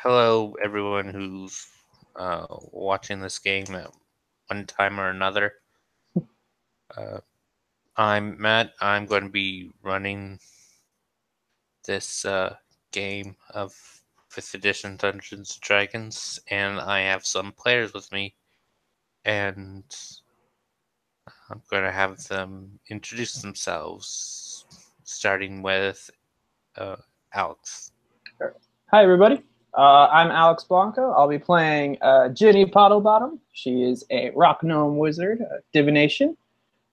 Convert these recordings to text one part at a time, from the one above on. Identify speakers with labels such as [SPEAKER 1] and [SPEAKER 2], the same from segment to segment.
[SPEAKER 1] Hello, everyone who's watching this game at one time or another. Uh, I'm Matt. I'm going to be running this game of 5th edition Dungeons and Dragons, and I have some players with me, and I'm going to have them introduce themselves, starting with uh, Alex.
[SPEAKER 2] Hi, everybody. I'm Alex Blanco. I'll be playing Ginny Pottlebottom. She is a rock gnome wizard, divination,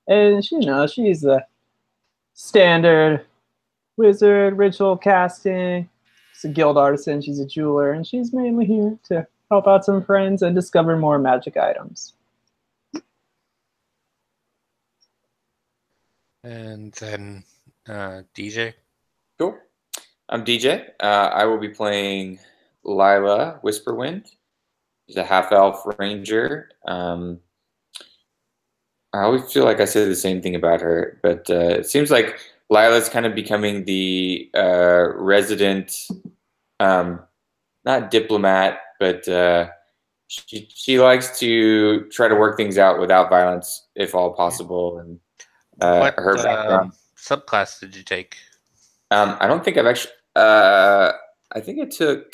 [SPEAKER 2] and she's the standard wizard, ritual casting. She's a guild artisan. She's a jeweler, and she's mainly here to help out some friends and discover more magic items.
[SPEAKER 1] And then DJ.
[SPEAKER 3] Cool. I'm DJ. I will be playing Lila Whisperwind. She's a half-elf ranger. I always feel like I say the same thing about her, but it seems like Lila's kind of becoming the resident, not diplomat, but she likes to try to work things out without violence, if all possible. And
[SPEAKER 1] What
[SPEAKER 3] her background.
[SPEAKER 1] subclass did you take?
[SPEAKER 3] I don't think I've actually. I think I took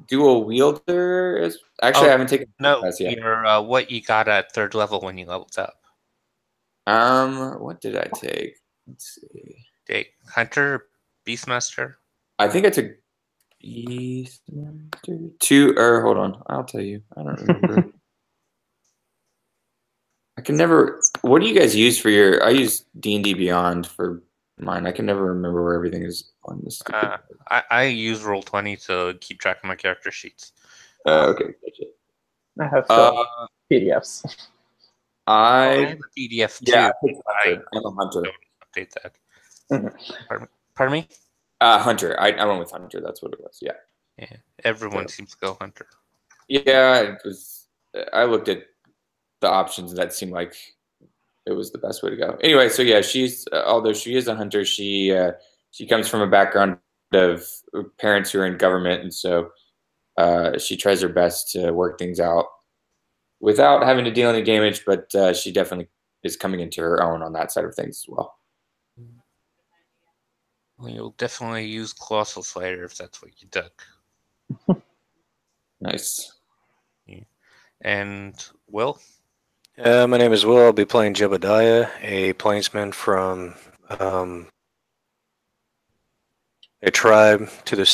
[SPEAKER 3] dual wielder. Actually, I haven't taken
[SPEAKER 1] no.
[SPEAKER 3] class yet.
[SPEAKER 1] Your what you got at 3rd level when you leveled up?
[SPEAKER 3] What did I take? Let's see.
[SPEAKER 1] Take Hunter, Beastmaster.
[SPEAKER 3] I think I took Beastmaster 2. Or hold on, I'll tell you. I don't remember. I can never. What do you guys use for your? I use D&D Beyond for mine. I can never remember where everything is on this.
[SPEAKER 1] I use Roll20 to keep track of my character sheets.
[SPEAKER 3] Okay, gotcha.
[SPEAKER 2] I have some PDFs.
[SPEAKER 1] I have a PDF too.
[SPEAKER 3] Yeah, I'm a Hunter.
[SPEAKER 1] Don't update that. Pardon me?
[SPEAKER 3] Hunter. I went with Hunter. That's what it was. Yeah.
[SPEAKER 1] Yeah. Everyone seems to go Hunter.
[SPEAKER 3] Yeah, it was. I looked at the options, and that seemed like it was the best way to go. Anyway, so yeah, she's although she is a hunter, she comes from a background of parents who are in government, and so she tries her best to work things out without having to deal any damage. But she definitely is coming into her own on that side of things as well.
[SPEAKER 1] Well, you'll definitely use Colossal Slayer if that's what you took.
[SPEAKER 3] Nice.
[SPEAKER 1] Yeah. And Will?
[SPEAKER 4] My name is Will. I'll be playing Jebediah, a plainsman from a tribe to the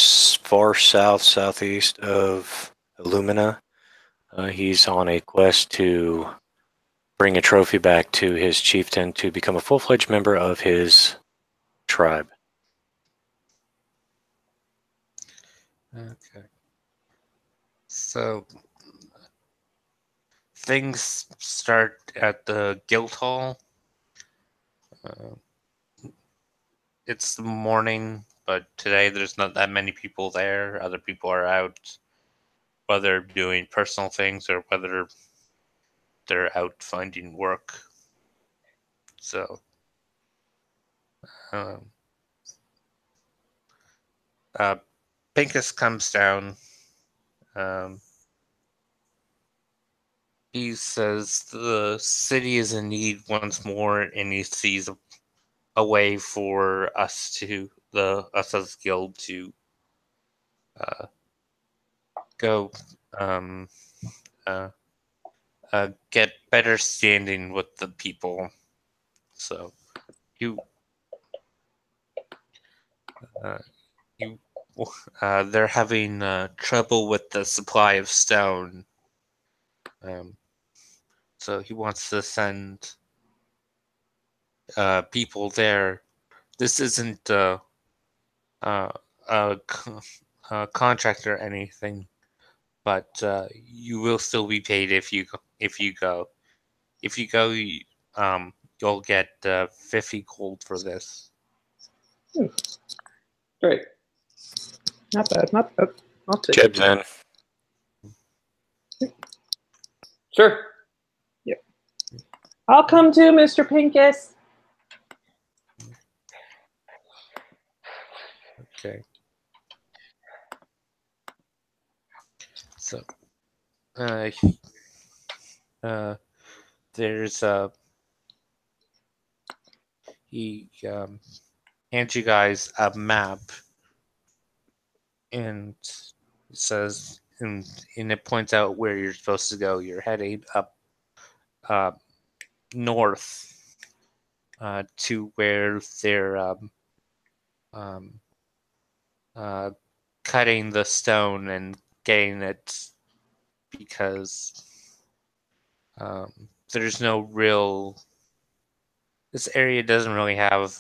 [SPEAKER 4] far southeast of Illumina. He's on a quest to bring a trophy back to his chieftain to become a full-fledged member of his tribe.
[SPEAKER 1] Okay. So things start at the guild hall. It's the morning, but today there's not that many people there. Other people are out, whether doing personal things or whether they're out finding work. So, Pincus comes down. He says the city is in need once more, and he sees a way for us as a guild to go get better standing with the people. So they're having trouble with the supply of stone. So he wants to send people there. This isn't a contract or anything, but you will still be paid if you go. If you go, you'll get 50 gold for this.
[SPEAKER 3] Great.
[SPEAKER 2] Not bad. Not bad. I'll take
[SPEAKER 4] Jeb's in.
[SPEAKER 3] Sure.
[SPEAKER 2] Yep. I'll come too, Mr. Pincus.
[SPEAKER 1] Okay. So, uh, there's he hands you guys a map, and it says, and it points out where you're supposed to go. You're heading up north to where they're um, uh, cutting the stone and getting it, because there's no real. This area doesn't really have.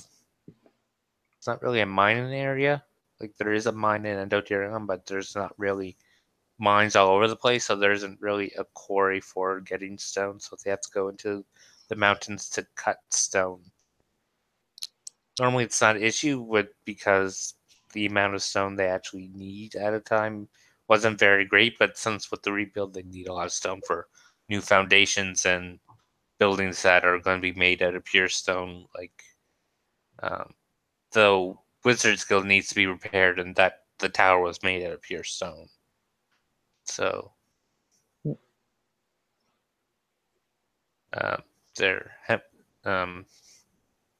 [SPEAKER 1] It's not really a mining area. Like, there is a mine in Indochina, but there's not really mines all over the place, so there isn't really a quarry for getting stone. So they have to go into the mountains to cut stone. Normally, it's not an issue because the amount of stone they actually need at a time wasn't very great. But since with the rebuild, they need a lot of stone for new foundations and buildings that are going to be made out of pure stone. Like, the Wizard's Guild needs to be repaired, and that the tower was made out of pure stone. So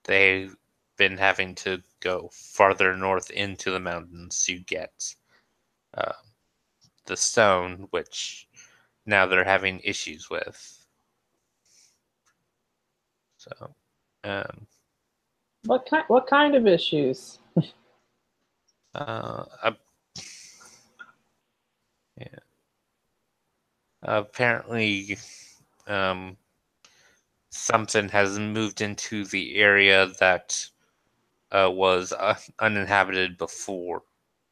[SPEAKER 1] they've been having to go farther north into the mountains to get the stone, which now they're having issues with. So,
[SPEAKER 2] What kind of issues?
[SPEAKER 1] Yeah. Apparently, something has moved into the area that was uninhabited before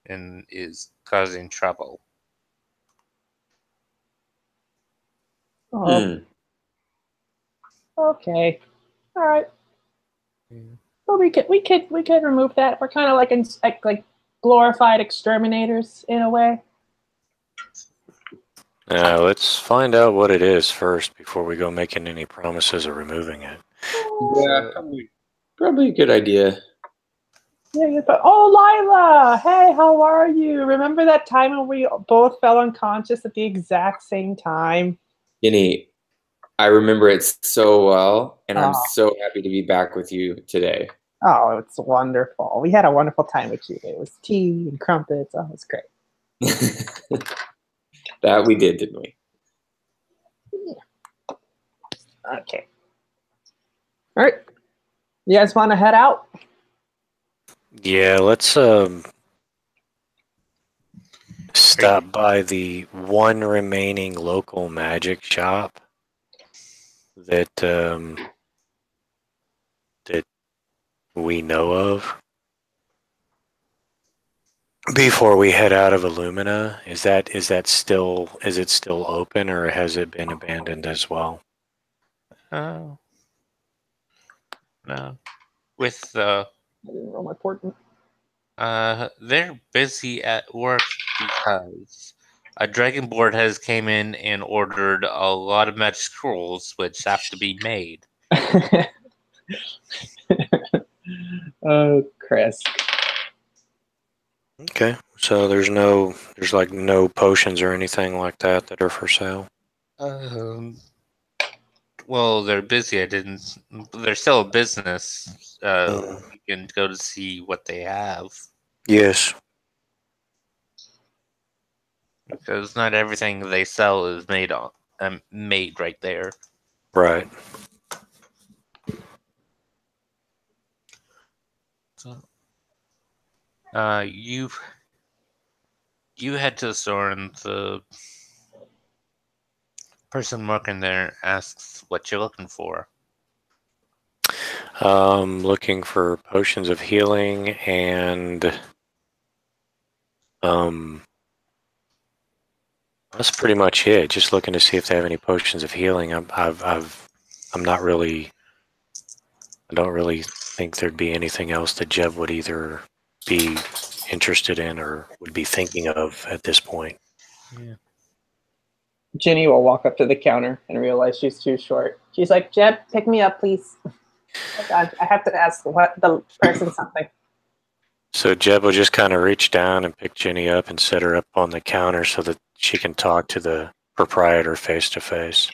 [SPEAKER 1] and is causing trouble.
[SPEAKER 2] Oh, okay, all right. Well, we could remove that. We're kind of like glorified exterminators in a way.
[SPEAKER 4] Let's find out what it is first before we go making any promises of removing it.
[SPEAKER 3] Yeah, probably a good idea.
[SPEAKER 2] Yeah, but Lila, hey, how are you? Remember that time when we both fell unconscious at the exact same time?
[SPEAKER 3] Ginny, I remember it so well, and I'm so happy to be back with you today.
[SPEAKER 2] Oh, it's wonderful. We had a wonderful time with you. It was tea and crumpets. Oh, it was great.
[SPEAKER 3] That we did, didn't we?
[SPEAKER 2] Yeah. Okay. All right. You guys want to head out?
[SPEAKER 4] Yeah, let's stop by the one remaining local magic shop that that we know of before we head out of Illumina. Is it still open, or has it been abandoned as well?
[SPEAKER 1] No. With the
[SPEAKER 2] I didn't roll my portent.
[SPEAKER 1] they're busy at work because a dragon board has came in and ordered a lot of magic scrolls, which have to be made.
[SPEAKER 2] Oh, Chris.
[SPEAKER 4] Okay, so there's no potions or anything like that are for sale.
[SPEAKER 1] Well, they're busy. They're still a business. You can go to see what they have.
[SPEAKER 4] Yes.
[SPEAKER 1] Because not everything they sell is made right there.
[SPEAKER 4] Right.
[SPEAKER 1] So, you head to the store, and the person working there asks what you're looking for.
[SPEAKER 4] Looking for potions of healing and that's pretty much it. Just looking to see if they have any potions of healing. I don't really think there'd be anything else that Jev would either be interested in or would be thinking of at this point.
[SPEAKER 1] Yeah.
[SPEAKER 2] Ginny will walk up to the counter and realize she's too short. She's like, Jeb, pick me up, please. Oh God, I have to ask the person something.
[SPEAKER 4] So Jeb will just kind of reach down and pick Ginny up and set her up on the counter so that she can talk to the proprietor face to face.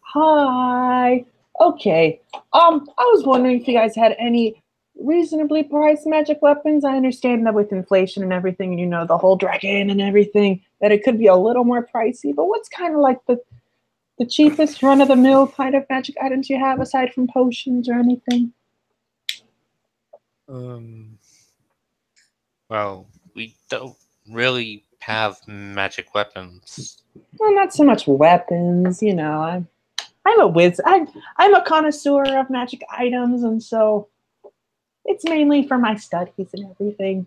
[SPEAKER 2] Hi. Okay. I was wondering if you guys had any reasonably priced magic weapons. I understand that with inflation and everything, you know, the whole dragon and everything, that it could be a little more pricey. But what's kind of like the cheapest run of the mill kind of magic items you have aside from potions or anything?
[SPEAKER 1] Well, we don't really have magic weapons.
[SPEAKER 2] Well, not so much weapons, you know. I'm a whiz. I'm a connoisseur of magic items, and so it's mainly for my studies and everything.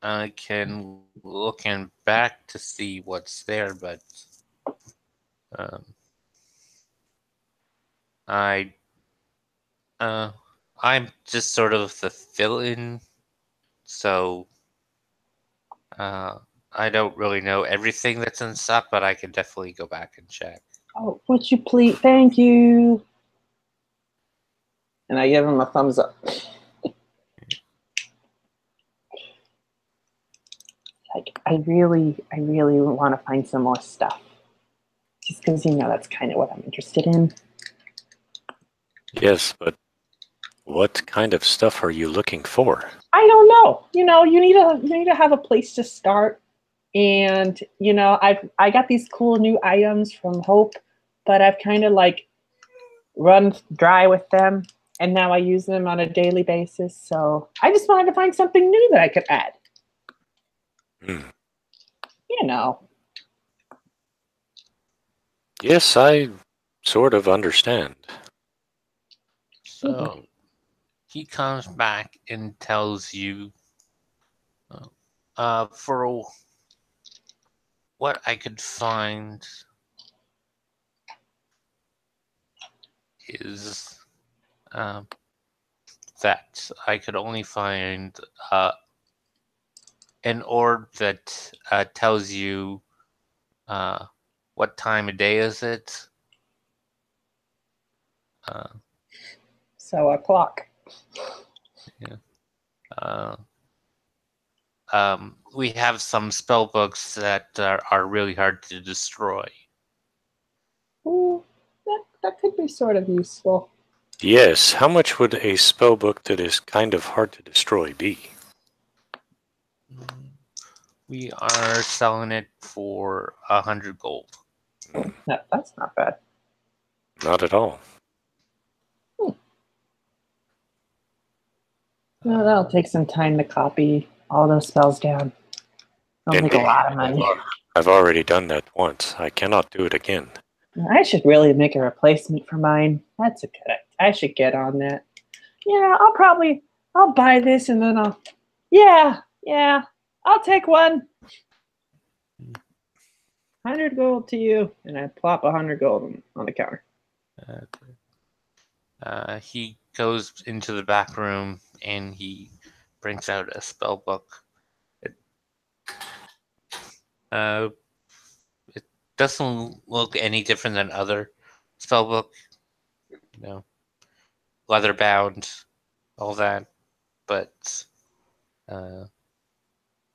[SPEAKER 1] I can look in back to see what's there, but I'm just sort of the fill-in, so I don't really know everything that's in stock, but I can definitely go back and check.
[SPEAKER 2] Oh, would you please? Thank you. And I give him a thumbs up. Like, I really want to find some more stuff. Just because, you know, that's kind of what I'm interested in.
[SPEAKER 4] Yes, but what kind of stuff are you looking for?
[SPEAKER 2] I don't know. You know, you need to have a place to start. And, you know, I got these cool new items from Hope, but I've kind of like run dry with them. And now I use them on a daily basis. So I just wanted to find something new that I could add. You know.
[SPEAKER 4] Yes, I sort of understand.
[SPEAKER 1] So he comes back and tells you, for what I could find is that I could only find an orb that tells you what time of day is it.
[SPEAKER 2] So a clock.
[SPEAKER 1] Yeah. We have some spell books that are really hard to destroy.
[SPEAKER 2] Ooh, that could be sort of useful.
[SPEAKER 4] Yes, how much would a spell book that is kind of hard to destroy be?
[SPEAKER 1] We are selling it for 100 gold.
[SPEAKER 2] No, that's not bad.
[SPEAKER 4] Not at all.
[SPEAKER 2] No, that'll take some time to copy all those spells down. It'll take a lot of money.
[SPEAKER 4] I've already done that once. I cannot do it again.
[SPEAKER 2] I should really make a replacement for mine. That's a good idea. I should get on that. Yeah, I'll buy this and then yeah, I'll take one. 100 gold to you, and I plop 100 gold on the counter.
[SPEAKER 1] He goes into the back room and he brings out a spell book. It doesn't look any different than other spell book, you know, leather bound, all that. But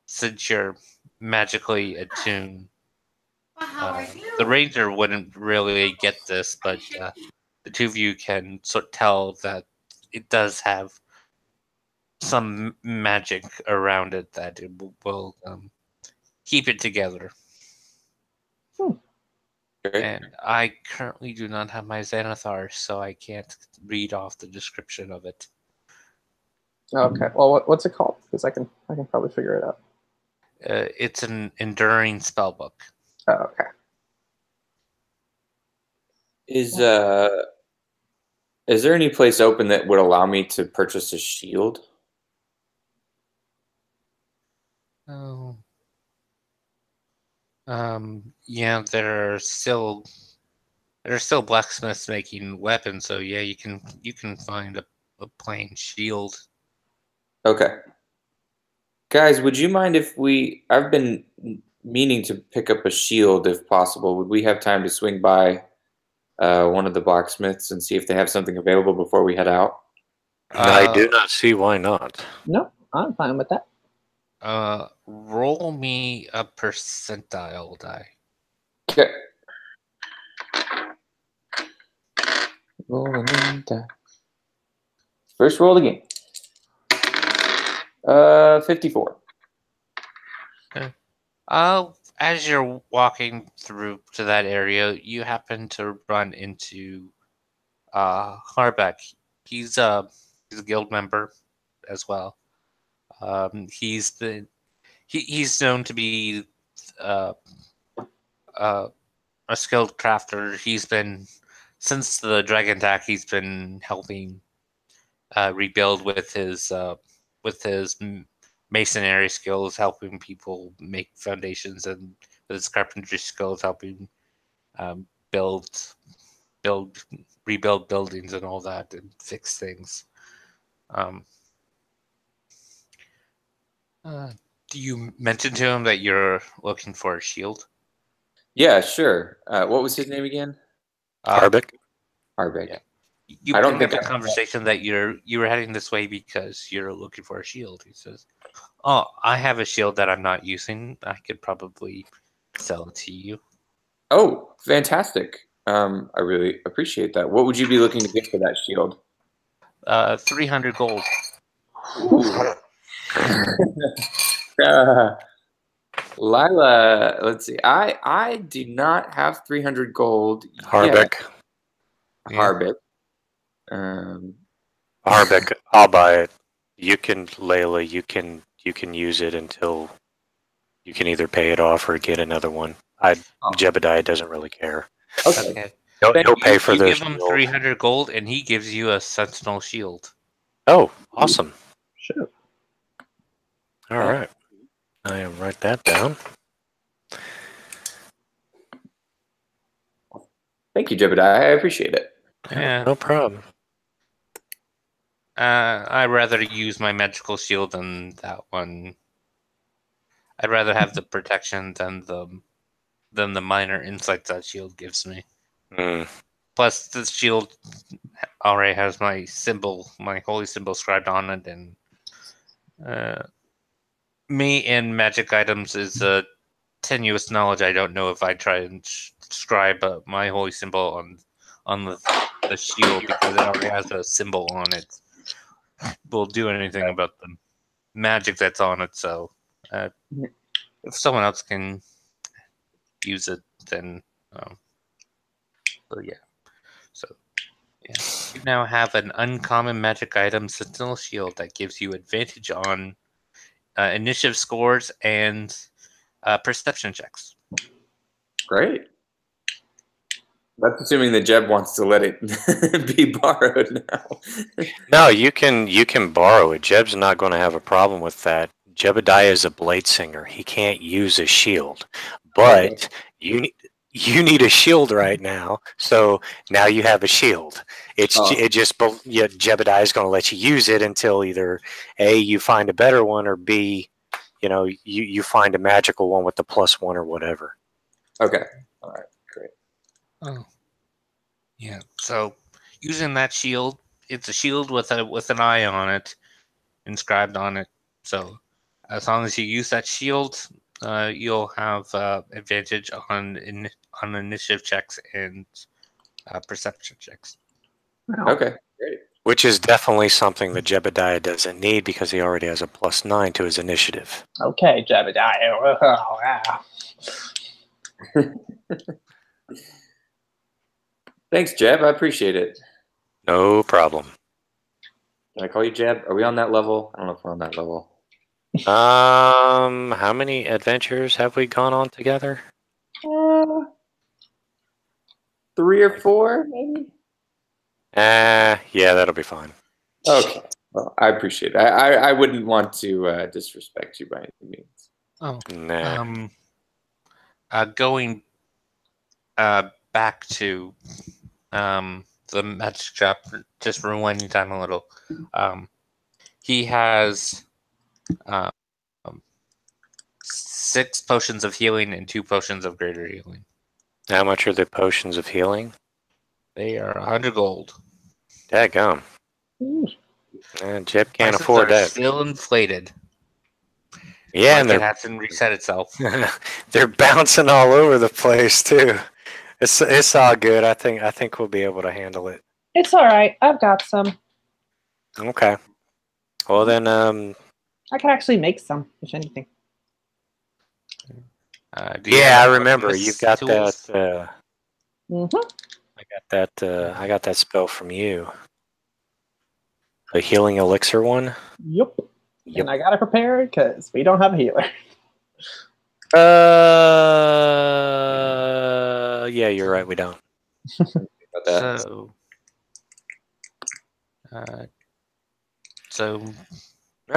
[SPEAKER 1] since you're magically attuned, the ranger wouldn't really get this, but the two of you can sort of tell that it does have some magic around it that it will keep it together.
[SPEAKER 3] Okay.
[SPEAKER 1] And I currently do not have my Xanathar, so I can't read off the description of it.
[SPEAKER 2] Okay. Well, what's it called? Because I can probably figure it out.
[SPEAKER 1] It's an enduring spellbook.
[SPEAKER 2] Oh, okay.
[SPEAKER 3] Is there any place open that would allow me to purchase a shield?
[SPEAKER 1] Oh. Yeah, there are still blacksmiths making weapons, so yeah, you can find a plain shield.
[SPEAKER 3] Okay. Guys, would you mind if I've been meaning to pick up a shield if possible. Would we have time to swing by one of the blacksmiths and see if they have something available before we head out?
[SPEAKER 4] I do not see why not.
[SPEAKER 2] No, I'm fine with that.
[SPEAKER 1] Roll me a percentile die.
[SPEAKER 3] Okay. Rolling in die. First roll again. 54.
[SPEAKER 1] As you're walking through to that area, you happen to run into Harbeck. He's a guild member as well. He's known to be uh, a skilled crafter. He's been since the dragon attack. He's been helping rebuild with his masonry skills, helping people make foundations, and with his carpentry skills, helping rebuild buildings and all that, and fix things. Do you mention to him that you're looking for a shield?
[SPEAKER 3] Yeah, sure. What was his name again?
[SPEAKER 4] Harbeck?
[SPEAKER 3] Harbeck.
[SPEAKER 1] Yeah. You
[SPEAKER 3] I don't
[SPEAKER 1] bring
[SPEAKER 3] think
[SPEAKER 1] up a conversation that you were heading this way because you're looking for a shield. He says, "Oh, I have a shield that I'm not using. I could probably sell it to you."
[SPEAKER 3] Oh, fantastic. I really appreciate that. What would you be looking to get for that shield?
[SPEAKER 1] 300 gold.
[SPEAKER 3] Lila, let's see. I do not have 300 gold
[SPEAKER 4] Harbeck.
[SPEAKER 3] yet.
[SPEAKER 1] Yeah.
[SPEAKER 3] Harbeck.
[SPEAKER 4] Harbeck, I'll buy it. You can, Layla, you can use it until you can either pay it off or get another one. Jebediah doesn't really care.
[SPEAKER 3] Okay.
[SPEAKER 4] He'll pay for
[SPEAKER 1] you
[SPEAKER 4] the
[SPEAKER 1] give him 300 gold, and he gives you a sentinel shield.
[SPEAKER 4] Oh, awesome.
[SPEAKER 2] Sure.
[SPEAKER 4] All right. I'll write that down.
[SPEAKER 3] Thank you, Jebediah. I appreciate it.
[SPEAKER 1] Yeah.
[SPEAKER 4] No problem.
[SPEAKER 1] I'd rather use my magical shield than that one. I'd rather have the protection than the minor insights that shield gives me.
[SPEAKER 4] Mm.
[SPEAKER 1] Plus, this shield already has my holy symbol scribed on it, and me and magic items is a tenuous knowledge. I don't know if I try and scribe my holy symbol on the shield because it already has a symbol on it. Will do anything about the magic that's on it. So, if someone else can use it, then so yeah. So yeah, you now have an uncommon magic item, Sentinel Shield, that gives you advantage on initiative scores and perception checks.
[SPEAKER 3] Great. That's assuming that Jeb wants to let it be borrowed now.
[SPEAKER 4] No, you can borrow it. Jeb's not going to have a problem with that. Jebediah is a blade singer. He can't use a shield, but you need a shield right now. So now you have a shield. Jebediah is going to let you use it until either A, you find a better one, or B, you find a magical one with the +1 or whatever.
[SPEAKER 3] Okay. All right. Great.
[SPEAKER 1] Oh, yeah. So using that shield, it's a shield with an eye on it, inscribed on it. So as long as you use that shield, you'll have advantage on initiative checks and perception checks.
[SPEAKER 2] Wow.
[SPEAKER 3] Okay. Great.
[SPEAKER 4] Which is definitely something that Jebediah doesn't need because he already has a +9 to his initiative.
[SPEAKER 2] Okay, Jebediah.
[SPEAKER 3] Thanks, Jeb. I appreciate it.
[SPEAKER 4] No problem.
[SPEAKER 3] Can I call you Jeb? Are we on that level? I don't know if we're on that level.
[SPEAKER 4] How many adventures have we gone on together?
[SPEAKER 3] 3 or 4, maybe?
[SPEAKER 4] Yeah, that'll be fine.
[SPEAKER 3] Okay. Well, I appreciate it. I wouldn't want to disrespect you by any means.
[SPEAKER 1] Oh,
[SPEAKER 4] Nah.
[SPEAKER 1] Going back to the magic chapter, just rewinding time a little. He has 6 potions of healing and 2 potions of greater healing.
[SPEAKER 4] How much are the potions of healing?
[SPEAKER 1] They are 100 gold.
[SPEAKER 4] Dadgum.
[SPEAKER 2] Ooh.
[SPEAKER 4] Jeb can't
[SPEAKER 1] Prices
[SPEAKER 4] afford
[SPEAKER 1] are
[SPEAKER 4] that.
[SPEAKER 1] still inflated.
[SPEAKER 4] Yeah,
[SPEAKER 1] Like
[SPEAKER 4] and
[SPEAKER 1] it hasn't reset itself.
[SPEAKER 4] they're bouncing all over the place too. It's all good. I think we'll be able to handle it.
[SPEAKER 2] It's all right. I've got some.
[SPEAKER 4] Okay. Well then,
[SPEAKER 2] I could actually make some, if anything.
[SPEAKER 1] Do you
[SPEAKER 4] yeah,
[SPEAKER 1] have
[SPEAKER 4] I remember.
[SPEAKER 1] alchemist
[SPEAKER 4] You've got
[SPEAKER 1] tools?
[SPEAKER 4] that. I got that spell from you. The healing elixir one.
[SPEAKER 2] Yep.
[SPEAKER 4] Yep.
[SPEAKER 2] And I got it prepared because we don't have a healer.
[SPEAKER 4] Yeah, you're right. We don't.
[SPEAKER 3] About that.
[SPEAKER 1] So,
[SPEAKER 4] All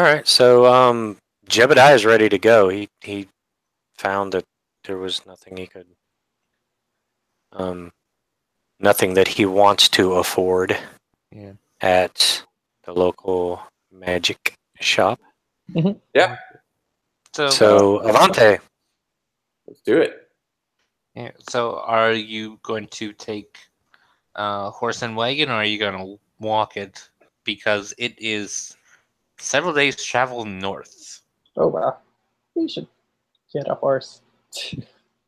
[SPEAKER 4] right. So, Jebediah is ready to go. He found that there was nothing he could, nothing that he wants to afford
[SPEAKER 1] yeah.
[SPEAKER 4] at the local magic shop.
[SPEAKER 3] Yeah,
[SPEAKER 4] So, Avante.
[SPEAKER 3] let's do it.
[SPEAKER 1] Yeah. So, are you going to take horse and wagon, or are you going to walk it? Because it is several days travel north.
[SPEAKER 2] Oh, wow. We should get a horse.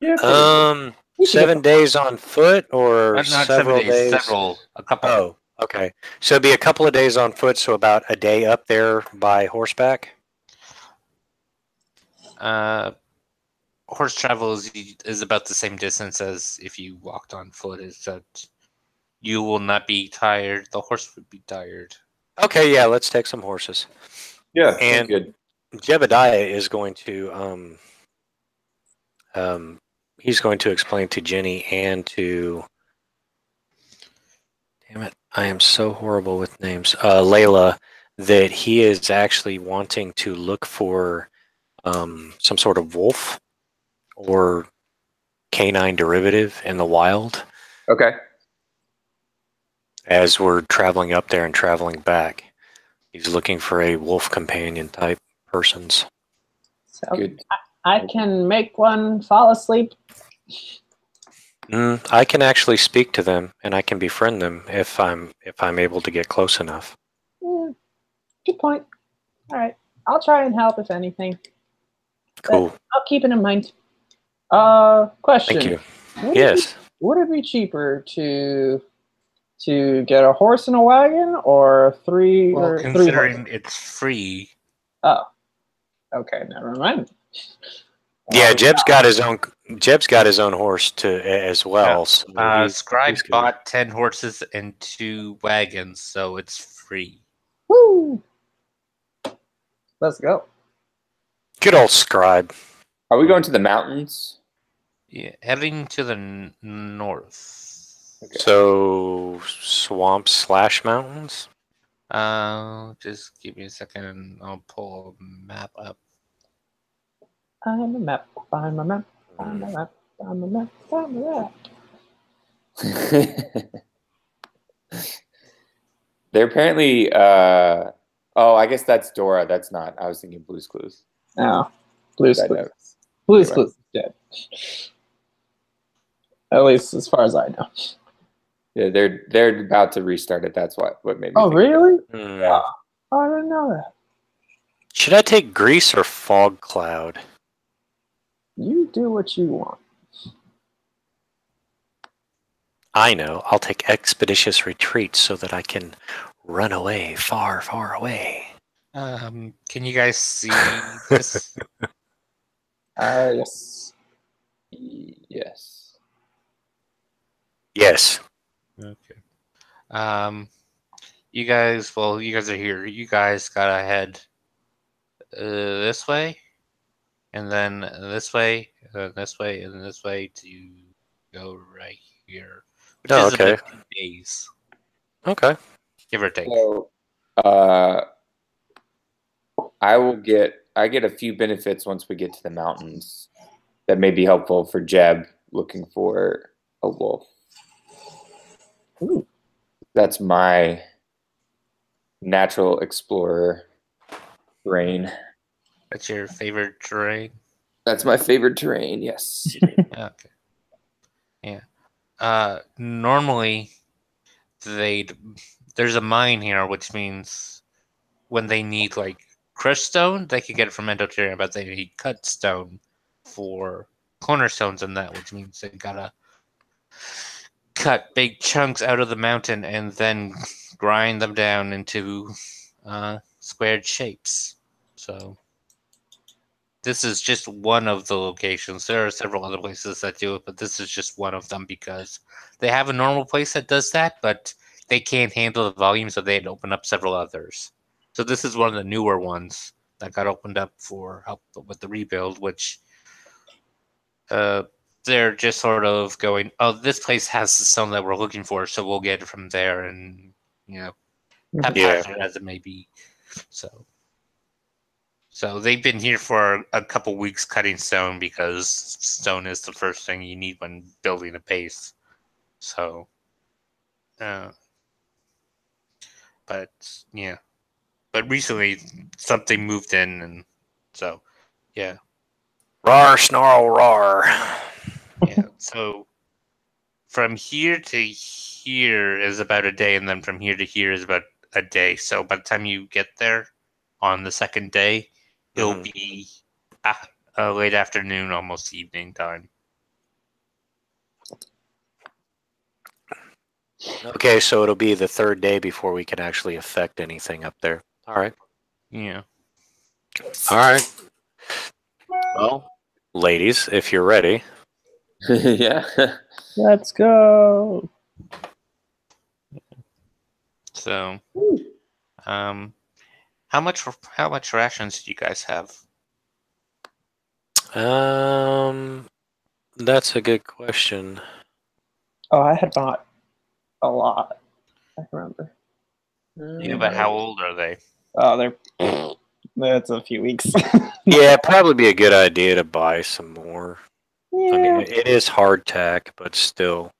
[SPEAKER 3] Yeah, probably.
[SPEAKER 2] We should get
[SPEAKER 4] 7 days on foot or
[SPEAKER 1] Not 7
[SPEAKER 4] several
[SPEAKER 1] days,
[SPEAKER 4] days?
[SPEAKER 1] a couple.
[SPEAKER 4] Oh, okay. So it'd be a couple of days on foot, so about a day up there by horseback.
[SPEAKER 1] Horse travel is about the same distance as if you walked on foot. Is that you will not be tired. The horse would be tired.
[SPEAKER 4] Okay, yeah, let's take some horses.
[SPEAKER 3] Yeah,
[SPEAKER 4] And
[SPEAKER 3] good.
[SPEAKER 4] Jebediah is going to he's going to explain to Jenny and to, damn it, I am so horrible with names. Layla, that he is actually wanting to look for some sort of wolf or canine derivative in the wild
[SPEAKER 3] Okay.
[SPEAKER 4] as we're traveling up there and traveling back. He's looking for a wolf companion type persons.
[SPEAKER 2] So
[SPEAKER 3] Good.
[SPEAKER 2] I can make one fall asleep.
[SPEAKER 4] I can actually speak to them and I can befriend them if I'm able to get close enough.
[SPEAKER 2] Good point. All right. I'll try and help if anything.
[SPEAKER 4] Cool.
[SPEAKER 2] But I'll keep it in mind. Question.
[SPEAKER 4] Thank you.
[SPEAKER 2] Would
[SPEAKER 4] Yes.
[SPEAKER 2] Would it be cheaper to get a horse and a wagon or three
[SPEAKER 1] Well,
[SPEAKER 2] or three
[SPEAKER 1] considering
[SPEAKER 2] horses?
[SPEAKER 1] it's free,
[SPEAKER 2] Oh. Okay, never mind.
[SPEAKER 4] Yeah, Jeb's got his own horse as well.
[SPEAKER 1] yeah.
[SPEAKER 4] So
[SPEAKER 1] Scribe
[SPEAKER 4] he's good.
[SPEAKER 1] bought 10 horses and 2 wagons, so it's free.
[SPEAKER 2] Woo! Let's go.
[SPEAKER 4] Good old Scribe.
[SPEAKER 3] Are we going to the mountains?
[SPEAKER 1] Yeah, heading to the north.
[SPEAKER 3] Okay.
[SPEAKER 4] So swamps / mountains.
[SPEAKER 1] Just give me a second and I'll pull a map up.
[SPEAKER 2] I'm a map. I'm a map. I'm a map. I'm a map. I'm a map.
[SPEAKER 3] They're apparently. Oh, I guess that's Dora. That's not. I was thinking Blue's Clues.
[SPEAKER 2] No. Blue's
[SPEAKER 3] I
[SPEAKER 2] Clues.
[SPEAKER 3] know.
[SPEAKER 2] Blue's
[SPEAKER 3] Anyway.
[SPEAKER 2] Clues is dead. At least as far as I know.
[SPEAKER 3] Yeah, they're about to restart it. That's what made me.
[SPEAKER 2] Oh,
[SPEAKER 3] think
[SPEAKER 2] really?
[SPEAKER 4] Hmm.
[SPEAKER 2] Oh, I didn't know that.
[SPEAKER 4] Should I take Grease or Fog Cloud?
[SPEAKER 2] You do what you want.
[SPEAKER 4] I know. I'll take Expeditious Retreat so that I can run away, far, far away.
[SPEAKER 1] Can you guys see this?
[SPEAKER 2] Yes.
[SPEAKER 3] Yes.
[SPEAKER 4] Yes.
[SPEAKER 1] Okay. You guys are here. You guys gotta head this way, and then this way, this way, and this way to go right here. Which
[SPEAKER 4] Oh,
[SPEAKER 1] is
[SPEAKER 4] okay.
[SPEAKER 1] about 2 days,
[SPEAKER 4] Okay.
[SPEAKER 1] give or take.
[SPEAKER 3] So, I get a few benefits once we get to the mountains that may be helpful for Jeb looking for a wolf.
[SPEAKER 2] Ooh.
[SPEAKER 3] That's my natural explorer brain.
[SPEAKER 1] That's your favorite terrain?
[SPEAKER 3] That's my favorite terrain. Yes.
[SPEAKER 1] Okay. Yeah. Normally, there's a mine here, which means when they need like crushed stone, they can get it from Endoterium, but they need cut stone for cornerstones and that, which means they gotta cut big chunks out of the mountain and then grind them down into squared shapes. So this is just one of the locations. There are several other places that do it, but this is just one of them because they have a normal place that does that, but they can't handle the volume, so they had opened up several others. So this is one of the newer ones that got opened up for help with the rebuild, which they're just sort of going, oh, this place has the stone that we're looking for, so we'll get it from there, and haphazard as it may be. So they've been here for a couple weeks cutting stone because stone is the first thing you need when building a base. So, but recently something moved in, and so yeah.
[SPEAKER 4] Rar, snarl, rar.
[SPEAKER 1] Yeah, so from here to here is about a day, and then from here to here is about a day. So by the time you get there on the second day, it'll be late afternoon, almost evening time.
[SPEAKER 4] Okay, so it'll be the third day before we can actually affect anything up there. All right.
[SPEAKER 1] Yeah.
[SPEAKER 4] All right. Well, ladies, if you're ready.
[SPEAKER 3] Yeah.
[SPEAKER 2] Let's go.
[SPEAKER 1] So, how much rations do you guys have?
[SPEAKER 4] That's a good question.
[SPEAKER 2] Oh, I had bought a lot. I remember.
[SPEAKER 1] Yeah, but how old are they?
[SPEAKER 2] Oh, that's a few weeks.
[SPEAKER 4] Yeah, probably be a good idea to buy some more.
[SPEAKER 2] Yeah.
[SPEAKER 4] I mean, it is hardtack, but still.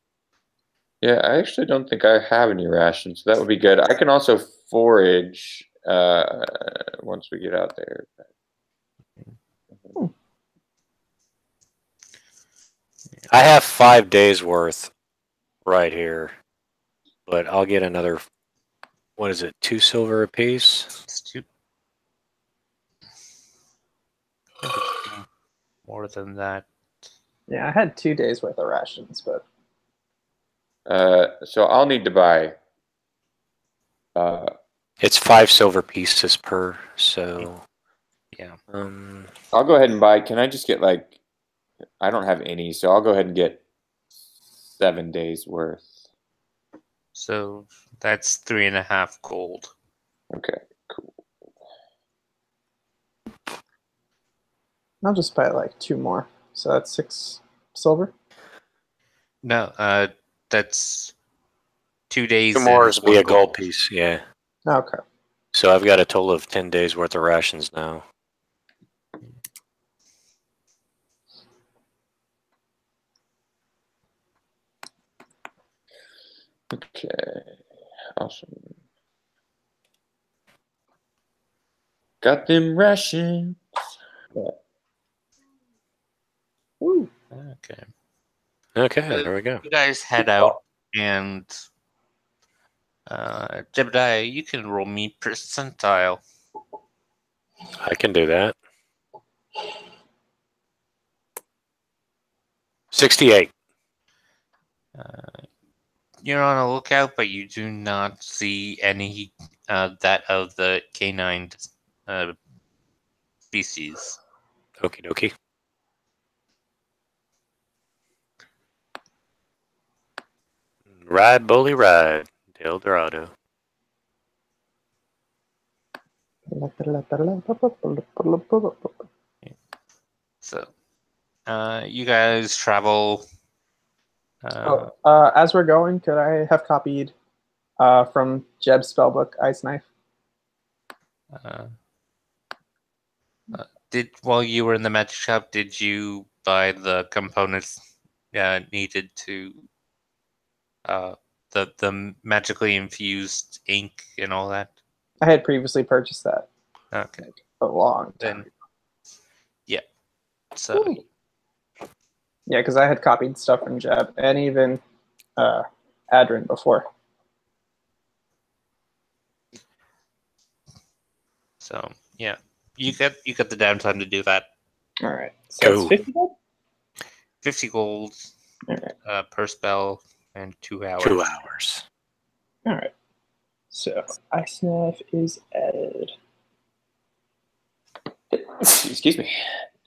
[SPEAKER 3] Yeah, I actually don't think I have any rations, so that would be good. I can also forage once we get out there.
[SPEAKER 4] I have 5 days worth right here, but I'll get another. What is it? 2 silver apiece.
[SPEAKER 1] It's two. More than that.
[SPEAKER 2] Yeah, I had 2 days worth of rations, but
[SPEAKER 3] So I'll need to buy.
[SPEAKER 4] It's 5 silver pieces per. So.
[SPEAKER 1] Yeah.
[SPEAKER 3] I'll go ahead and buy. Can I just get like? I don't have any, so I'll go ahead and get 7 days worth.
[SPEAKER 1] So that's 3.5 gold.
[SPEAKER 3] Okay, cool.
[SPEAKER 2] I'll just buy like 2 more. So that's 6 silver.
[SPEAKER 1] No, that's 2 days.
[SPEAKER 4] 2 more
[SPEAKER 1] is
[SPEAKER 4] would be a
[SPEAKER 1] one
[SPEAKER 4] gold piece. Yeah.
[SPEAKER 2] Okay.
[SPEAKER 4] So I've got a total of 10 days worth of rations now.
[SPEAKER 3] Okay, awesome. Got them rations.
[SPEAKER 2] Ooh.
[SPEAKER 1] Okay.
[SPEAKER 4] Okay, there we go.
[SPEAKER 1] You guys head out, and Jebediah, you can roll me percentile.
[SPEAKER 4] I can do that. 68.
[SPEAKER 1] You're on a lookout, but you do not see any that of the canine species.
[SPEAKER 4] Okie dokie. Ride, bully, ride. Del Dorado.
[SPEAKER 1] So, you guys travel.
[SPEAKER 2] As we're going, could I have copied from Jeb's spellbook Ice Knife?
[SPEAKER 1] While you were in the magic shop, did you buy the components needed to the magically infused ink and all that?
[SPEAKER 2] I had previously purchased that.
[SPEAKER 1] Okay.
[SPEAKER 2] A long time.
[SPEAKER 1] Then, yeah. So.
[SPEAKER 2] Ooh. Yeah, because I had copied stuff from Jeb and even Adrin before.
[SPEAKER 1] So yeah, you get the downtime to do that.
[SPEAKER 2] All right. So it's
[SPEAKER 4] Cool.
[SPEAKER 2] 50 gold?
[SPEAKER 1] 50 gold
[SPEAKER 2] All right.
[SPEAKER 1] per spell and 2 hours.
[SPEAKER 4] 2 hours.
[SPEAKER 2] All right. So Ice Sniff is added.
[SPEAKER 3] Excuse me.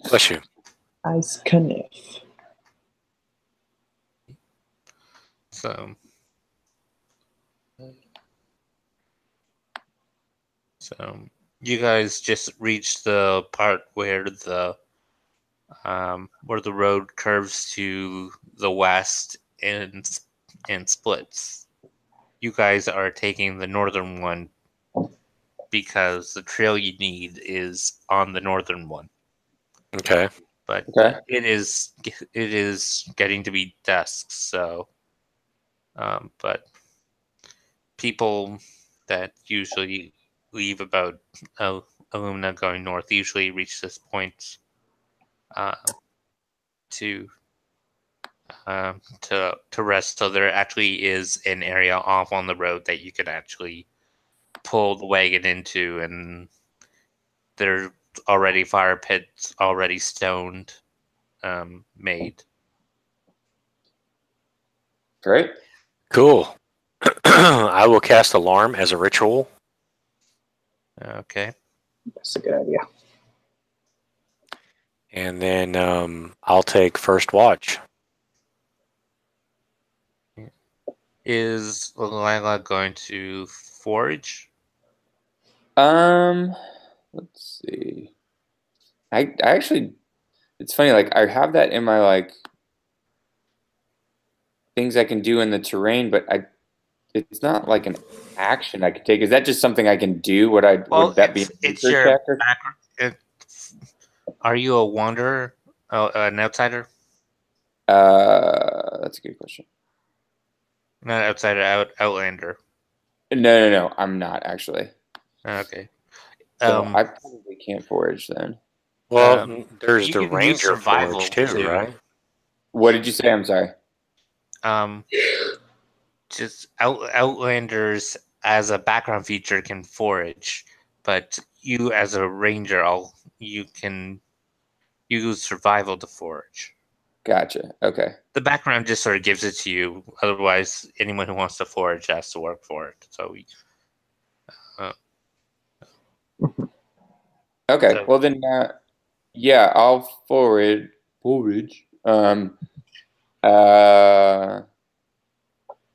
[SPEAKER 4] Bless you.
[SPEAKER 2] Ice Kniff.
[SPEAKER 1] So you guys just reached the part where the road curves to the west and splits. You guys are taking the northern one because the trail you need is on the northern one.
[SPEAKER 4] Okay.
[SPEAKER 1] But
[SPEAKER 3] Okay.
[SPEAKER 1] it is getting to be dusk, so but people that usually leave about Illumina going north usually reach this point to rest. So there actually is an area off on the road that you could actually pull the wagon into, and there's already fire pits already stoned made.
[SPEAKER 3] Great.
[SPEAKER 4] Cool. I will cast Alarm as a ritual.
[SPEAKER 1] Okay.
[SPEAKER 2] That's a good idea.
[SPEAKER 4] And then I'll take first watch.
[SPEAKER 1] Is Lila going to forage?
[SPEAKER 3] Let's see. I actually, it's funny. Like I have that in my like things I can do in the terrain, but it's not like an action I could take. Is that just something I can do? Would that be
[SPEAKER 1] it's
[SPEAKER 3] a
[SPEAKER 1] your
[SPEAKER 3] check or-
[SPEAKER 1] Are you a wanderer? Oh, an outsider?
[SPEAKER 3] That's a good question.
[SPEAKER 1] Not outsider, outlander.
[SPEAKER 3] No. I'm not actually.
[SPEAKER 1] Okay.
[SPEAKER 3] So I probably can't forage then.
[SPEAKER 4] Well, there's
[SPEAKER 1] you
[SPEAKER 4] the
[SPEAKER 1] can use
[SPEAKER 4] ranger
[SPEAKER 1] survival
[SPEAKER 4] forge too,
[SPEAKER 1] to-
[SPEAKER 4] right?
[SPEAKER 3] What did you say? I'm sorry.
[SPEAKER 1] Just outlanders as a background feature can forage, but you as a ranger, you can use survival to forage.
[SPEAKER 3] Gotcha. Okay.
[SPEAKER 1] The background just sort of gives it to you. Otherwise, anyone who wants to forage has to work for it. So,
[SPEAKER 3] Okay.
[SPEAKER 1] So-
[SPEAKER 3] Well then, yeah, I'll forage.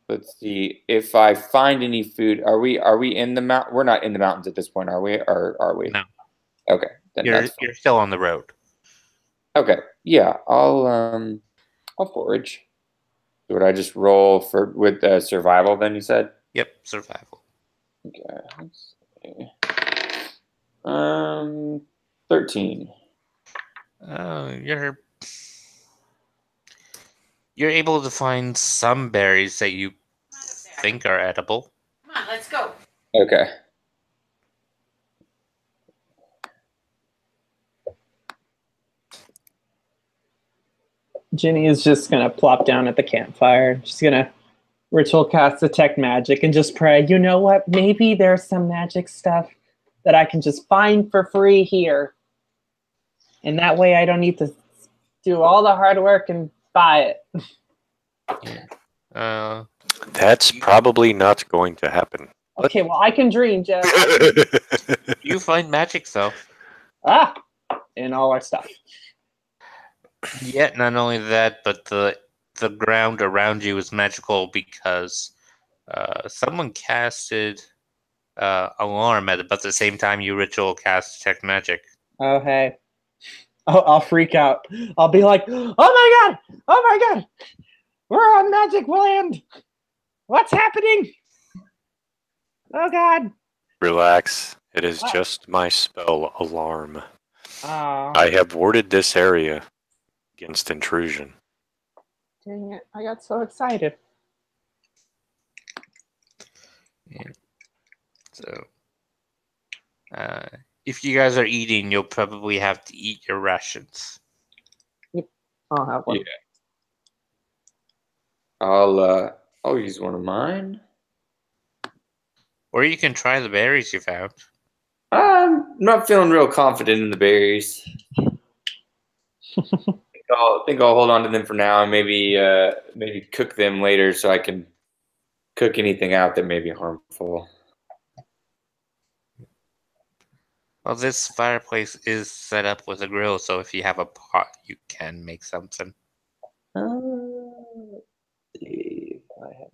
[SPEAKER 3] Let's see. If I find any food, are we in the mount? We're not in the mountains at this point, are we? Or are we?
[SPEAKER 1] No.
[SPEAKER 3] Okay. Then that's fine.
[SPEAKER 1] you're still on the road.
[SPEAKER 3] Okay. Yeah, I'll forage. Would I just roll with survival then, you said?
[SPEAKER 1] Yep, survival.
[SPEAKER 3] Okay. Let's see. 13.
[SPEAKER 1] You're able to find some berries that you think are edible.
[SPEAKER 5] Come on, let's go.
[SPEAKER 3] Okay.
[SPEAKER 2] Ginny is just gonna plop down at the campfire. She's gonna ritual cast detect magic and just pray. You know what? Maybe there's some magic stuff that I can just find for free here, and that way I don't need to do all the hard work and buy it.
[SPEAKER 4] That's probably not going to happen.
[SPEAKER 2] Okay, well I can dream, Jeff.
[SPEAKER 1] You find magic though.
[SPEAKER 2] In all our stuff.
[SPEAKER 1] Yet not only that, but the ground around you is magical because someone casted alarm at about the same time you ritual cast detect magic.
[SPEAKER 2] Oh hey. Oh, I'll freak out. I'll be like, oh my god, we're on magic land. What's happening? Oh god.
[SPEAKER 4] Relax. It is just my spell alarm.
[SPEAKER 2] Oh,
[SPEAKER 4] I have warded this area against intrusion.
[SPEAKER 2] dang it. I got so excited.
[SPEAKER 1] Yeah. So, if you guys are eating, you'll probably have to eat your rations.
[SPEAKER 2] I'll have one.
[SPEAKER 3] Yeah. I'll use one of mine.
[SPEAKER 1] Or you can try the berries you found.
[SPEAKER 3] I'm not feeling real confident in the berries. I think I'll hold on to them for now and maybe cook them later so I can cook anything out that may be harmful.
[SPEAKER 1] Well, this fireplace is set up with a grill, so if you have a pot, you can make something.
[SPEAKER 3] Let's see if I have...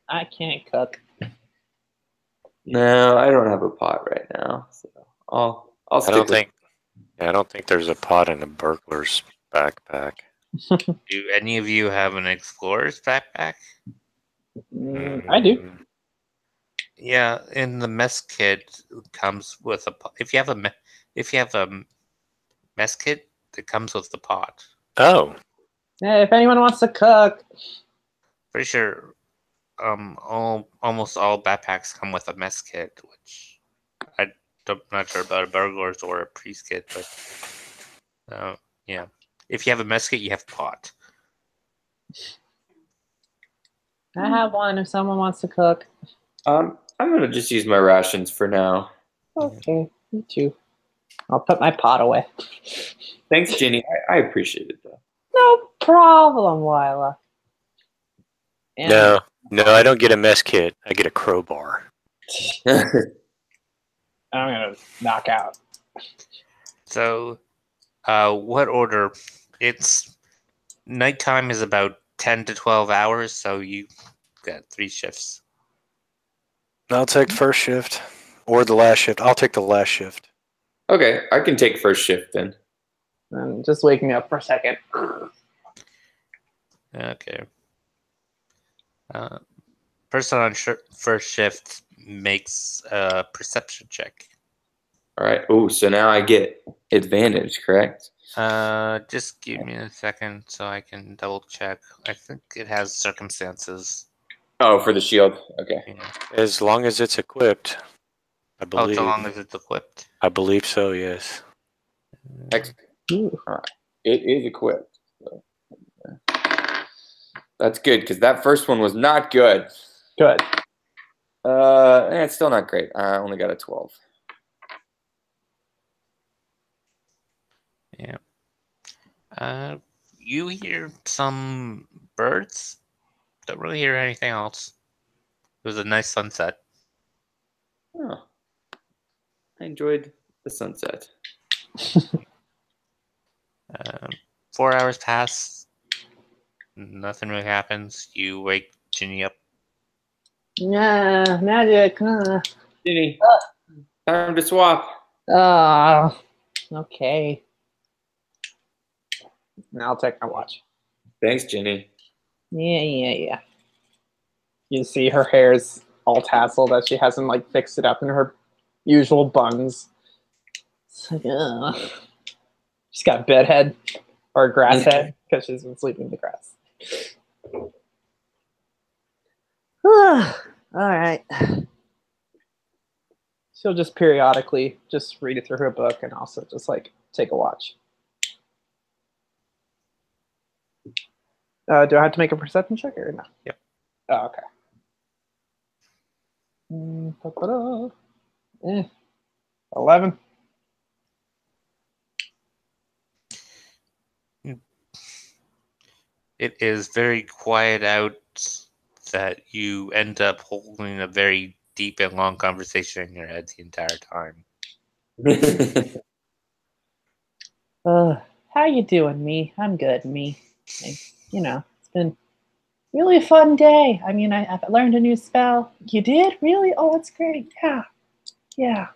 [SPEAKER 2] I can't cook.
[SPEAKER 3] No, I don't have a pot right now, so I'll
[SPEAKER 4] I
[SPEAKER 3] stick
[SPEAKER 4] don't
[SPEAKER 3] with...
[SPEAKER 4] think. I don't think there's a pot in a burglar's backpack.
[SPEAKER 1] Do any of you have an explorer's backpack?
[SPEAKER 2] I do.
[SPEAKER 1] Yeah, in the mess kit comes with a pot. If you have a mess kit, it comes with the pot.
[SPEAKER 4] Oh,
[SPEAKER 2] Hey, if anyone wants to cook.
[SPEAKER 1] Pretty sure, almost all backpacks come with a mess kit, which I'm not sure about a burglar's or a priest kit, but yeah. If you have a mess kit, you have pot.
[SPEAKER 2] I have one if someone wants to cook.
[SPEAKER 3] I'm gonna just use my rations for now.
[SPEAKER 2] Okay, me too. I'll put my pot away.
[SPEAKER 3] Thanks, Jenny. I appreciate it though.
[SPEAKER 2] No problem, Lila. And
[SPEAKER 4] no, I don't get a mess kit. I get a crowbar.
[SPEAKER 2] I'm gonna knock out.
[SPEAKER 1] So, what order? It's nighttime is about 10 to 12 hours, so you got 3 shifts.
[SPEAKER 4] I'll take the first shift or the last shift. I'll take the last shift.
[SPEAKER 3] Okay, I can take first shift then.
[SPEAKER 2] I'm just waking up for a second.
[SPEAKER 1] Okay. Person on first shift makes a perception check.
[SPEAKER 3] All right. Oh, so now I get advantage, correct?
[SPEAKER 1] Just give me a second so I can double check. I think it has circumstances.
[SPEAKER 3] Oh, for the shield. Okay.
[SPEAKER 1] Yeah.
[SPEAKER 4] As long as it's equipped, I
[SPEAKER 1] Oh,
[SPEAKER 4] believe.
[SPEAKER 1] so long as it's equipped.
[SPEAKER 4] I believe so. Yes.
[SPEAKER 3] Excellent.
[SPEAKER 2] Ooh.
[SPEAKER 3] All right. It is equipped. So, that's good because that first one was not good.
[SPEAKER 2] Good.
[SPEAKER 3] It's still not great. I only got a 12.
[SPEAKER 1] Yeah. You hear some birds. Don't really hear anything else. It was a nice sunset.
[SPEAKER 3] Oh, I enjoyed the sunset.
[SPEAKER 1] 4 hours pass. Nothing really happens. You wake Ginny up.
[SPEAKER 2] Yeah, magic.
[SPEAKER 3] Jenny, time to swap.
[SPEAKER 2] Okay. Now I'll take my watch.
[SPEAKER 3] Thanks, Jenny.
[SPEAKER 2] Yeah. You see her hair's all tasseled as she hasn't like fixed it up in her usual buns. It's like, she's got bedhead or grass head because she's been sleeping in the grass. All right. She'll just periodically just read it through her book and also just like take a watch. Do I have to make a perception check or no?
[SPEAKER 1] Yep.
[SPEAKER 2] Oh, okay. 11.
[SPEAKER 1] It is very quiet out that you end up holding a very deep and long conversation in your head the entire time.
[SPEAKER 2] How you doing, me? I'm good, me. It's been really a fun day. I mean, I've learned a new spell. You did? Really? Oh, that's great. Yeah.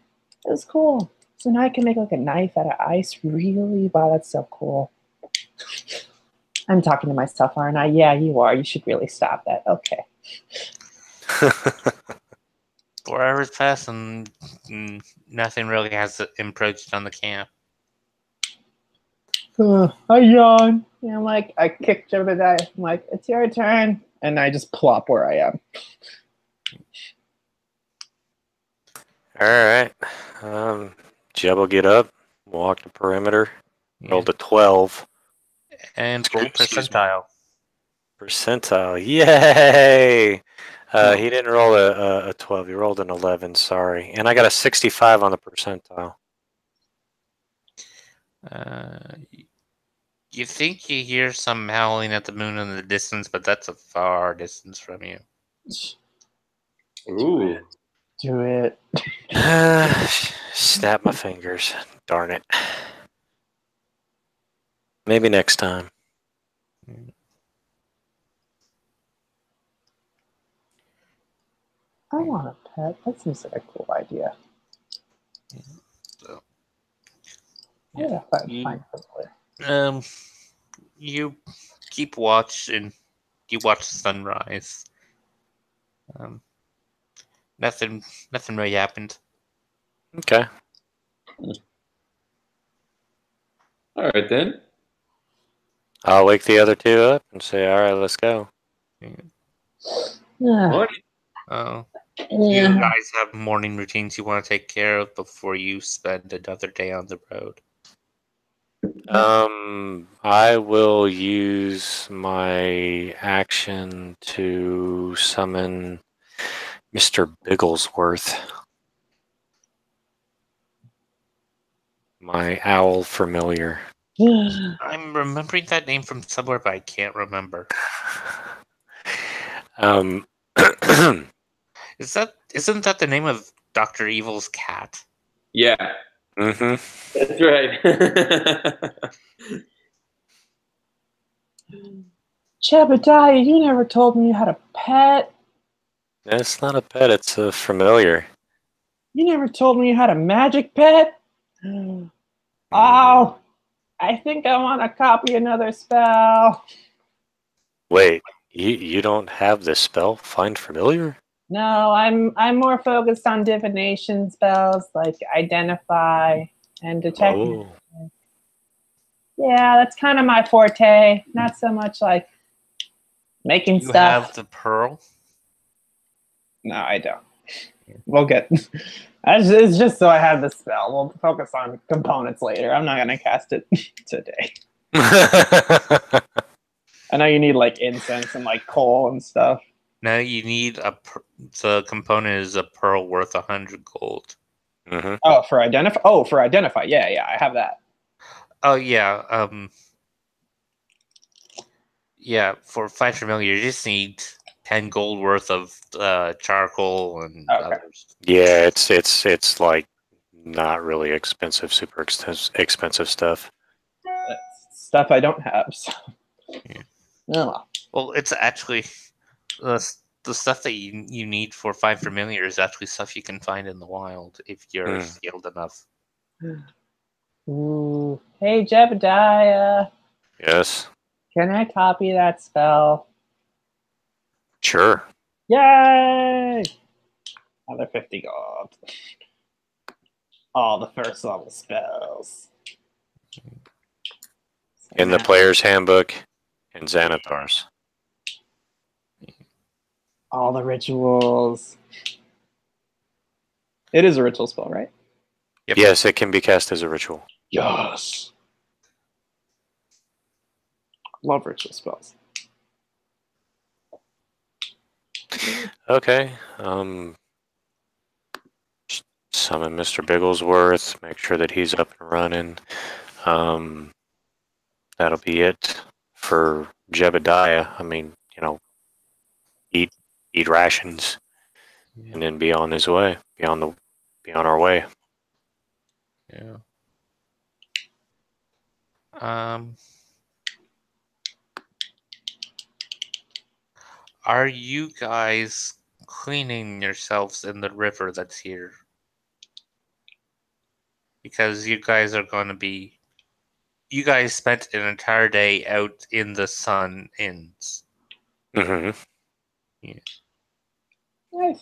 [SPEAKER 2] It was cool. So now I can make like a knife out of ice. Really? Wow, that's so cool. I'm talking to myself, aren't I? Yeah, you are. You should really stop that. Okay.
[SPEAKER 1] 4 hours pass and nothing really has encroached on the camp.
[SPEAKER 2] Hi, John. And I'm like, I kicked Jebediah. I'm like, it's your turn. And I just plop where I am.
[SPEAKER 4] All right. Jeb will get up, walk the perimeter, roll the 12.
[SPEAKER 1] And roll
[SPEAKER 4] Excuse me.
[SPEAKER 1] percentile.
[SPEAKER 4] Percentile. Yay! He didn't roll a 12. He rolled an 11. Sorry, and I got a 65 on the percentile.
[SPEAKER 1] You think you hear some howling at the moon in the distance, but that's a far distance from you.
[SPEAKER 3] Ooh.
[SPEAKER 2] Do it.
[SPEAKER 4] Snap my fingers. Darn it. Maybe next time.
[SPEAKER 2] I want a pet. That seems like a cool idea.
[SPEAKER 1] So,
[SPEAKER 2] Yeah, fine.
[SPEAKER 1] You keep watch and you watch the sunrise. Nothing really happened.
[SPEAKER 4] Okay.
[SPEAKER 3] All right then.
[SPEAKER 4] I'll wake the other two up and say, "All right, let's go."
[SPEAKER 2] Yeah.
[SPEAKER 3] What?
[SPEAKER 1] Oh,
[SPEAKER 2] Yeah.
[SPEAKER 1] you guys have morning routines you want to take care of before you spend another day on the road.
[SPEAKER 4] I will use my action to summon Mr. Bigglesworth, my owl familiar.
[SPEAKER 1] I'm remembering that name from somewhere, but I can't remember. Isn't that the name of Dr. Evil's cat?
[SPEAKER 3] Yeah,
[SPEAKER 4] Mm-hmm.
[SPEAKER 3] that's right.
[SPEAKER 2] Jebediah, you never told me you had a pet.
[SPEAKER 4] It's not a pet, it's a familiar.
[SPEAKER 2] You never told me you had a magic pet. Oh, I think I want to copy another spell.
[SPEAKER 4] Wait, you don't have the spell Find Familiar?
[SPEAKER 2] No, I'm more focused on divination spells like identify and detect.
[SPEAKER 4] Oh.
[SPEAKER 2] Yeah, that's kind of my forte. Not so much like making
[SPEAKER 1] You
[SPEAKER 2] stuff.
[SPEAKER 1] have the pearl?
[SPEAKER 2] No, I don't. We'll get. It's just so I have the spell. We'll focus on components later. I'm not gonna cast it today. I know you need like incense and like coal and stuff.
[SPEAKER 1] No, you need the component is a pearl worth 100 gold.
[SPEAKER 4] Mm-hmm.
[SPEAKER 2] Oh, for identify. Oh, for identify. Yeah, I have that.
[SPEAKER 1] Oh yeah, yeah. For Find Familiar, you just need 10 gold worth of charcoal and
[SPEAKER 2] Okay.
[SPEAKER 1] others.
[SPEAKER 4] Yeah, it's like not really expensive, super expensive stuff.
[SPEAKER 2] That's stuff I don't have. So.
[SPEAKER 1] Yeah.
[SPEAKER 2] Oh,
[SPEAKER 1] Well, it's actually the stuff that you need for Find Familiar is actually stuff you can find in the wild if you're skilled enough.
[SPEAKER 2] ooh. Hey, Jebediah.
[SPEAKER 4] Yes.
[SPEAKER 2] Can I copy that spell?
[SPEAKER 4] Sure.
[SPEAKER 2] Yay! Another 50 gold. All the first level spells.
[SPEAKER 4] In the player's handbook and Xanathar's.
[SPEAKER 2] All the rituals. It is a ritual spell, right?
[SPEAKER 1] Yep.
[SPEAKER 4] Yes, it can be cast as a ritual.
[SPEAKER 2] Yes. Love ritual spells.
[SPEAKER 4] Okay. Summon Mr. Bigglesworth. Make sure that he's up and running. That'll be it for Jebediah. I mean, eat rations, and then be on his way. Be on our way.
[SPEAKER 1] Yeah. Are you guys cleaning yourselves in the river that's here? Because you guys are going to be. You guys spent an entire day out in the sun inns.
[SPEAKER 4] Mm-hmm.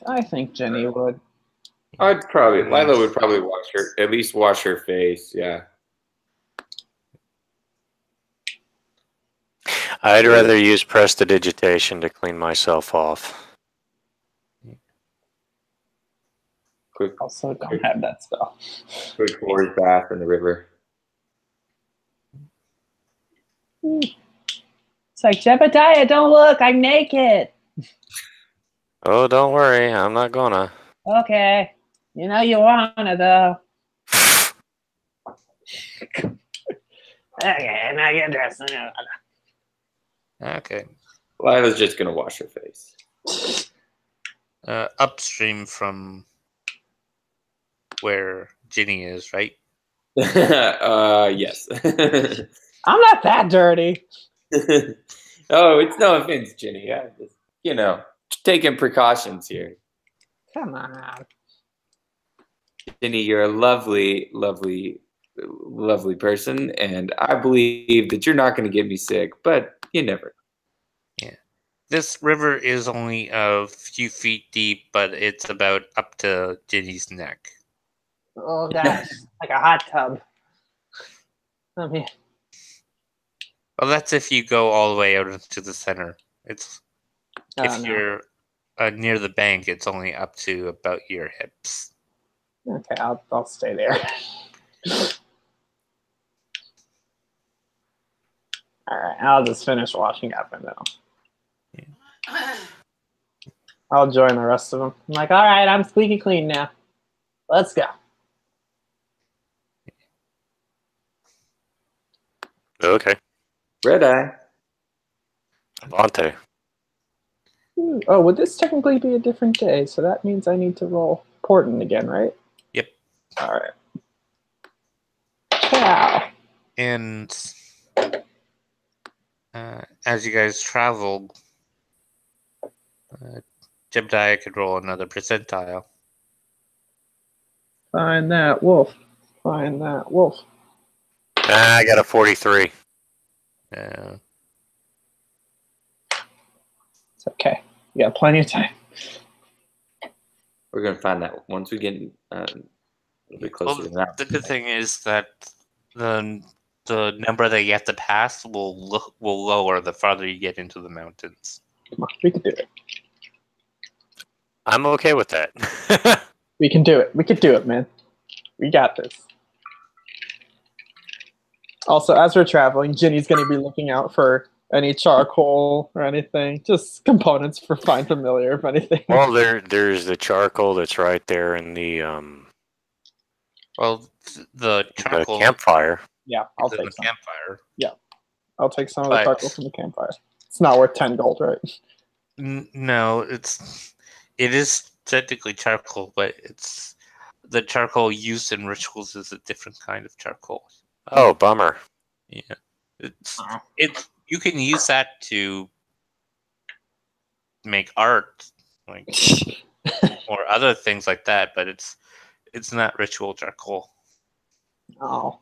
[SPEAKER 2] I think Jenny would.
[SPEAKER 3] Lila would probably at least wash her face. Yeah.
[SPEAKER 4] I'd rather use prestidigitation to clean myself off.
[SPEAKER 3] Quick,
[SPEAKER 2] Also, don't have that spell.
[SPEAKER 3] quick forward bath in the river.
[SPEAKER 2] It's like, Jebediah, don't look, I'm naked.
[SPEAKER 4] Oh, don't worry. I'm not gonna.
[SPEAKER 2] Okay. You know you wanna though. Okay, now get dressed.
[SPEAKER 1] Okay.
[SPEAKER 3] Lila's just gonna wash her face.
[SPEAKER 1] Upstream from where Ginny is, right?
[SPEAKER 3] Yes.
[SPEAKER 2] I'm not that dirty.
[SPEAKER 3] Oh, it's no offense, Ginny. I just, taking precautions here.
[SPEAKER 2] Come on.
[SPEAKER 3] Ginny, you're a lovely, lovely, lovely person, and I believe that you're not going to get me sick, but you never.
[SPEAKER 1] Yeah. This river is only a few feet deep, but it's about up to Ginny's neck.
[SPEAKER 2] Oh gosh, like a hot tub. I mean,
[SPEAKER 1] Well, that's if you go all the way out into the center. It's if
[SPEAKER 2] no.
[SPEAKER 1] you're near the bank, it's only up to about your hips.
[SPEAKER 2] Okay, I'll stay there. All right, I'll just finish washing up and then I'll join the rest of them. I'm like, all right, I'm squeaky clean now. Let's go.
[SPEAKER 4] Okay.
[SPEAKER 3] Red Eye.
[SPEAKER 4] Avante.
[SPEAKER 2] Oh, would this technically be a different day? So that means I need to roll Portent again, right?
[SPEAKER 1] Yep.
[SPEAKER 2] All right. Ciao.
[SPEAKER 1] And as you guys travel, Jebediah could roll another percentile.
[SPEAKER 2] Find that wolf. Find that wolf.
[SPEAKER 4] I got a 43.
[SPEAKER 1] Uh,
[SPEAKER 2] It's okay. You got plenty of time.
[SPEAKER 3] We're going to find that once we get a little bit closer to that.
[SPEAKER 1] The good thing is that the number that you have to pass will lower the farther you get into the mountains.
[SPEAKER 2] Come on, we can do it.
[SPEAKER 4] I'm okay with that.
[SPEAKER 2] We can do it. We can do it, man. We got this. Also, as we're traveling, Ginny's going to be looking out for any charcoal or anything. Just components for Find Familiar, if anything.
[SPEAKER 4] Well, there's the charcoal that's right there in the
[SPEAKER 1] The charcoal
[SPEAKER 4] campfire.
[SPEAKER 2] Yeah, I'll
[SPEAKER 1] is in
[SPEAKER 2] take
[SPEAKER 1] the
[SPEAKER 2] some.
[SPEAKER 1] campfire.
[SPEAKER 2] I'll take some of the
[SPEAKER 1] But-
[SPEAKER 2] charcoal from the campfire. It's not worth 10 gold, right?
[SPEAKER 1] No, it is technically charcoal, but it's the charcoal used in rituals is a different kind of charcoal.
[SPEAKER 4] Oh, bummer.
[SPEAKER 1] Yeah, it's you can use that to make art, like or other things like that, but it's not ritual charcoal.
[SPEAKER 2] Oh.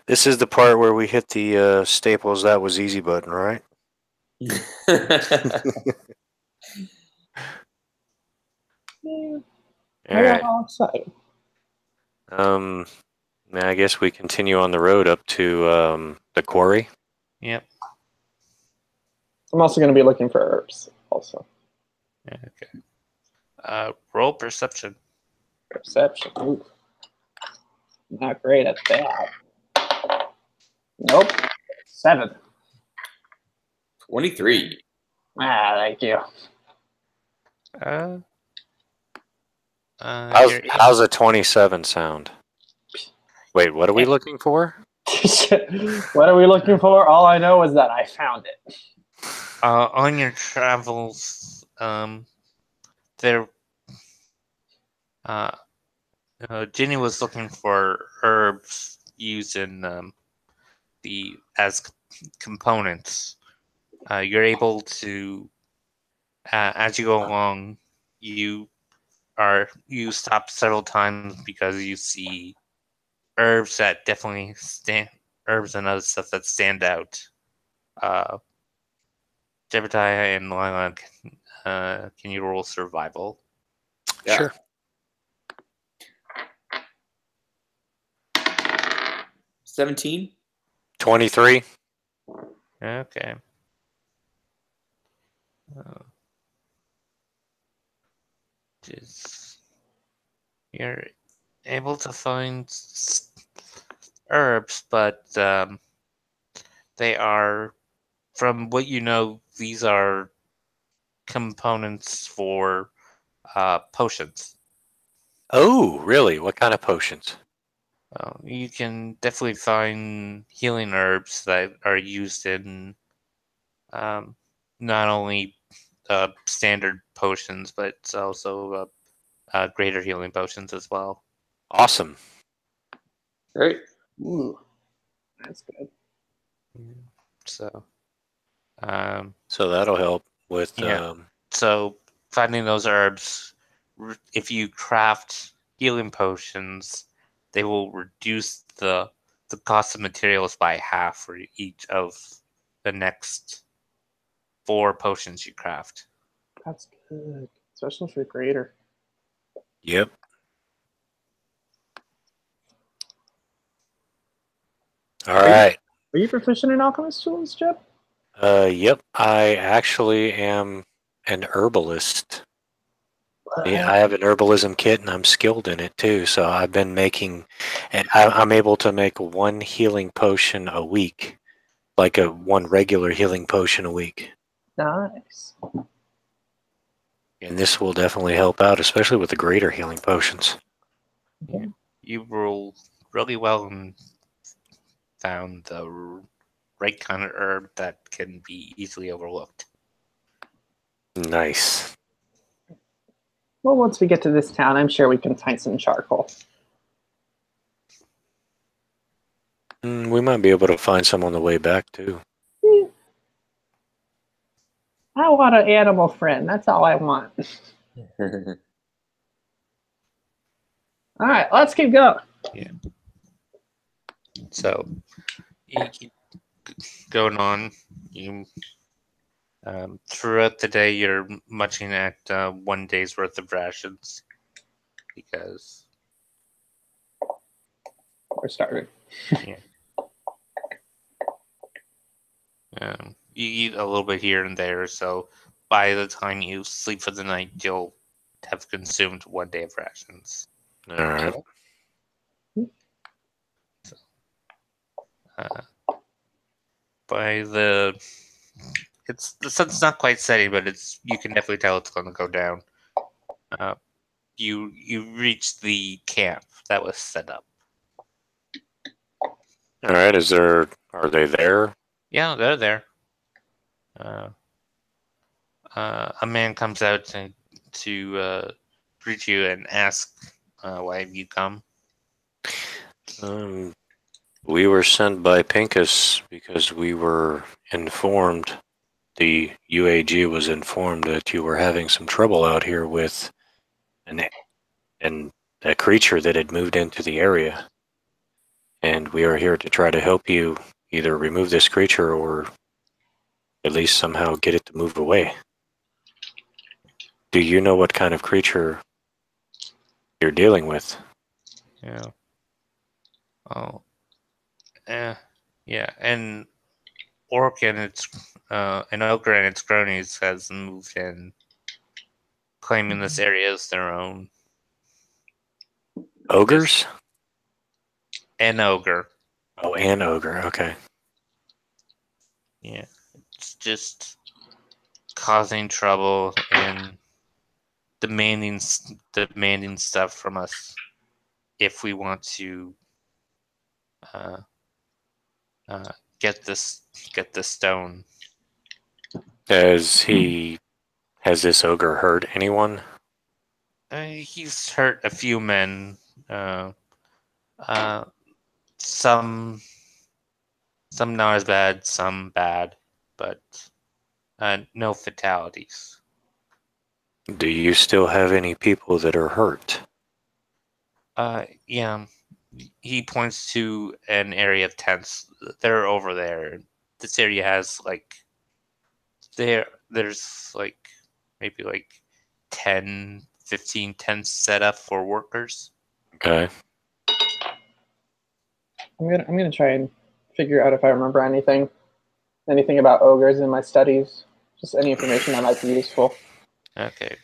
[SPEAKER 4] This is the part where we hit the Staples That Was Easy button, right?
[SPEAKER 2] Yeah,
[SPEAKER 4] All
[SPEAKER 2] I got
[SPEAKER 4] right.
[SPEAKER 2] all excited.
[SPEAKER 4] Now I guess we continue on the road up to the quarry.
[SPEAKER 1] Yep.
[SPEAKER 2] I'm also going to be looking for herbs, also.
[SPEAKER 1] Yeah, okay. Roll perception.
[SPEAKER 2] Perception. Ooh. Not great at that. Nope. 7.
[SPEAKER 3] 23.
[SPEAKER 2] Thank you.
[SPEAKER 4] How's a 27 sound? Wait, what are we looking for?
[SPEAKER 2] What are we looking for? All I know is that I found it.
[SPEAKER 1] On your travels, there, Ginny was looking for herbs used in as components. You're able to, as you go along, you stop several times because you see herbs that definitely herbs and other stuff that stand out. Jebediah and Lila, can you roll survival?
[SPEAKER 3] Yeah.
[SPEAKER 4] Sure.
[SPEAKER 3] 17.
[SPEAKER 4] 23.
[SPEAKER 1] Okay. You're able to find herbs, but they are, from what you know, these are components for potions.
[SPEAKER 4] Oh, really? What kind of potions?
[SPEAKER 1] You can definitely find healing herbs that are used in not only standard potions, but it's also greater healing potions as well.
[SPEAKER 4] Awesome.
[SPEAKER 3] Great.
[SPEAKER 2] Ooh, that's good.
[SPEAKER 1] So,
[SPEAKER 4] So that'll help with.
[SPEAKER 1] Yeah. so finding those herbs, if you craft healing potions, they will reduce the cost of materials by half for each of the next 4 potions you craft.
[SPEAKER 2] That's good, especially for greater.
[SPEAKER 4] Yep. All right.
[SPEAKER 2] Are you proficient in alchemist tools, Jeb?
[SPEAKER 4] Yep. I actually am an herbalist. Yeah, I have an herbalism kit, and I'm skilled in it too. So I've been making, and I'm able to make 1 healing potion a week, like a 1 regular healing potion a week.
[SPEAKER 2] Nice.
[SPEAKER 4] And this will definitely help out, especially with the greater healing potions.
[SPEAKER 2] Okay.
[SPEAKER 1] You rolled really well and found the right kind of herb that can be easily overlooked.
[SPEAKER 4] Nice.
[SPEAKER 2] Well, once we get to this town, I'm sure we can find some charcoal.
[SPEAKER 4] We might be able to find some on the way back too.
[SPEAKER 2] I want an animal friend. That's all I want. All right, let's keep going.
[SPEAKER 1] So you keep going on. You throughout the day, you're munching at 1 day's worth of rations because
[SPEAKER 2] We're starving.
[SPEAKER 1] you eat a little bit here and there. So by the time you sleep for the night, you'll have consumed 1 day of rations.
[SPEAKER 4] All right.
[SPEAKER 1] By the sun's not quite setting, but you can definitely tell it's going to go down. You reach the camp that was set up.
[SPEAKER 4] All right. Are they there?
[SPEAKER 1] Yeah, they're there. A man comes out to greet you and ask, "Why have you come?"
[SPEAKER 4] We were sent by Pincus because we were informed, the UAG was informed that you were having some trouble out here with a creature that had moved into the area. And we are here to try to help you either remove this creature or at least somehow get it to move away. Do you know what kind of creature you're dealing with?
[SPEAKER 1] Yeah. Oh. Yeah. And Orc and an ogre and its cronies has moved in, claiming this area as their own.
[SPEAKER 4] Ogres?
[SPEAKER 1] An ogre.
[SPEAKER 4] Oh, an ogre. Okay.
[SPEAKER 1] Yeah. It's just causing trouble and demanding stuff from us if we want to get this stone.
[SPEAKER 4] Has this ogre hurt anyone?
[SPEAKER 1] He's hurt a few men. Some not as bad, some bad, but no fatalities.
[SPEAKER 4] Do you still have any people that are hurt?
[SPEAKER 1] Yeah. He points to an area of tents. They're over there. This area has there's maybe 10, 15 tents set up for workers.
[SPEAKER 4] Okay.
[SPEAKER 2] I'm gonna try and figure out if I remember anything about ogres in my studies. Just any information that might be useful.
[SPEAKER 1] Okay.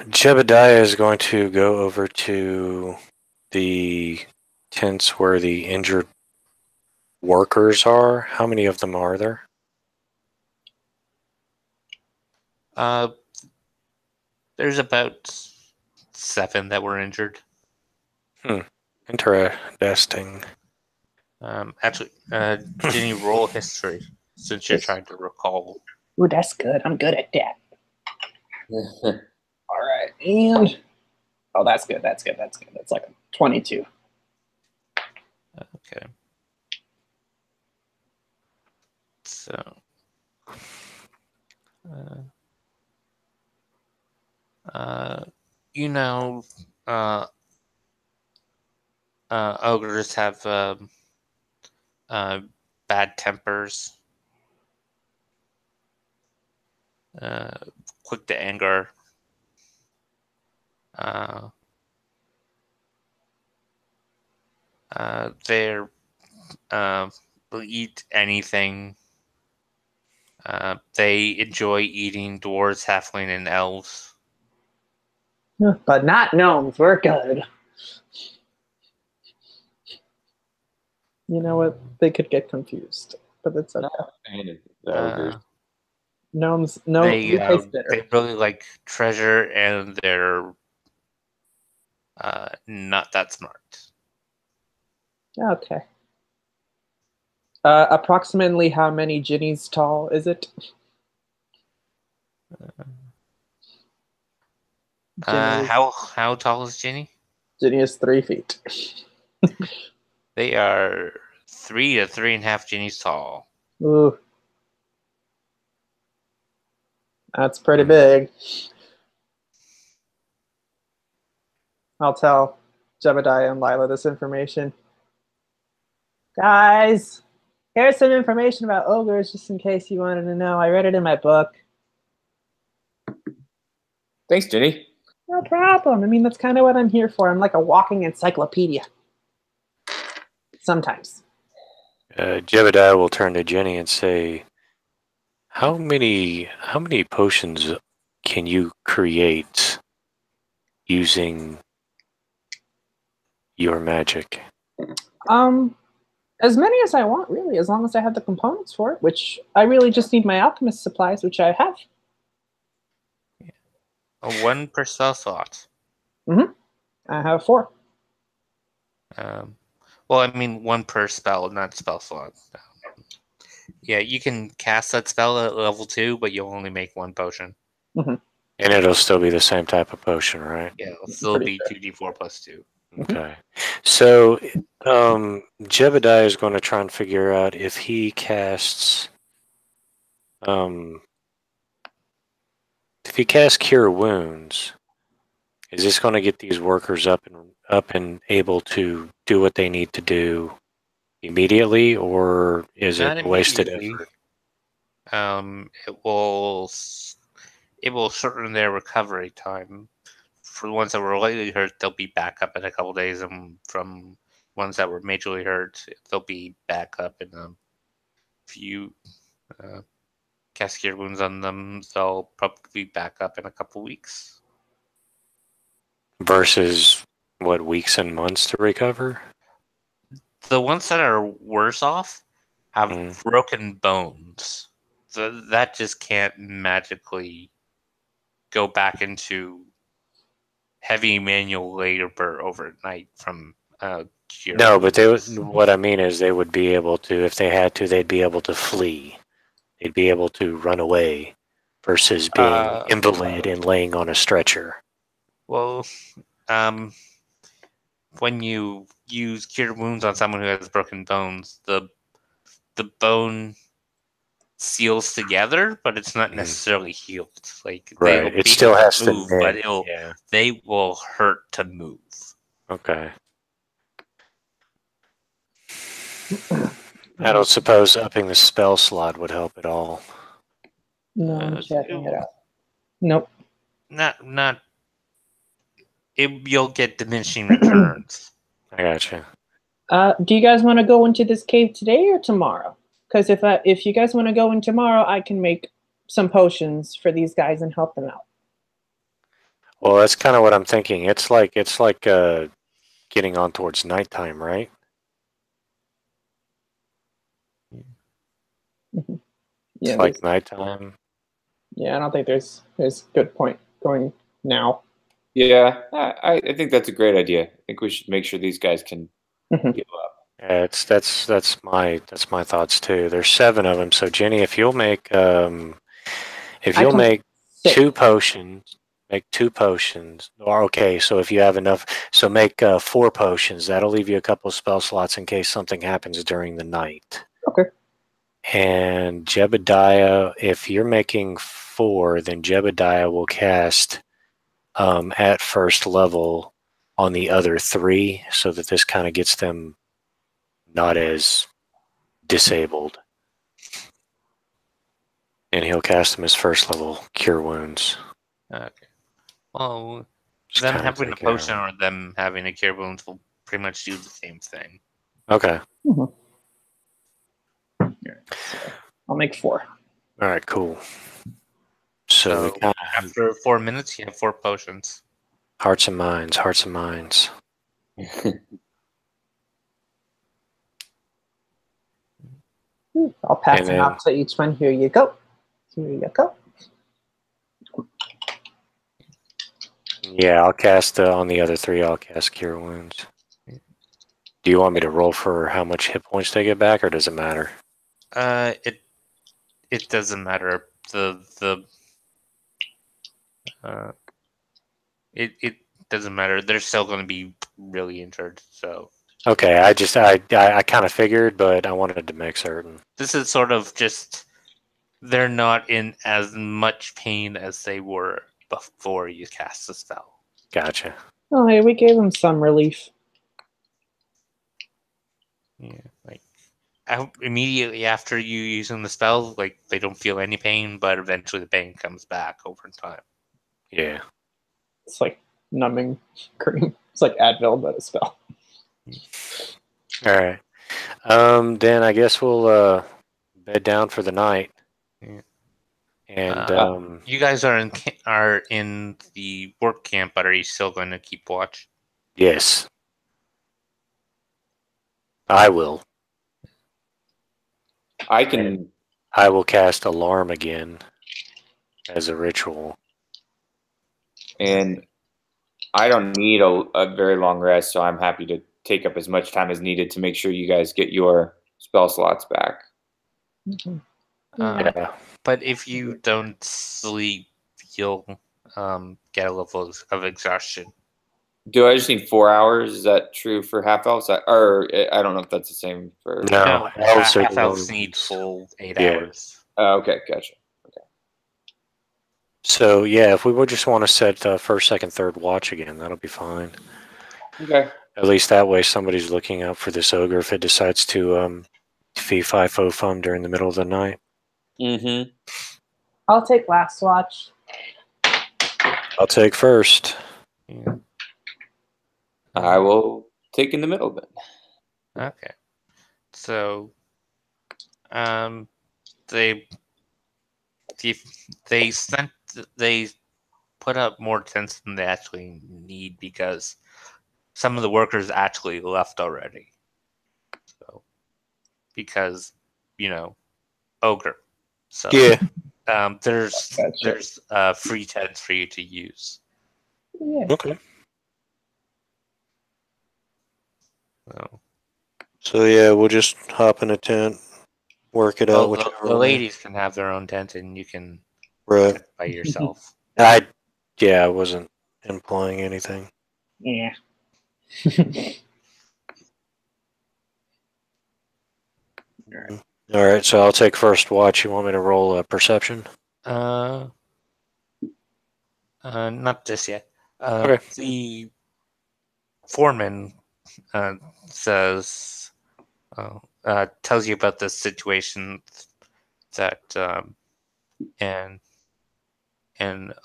[SPEAKER 4] Jebediah is going to go over to the tents where the injured workers are. How many of them are there?
[SPEAKER 1] Uh, there's about 7 that were injured.
[SPEAKER 4] Interesting.
[SPEAKER 1] Actually, Ginny, roll history since you're trying to recall.
[SPEAKER 2] Ooh, that's good. I'm good at that. All right, and that's good. That's good. That's good. That's like a 22.
[SPEAKER 1] Okay. So, you know, ogres have bad tempers, quick to anger. They're will eat anything. They enjoy eating dwarves, halfling, and elves.
[SPEAKER 2] But not gnomes. We're good. You know what? They could get confused, but it's okay.
[SPEAKER 3] Not a fan of the ogres.
[SPEAKER 2] Gnomes, no,
[SPEAKER 1] They
[SPEAKER 2] taste bitter.
[SPEAKER 1] they really like treasure, and they're not that smart.
[SPEAKER 2] Okay. Approximately how many Ginnies tall is it?
[SPEAKER 1] How tall is Ginny?
[SPEAKER 2] Ginny is 3 feet.
[SPEAKER 1] They are 3 to 3.5 Ginnies tall.
[SPEAKER 2] Ooh. That's pretty big. I'll tell Jebediah and Lila this information. Guys, here's some information about ogres, just in case you wanted to know. I read it in my book.
[SPEAKER 3] Thanks, Jenny.
[SPEAKER 2] No problem. I mean, that's kind of what I'm here for. I'm like a walking encyclopedia. Sometimes.
[SPEAKER 4] Jebediah will turn to Jenny and say, how many potions can you create using your magic?
[SPEAKER 2] As many as I want, really, as long as I have the components for it, which I really just need my alchemist supplies, which I have.
[SPEAKER 1] 1 per spell slot.
[SPEAKER 2] I have 4.
[SPEAKER 1] Well, I mean 1 per spell, not spell slot. Yeah, you can cast that spell at level 2, but you'll only make 1 potion.
[SPEAKER 2] Mm-hmm.
[SPEAKER 4] And it'll still be the same type of potion, right?
[SPEAKER 1] Yeah, it'll still be 2d4 plus 2.
[SPEAKER 4] Okay. So, Jebediah is going to try and figure out if he casts, Cure Wounds, is this going to get these workers up and able to do what they need to do immediately, or is
[SPEAKER 1] Not
[SPEAKER 4] it wasted
[SPEAKER 1] immediately.
[SPEAKER 4] effort?
[SPEAKER 1] It will shorten their recovery time. For the ones that were lightly hurt, they'll be back up in a couple days, and from ones that were majorly hurt, they'll be back up in a few. Cast Cure Wounds on them, they'll probably be back up in a couple weeks.
[SPEAKER 4] Versus what, weeks and months to recover?
[SPEAKER 1] The ones that are worse off have broken bones. So that just can't magically go back into heavy manual labor overnight from cure.
[SPEAKER 4] No, but what I mean is they would be able to, if they had to, they'd be able to flee. They'd be able to run away versus being invalid and laying on a stretcher.
[SPEAKER 1] Well, when you use Cure Wounds on someone who has broken bones, the bone seals together, but it's not necessarily healed. Like
[SPEAKER 4] right, it still has to
[SPEAKER 1] move, but they will hurt to move.
[SPEAKER 4] Okay. I don't suppose upping the spell slot would help at all.
[SPEAKER 2] No, I'm checking it out. Nope.
[SPEAKER 1] Not. You'll get diminishing returns.
[SPEAKER 4] I gotcha.
[SPEAKER 2] Do you guys want to go into this cave today or tomorrow? Because if you guys want to go in tomorrow, I can make some potions for these guys and help them out.
[SPEAKER 4] Well, that's kind of what I'm thinking. It's like getting on towards nighttime, right?
[SPEAKER 2] Yeah,
[SPEAKER 4] it's like nighttime.
[SPEAKER 2] Yeah, I don't think there's good point going now.
[SPEAKER 3] Yeah, I think that's a great idea. I think we should make sure these guys can
[SPEAKER 2] Mhm.
[SPEAKER 3] give up.
[SPEAKER 4] Yeah, that's my thoughts too. There's 7 of them. So Jenny, if you'll make if
[SPEAKER 2] I
[SPEAKER 4] you'll
[SPEAKER 2] can
[SPEAKER 4] make
[SPEAKER 2] six.
[SPEAKER 4] 2 potions, make 2 potions. Or okay, so if you have enough, so make 4 potions. That'll leave you a couple of spell slots in case something happens during the night.
[SPEAKER 2] Okay.
[SPEAKER 4] And Jebediah, if you're making 4, then Jebediah will cast at first level on the other 3, so that this kind of gets them not as disabled. And he'll cast them as first level cure wounds.
[SPEAKER 1] Okay. Well,
[SPEAKER 4] Just
[SPEAKER 1] them
[SPEAKER 4] kind of
[SPEAKER 1] having a
[SPEAKER 4] take care of
[SPEAKER 1] potion
[SPEAKER 4] them.
[SPEAKER 1] or them having a cure wounds will pretty much do the same thing.
[SPEAKER 4] Okay.
[SPEAKER 2] Mhm. So I'll make 4.
[SPEAKER 4] All right. Cool. So we
[SPEAKER 1] So
[SPEAKER 4] kind of
[SPEAKER 1] after 4 minutes, you have 4 potions.
[SPEAKER 4] hearts and minds. Hearts and minds.
[SPEAKER 2] I'll pass
[SPEAKER 4] And
[SPEAKER 2] them
[SPEAKER 4] then
[SPEAKER 2] out to each one. Here you go. Here you go.
[SPEAKER 4] yeah, I'll cast on the other 3. I'll cast cure wounds. Do you want me to roll for how much hit points they get back, or does it matter?
[SPEAKER 1] It doesn't matter. It doesn't matter. They're still going to be really injured. So
[SPEAKER 4] Okay, I kind of figured, but I wanted to make certain.
[SPEAKER 1] this is sort of just they're not in as much pain as they were before you cast the spell.
[SPEAKER 4] Gotcha.
[SPEAKER 2] Oh, hey, we gave them some relief.
[SPEAKER 1] Yeah, like immediately after you using the spell, like they don't feel any pain, but eventually the pain comes back over time.
[SPEAKER 4] Yeah.
[SPEAKER 2] It's like numbing cream. It's like Advil, but a spell.
[SPEAKER 4] All right. Then I guess we'll bed down for the night.
[SPEAKER 1] Yeah.
[SPEAKER 4] And
[SPEAKER 1] You guys are in the work camp, but are you still going to keep watch?
[SPEAKER 4] yes, I will.
[SPEAKER 3] I
[SPEAKER 4] will cast alarm again as a ritual.
[SPEAKER 3] And I don't need a very long rest, so I'm happy to take up as much time as needed to make sure you guys get your spell slots back.
[SPEAKER 2] Mhm.
[SPEAKER 4] Yeah.
[SPEAKER 1] But if you don't sleep, you'll get a level of exhaustion.
[SPEAKER 3] Do I just need 4 hours? Is that true for half elves? Or I don't know if that's the same for.
[SPEAKER 4] No, elves are
[SPEAKER 1] half
[SPEAKER 4] the
[SPEAKER 1] elves
[SPEAKER 4] only
[SPEAKER 1] need
[SPEAKER 4] ones.
[SPEAKER 1] full 8
[SPEAKER 4] Yeah.
[SPEAKER 1] hours.
[SPEAKER 3] Okay, gotcha.
[SPEAKER 4] So yeah, if we would just want to set first, second, third watch again, that'll be fine.
[SPEAKER 3] Okay.
[SPEAKER 4] At least that way, somebody's looking out for this ogre if it decides to fee fi fo fum during the middle of the night.
[SPEAKER 3] Mm-hmm.
[SPEAKER 2] I'll take last watch.
[SPEAKER 4] I'll take first.
[SPEAKER 1] Yeah.
[SPEAKER 3] I will take in the middle then.
[SPEAKER 1] Okay. So, they they put up more tents than they actually need because some of the workers actually left already. So, because ogre. So
[SPEAKER 4] Yeah.
[SPEAKER 1] there's
[SPEAKER 2] Gotcha.
[SPEAKER 1] free tents for you to use.
[SPEAKER 2] Yeah.
[SPEAKER 4] Okay.
[SPEAKER 1] So
[SPEAKER 4] yeah, we'll just hop in a tent, work it out.
[SPEAKER 1] the ladies can have their own tent, and you can
[SPEAKER 4] Right.
[SPEAKER 1] by yourself.
[SPEAKER 4] I wasn't implying anything.
[SPEAKER 2] Yeah.
[SPEAKER 4] All right, so I'll take first watch. You want me to roll a perception?
[SPEAKER 1] Not just yet.
[SPEAKER 4] Okay.
[SPEAKER 1] The foreman says, tells you about the situation that and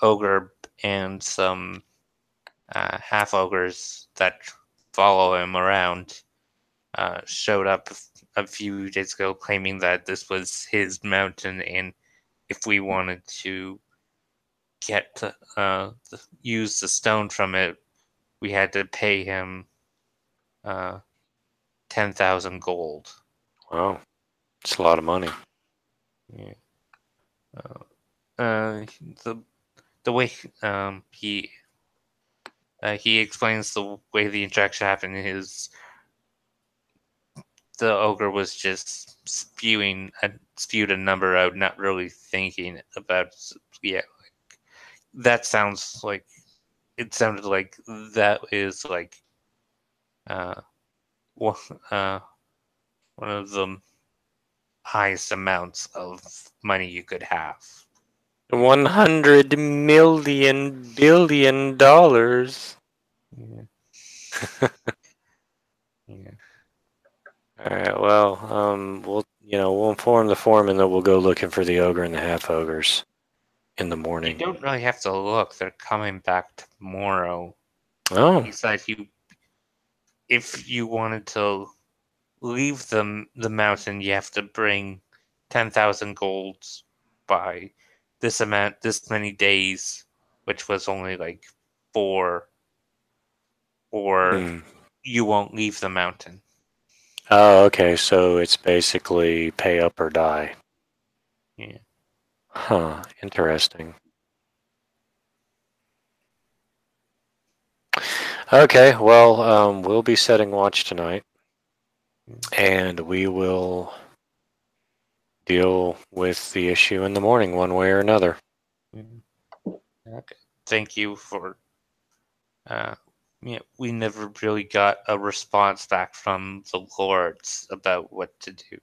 [SPEAKER 1] ogre and some half ogres that follow him around showed up a few days ago, claiming that this was his mountain, and if we wanted to get use the stone from it, we had to pay him 10,000 gold.
[SPEAKER 4] Wow, it's a lot of money.
[SPEAKER 1] Yeah. the way he explains the way the injection happened is the ogre was just spewed a number out, not really thinking about. Yeah, that sounds like it sounded like that is like uh, one, uh, one of the highest amounts of money you could have.
[SPEAKER 4] $100 million.
[SPEAKER 1] Yeah. Yeah.
[SPEAKER 4] All right. Well, we'll inform the foreman that we'll go looking for the ogre and the half ogres in the
[SPEAKER 1] You
[SPEAKER 4] morning.
[SPEAKER 1] don't really have to look. They're coming back tomorrow.
[SPEAKER 4] Oh,
[SPEAKER 1] Besides, if you wanted to leave the mountain, you have to bring 10,000 golds by this many days, which was only like 4, or
[SPEAKER 4] hmm.
[SPEAKER 1] you won't leave the mountain.
[SPEAKER 4] Oh, okay. So it's basically pay up or die.
[SPEAKER 1] Yeah.
[SPEAKER 4] Huh. Interesting. Okay. Well, we'll be setting watch tonight, and we will deal with the issue in the morning, one way or another.
[SPEAKER 1] Okay. Thank you for. We never really got a response back from the lords about what to do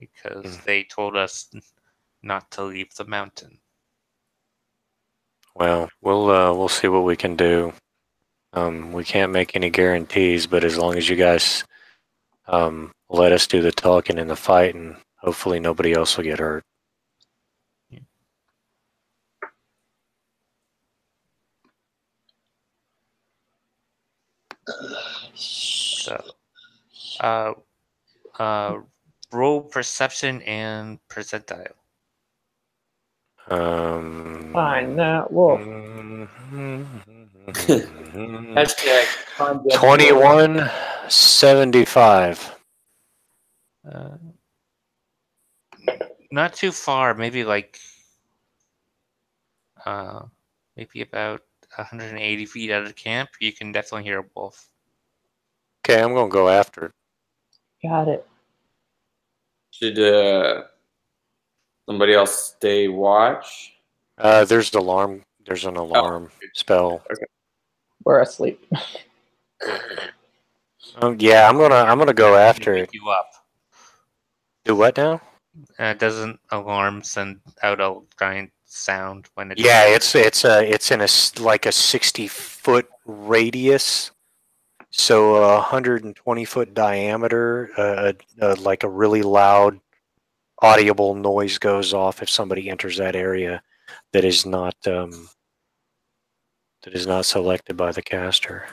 [SPEAKER 1] because they told us not to leave the mountain.
[SPEAKER 4] Well, we'll see what we can do. We can't make any guarantees, but as long as you guys let us do the talking and the fight, and hopefully nobody else will get hurt.
[SPEAKER 1] So, roll perception and percentile.
[SPEAKER 2] Find that wolf.
[SPEAKER 3] Hashtag find that
[SPEAKER 4] 2175.
[SPEAKER 1] Not too far, maybe like maybe about 180 feet out of camp. You can definitely hear a wolf.
[SPEAKER 4] Okay, I'm gonna go after it.
[SPEAKER 2] Got it.
[SPEAKER 3] Should somebody else stay watch?
[SPEAKER 4] There's an alarm. There's an alarm spell.
[SPEAKER 3] Okay.
[SPEAKER 2] We're asleep.
[SPEAKER 4] Yeah, I'm gonna go after
[SPEAKER 1] Wake
[SPEAKER 4] it.
[SPEAKER 1] you up.
[SPEAKER 4] Do what now?
[SPEAKER 1] Doesn't alarm send out a giant sound when it's?
[SPEAKER 4] Yeah, it's in a like a 60-foot radius, so 120-foot diameter. Like a really loud, audible noise goes off if somebody enters that area that is not selected by the caster.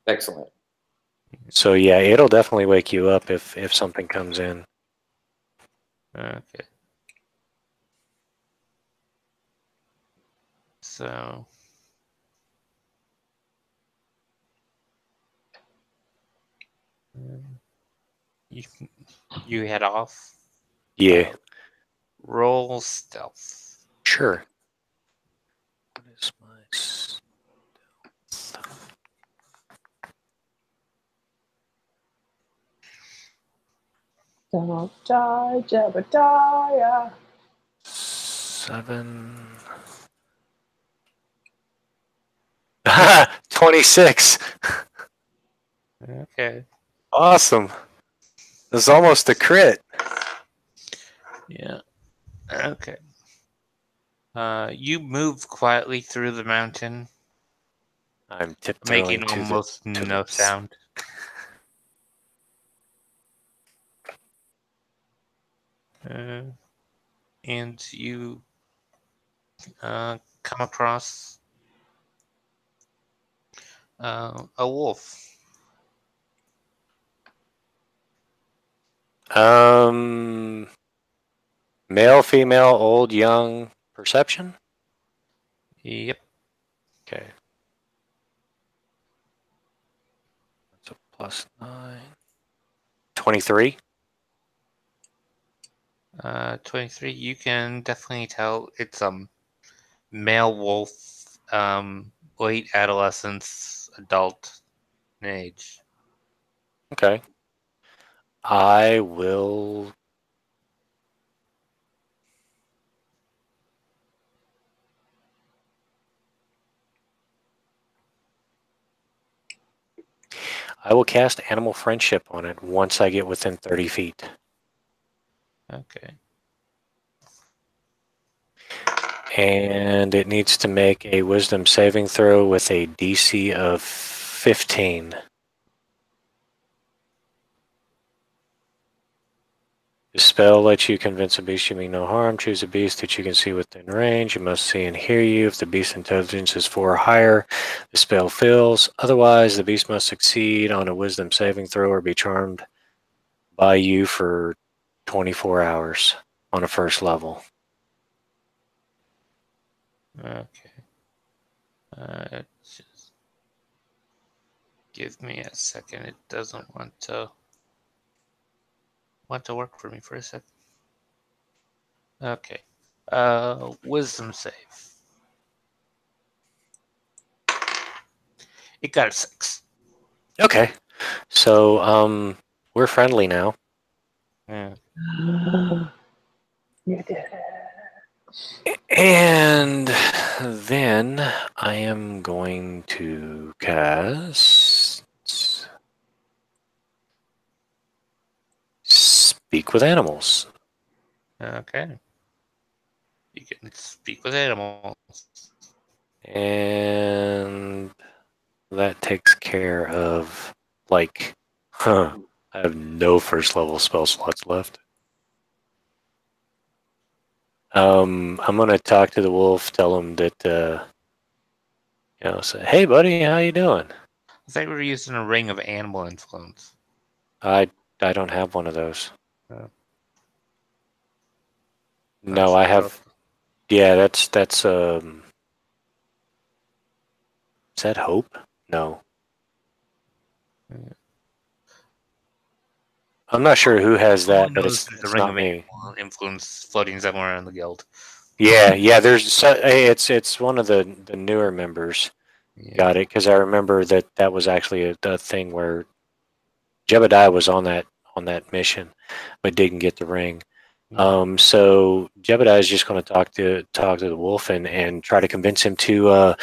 [SPEAKER 3] Excellent.
[SPEAKER 4] So yeah, it'll definitely wake you up if something comes in.
[SPEAKER 1] Okay. So. You head off.
[SPEAKER 4] Yeah.
[SPEAKER 1] Roll stealth.
[SPEAKER 4] Sure. What is my stealth?
[SPEAKER 2] Don't die, Jebediah.
[SPEAKER 4] 7. 26.
[SPEAKER 1] Okay.
[SPEAKER 4] Awesome. It was almost a crit.
[SPEAKER 1] Yeah. Okay. You move quietly through the mountain,
[SPEAKER 4] I'm tiptoeing
[SPEAKER 1] making almost no sound. And you come across a wolf.
[SPEAKER 4] Male, female, old, young, perception?
[SPEAKER 1] Yep.
[SPEAKER 4] Okay. That's a +9. 23.
[SPEAKER 1] 23. You can definitely tell it's male wolf, late adolescence, adult in age.
[SPEAKER 4] Okay. I will. I will cast Animal Friendship on it once I get within 30 feet.
[SPEAKER 1] Okay.
[SPEAKER 4] And it needs to make a Wisdom saving throw with a DC of 15. The spell lets you convince a beast you mean no harm. Choose a beast that you can see within range. It must see and hear you. If the beast's intelligence is 4 or higher, the spell fails. Otherwise, the beast must succeed on a Wisdom saving throw or be charmed by you for 24 hours on a first level.
[SPEAKER 1] Okay. Just give me a second. It doesn't want to work for me for a second. Okay. Wisdom save. It got a 6.
[SPEAKER 4] Okay. So, we're friendly now.
[SPEAKER 1] Yeah.
[SPEAKER 2] You did it.
[SPEAKER 4] And then I am going to cast Speak with Animals.
[SPEAKER 1] Okay. You can speak with animals.
[SPEAKER 4] And that takes care of, like, I have no first level spell slots left. I'm going to talk to the wolf, tell him that, say, hey, buddy, how you doing?
[SPEAKER 1] I thought we were using a ring of animal influence.
[SPEAKER 4] I don't have one of those. No,
[SPEAKER 1] That's
[SPEAKER 4] I have.
[SPEAKER 1] rough.
[SPEAKER 4] Yeah, that's is that Hope? No.
[SPEAKER 1] Yeah.
[SPEAKER 4] I'm not sure who has
[SPEAKER 1] All I
[SPEAKER 4] that,
[SPEAKER 1] know
[SPEAKER 4] but
[SPEAKER 1] is there's a
[SPEAKER 4] it's
[SPEAKER 1] ring
[SPEAKER 4] not
[SPEAKER 1] of
[SPEAKER 4] me.
[SPEAKER 1] animal influence floating somewhere in the guild.
[SPEAKER 4] Yeah, it's one of the newer members
[SPEAKER 1] Yeah.
[SPEAKER 4] got it, because I remember that was actually a thing where Jebediah was on that mission, but didn't get the ring.
[SPEAKER 1] Yeah.
[SPEAKER 4] So Jebediah is just going to talk to the wolf and try to convince him to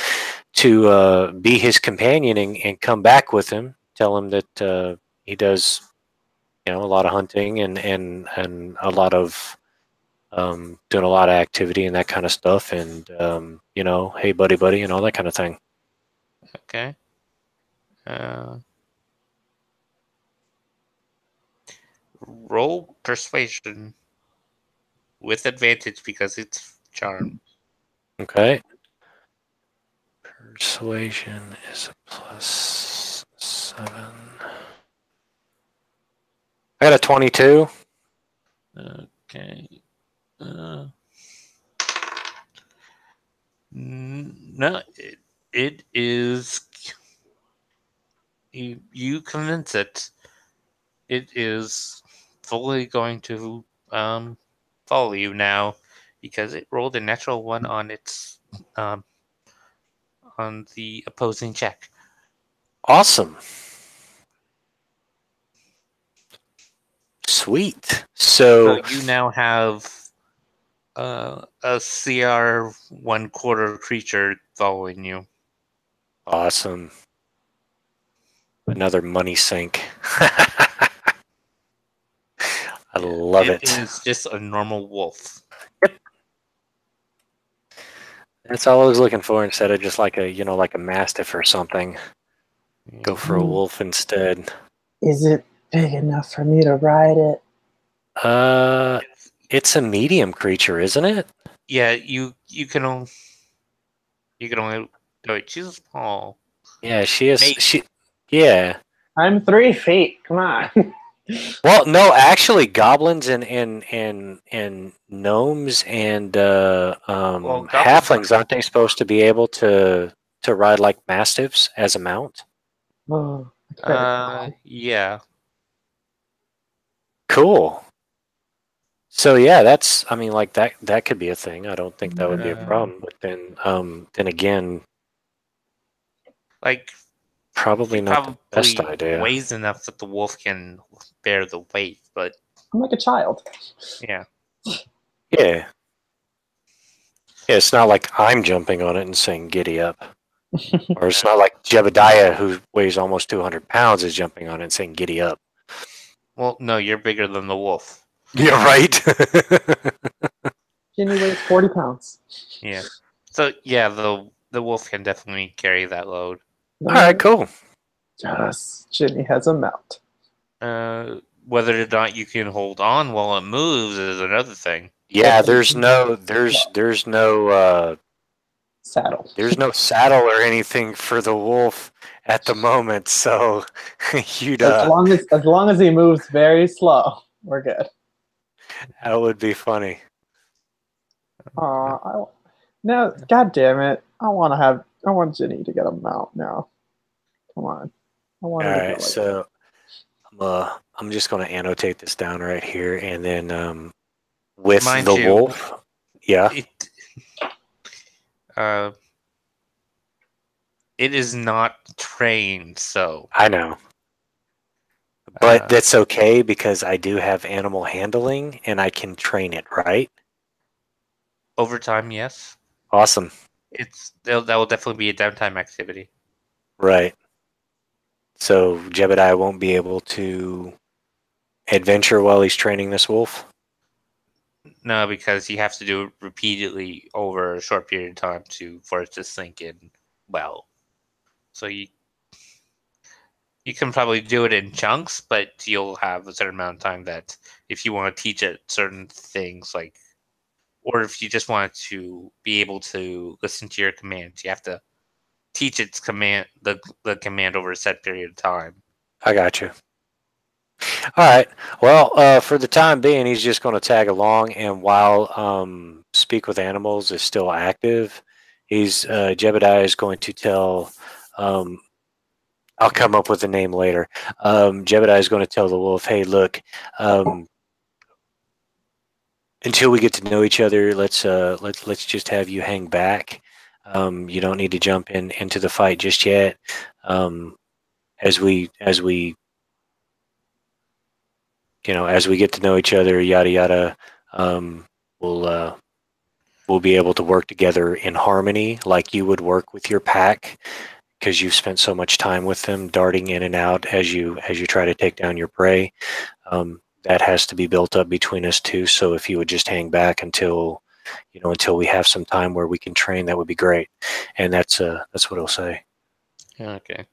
[SPEAKER 4] be his companion and come back with him. Tell him that he does, a lot of hunting and a lot of doing a lot of activity and that kind of stuff, and hey buddy, and all that kind of thing.
[SPEAKER 1] Okay. Roll persuasion with advantage because it's charm.
[SPEAKER 4] Okay. Persuasion is a +7. I got a 22.
[SPEAKER 1] Okay. No, it is. You convince it. It is fully going to follow you now because it rolled a natural 1 on its on the opposing check.
[SPEAKER 4] Awesome. Sweet. So
[SPEAKER 1] you now have a CR 1/4 creature following you.
[SPEAKER 4] awesome. Another money sink. I love it.
[SPEAKER 1] It is just a normal wolf.
[SPEAKER 4] That's all I was looking for, instead of just like a mastiff or something. Go for a wolf instead.
[SPEAKER 2] Is it big enough for me to ride it?
[SPEAKER 4] It's a medium creature, isn't it?
[SPEAKER 1] Yeah, you can only do it. She's small.
[SPEAKER 4] Yeah, she is.
[SPEAKER 1] Maybe.
[SPEAKER 4] Yeah.
[SPEAKER 2] I'm 3 feet. Come on.
[SPEAKER 4] Well, no, actually, goblins and gnomes and
[SPEAKER 1] goblins
[SPEAKER 4] halflings, aren't they supposed to be able to ride like mastiffs as a mount?
[SPEAKER 2] Oh, that's very cool.
[SPEAKER 1] Yeah.
[SPEAKER 4] Cool. So yeah, that's. I mean, like that could be a thing. I don't think that would be a
[SPEAKER 1] Uh,
[SPEAKER 4] problem. But then again,
[SPEAKER 1] Like
[SPEAKER 4] probably
[SPEAKER 1] he
[SPEAKER 4] not the best
[SPEAKER 1] probably
[SPEAKER 4] idea.
[SPEAKER 1] weighs enough that the wolf can bear the weight, but
[SPEAKER 2] I'm like a child.
[SPEAKER 1] yeah.
[SPEAKER 4] Yeah. Yeah, it's not like I'm jumping on it and saying "giddy up," or it's not like Jebediah, who weighs almost 200 pounds, is jumping on it and saying "giddy up."
[SPEAKER 1] Well, no, you're bigger than the wolf.
[SPEAKER 4] Yeah, right.
[SPEAKER 2] Ginny weighs 40 pounds.
[SPEAKER 1] Yeah. So yeah, the wolf can definitely carry that load.
[SPEAKER 4] All right, cool.
[SPEAKER 2] Yes, Ginny has a mount.
[SPEAKER 1] Whether or not you can hold on while it moves is another thing.
[SPEAKER 4] Yeah, there's no there's no
[SPEAKER 2] Saddle.
[SPEAKER 4] saddle or anything for the wolf at the moment, so you'd
[SPEAKER 2] As long as he moves very slow, we're good.
[SPEAKER 4] that would be funny.
[SPEAKER 2] No, god damn it! I want Ginny to get a mount now. Come on, I want
[SPEAKER 4] All
[SPEAKER 2] her to go
[SPEAKER 4] right,
[SPEAKER 2] like
[SPEAKER 4] so I'm just going to annotate this down right here, and then with
[SPEAKER 1] Mind
[SPEAKER 4] the
[SPEAKER 1] you,
[SPEAKER 4] wolf, yeah,
[SPEAKER 1] it uh it is not trained, so
[SPEAKER 4] I know, but
[SPEAKER 1] uh,
[SPEAKER 4] that's okay because I do have animal handling, and I can train it. Right?
[SPEAKER 1] over time, yes.
[SPEAKER 4] Awesome.
[SPEAKER 1] That will definitely be a downtime activity.
[SPEAKER 4] Right. So Jebediah won't be able to adventure while he's training this wolf.
[SPEAKER 1] No, because you have to do it repeatedly over a short period of time for it to sink in well. So you can probably do it in chunks, but you'll have a certain amount of time that if you want to teach it certain things, like, or if you just want to be able to listen to your commands, you have to teach its the command over a set period of time.
[SPEAKER 4] I got you. All right. Well, for the time being, he's just going to tag along, and while Speak with Animals is still active, Jebediah is going to tell. I'll come up with a name later. Jebediah is going to tell the wolf, "Hey, look, um, until we get to know each other, let's just have you hang back. You don't need to jump into the fight just yet. Um, as we as we get to know each other, yada yada, we'll we'll be able to work together in harmony, like you would work with your pack, because you've spent so much time with them, darting in and out as you try to take down your prey. That has to be built up between us two. So if you would just hang back until we have some time where we can train, that would be great." And that's what he'll say.
[SPEAKER 1] Okay.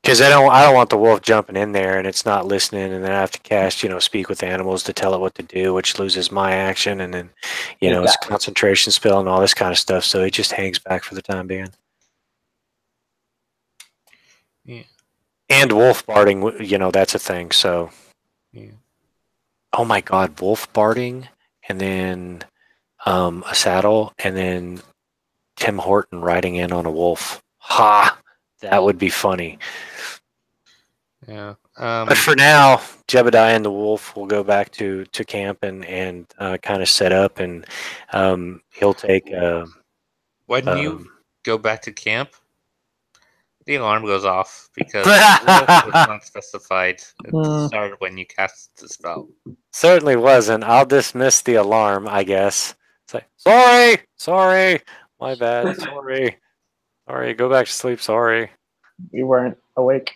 [SPEAKER 4] Because I don't want the wolf jumping in there and it's not listening, and then I have to cast, Speak with Animals to tell it what to do, which loses my action, and then, it's a concentration spell and all this kind of stuff. So it just hangs back for the time being.
[SPEAKER 1] Yeah.
[SPEAKER 4] And wolf barding, that's a thing. So,
[SPEAKER 1] Yeah.
[SPEAKER 4] oh my God, wolf barding, and then a saddle, and then Tim Horton riding in on a wolf. Ha! That would be funny.
[SPEAKER 1] Yeah.
[SPEAKER 4] But for now, Jebediah and the wolf will go back to camp and kind of set up, and he'll take.
[SPEAKER 1] When you go back to camp, the alarm goes off because the wolf was not specified at the start when you cast the spell.
[SPEAKER 4] Certainly wasn't. I'll dismiss the alarm, I guess. It's like, sorry, my bad, sorry, go back to sleep, sorry.
[SPEAKER 2] We weren't awake.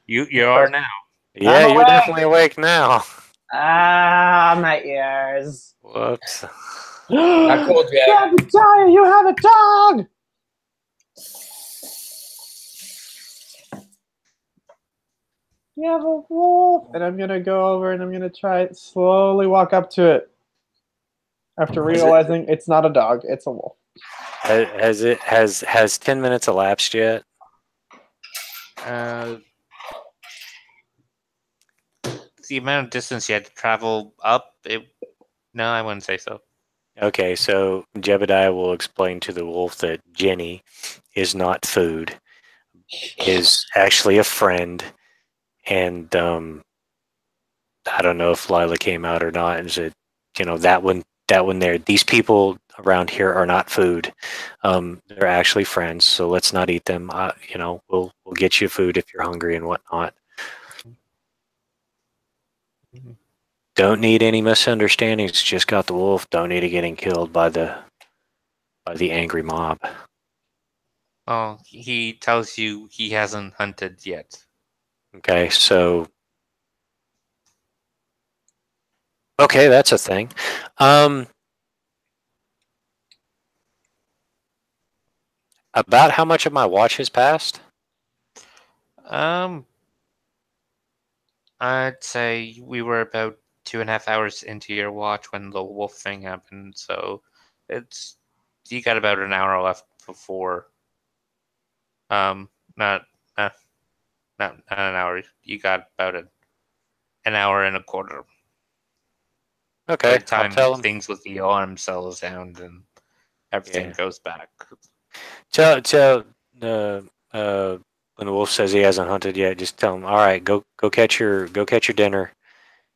[SPEAKER 1] You are now.
[SPEAKER 4] Yeah, you're definitely awake now.
[SPEAKER 2] My ears.
[SPEAKER 4] Whoops.
[SPEAKER 3] I told you.
[SPEAKER 2] Jebediah, you have a dog! You have a wolf! And I'm gonna go over and I'm gonna try it, slowly walk up to it. After realizing it's not a dog, it's a wolf.
[SPEAKER 4] Has 10 minutes elapsed yet?
[SPEAKER 1] The amount of distance you had to travel up, no, I wouldn't say so.
[SPEAKER 4] Okay, so Jebediah will explain to the wolf that Jenny is not food, is actually a friend, and I don't know if Lila came out or not and said, that one there. These people around here are not food. They're actually friends, so let's not eat them. We'll get you food if you're hungry and whatnot. Don't need any misunderstandings. Just got the wolf. Don't need it getting killed by the angry mob.
[SPEAKER 1] Oh, he tells you he hasn't hunted yet.
[SPEAKER 4] Okay, so okay, that's a thing. About how much of my watch has passed?
[SPEAKER 1] I'd say we were about 2.5 hours into your watch when the wolf thing happened, so you got about an hour left before. Not uh, not an hour. You got about an hour and a quarter.
[SPEAKER 4] Okay,
[SPEAKER 1] By the
[SPEAKER 4] I'll
[SPEAKER 1] time
[SPEAKER 4] tell him.
[SPEAKER 1] things with the alarm settles down and everything goes back.
[SPEAKER 4] Tell when the wolf says he hasn't hunted yet, just tell him. All right, go catch your dinner,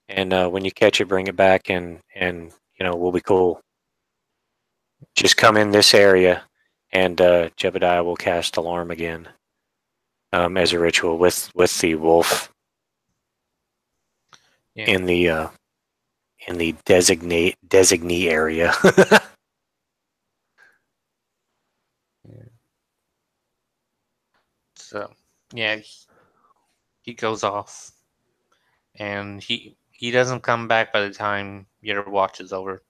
[SPEAKER 4] and when you catch it, bring it back, and we'll be cool. Just come in this area, and Jebediah will cast alarm again, as a ritual with the wolf in the designee area.
[SPEAKER 1] So yeah, he goes off, and he doesn't come back by the time your watch is over.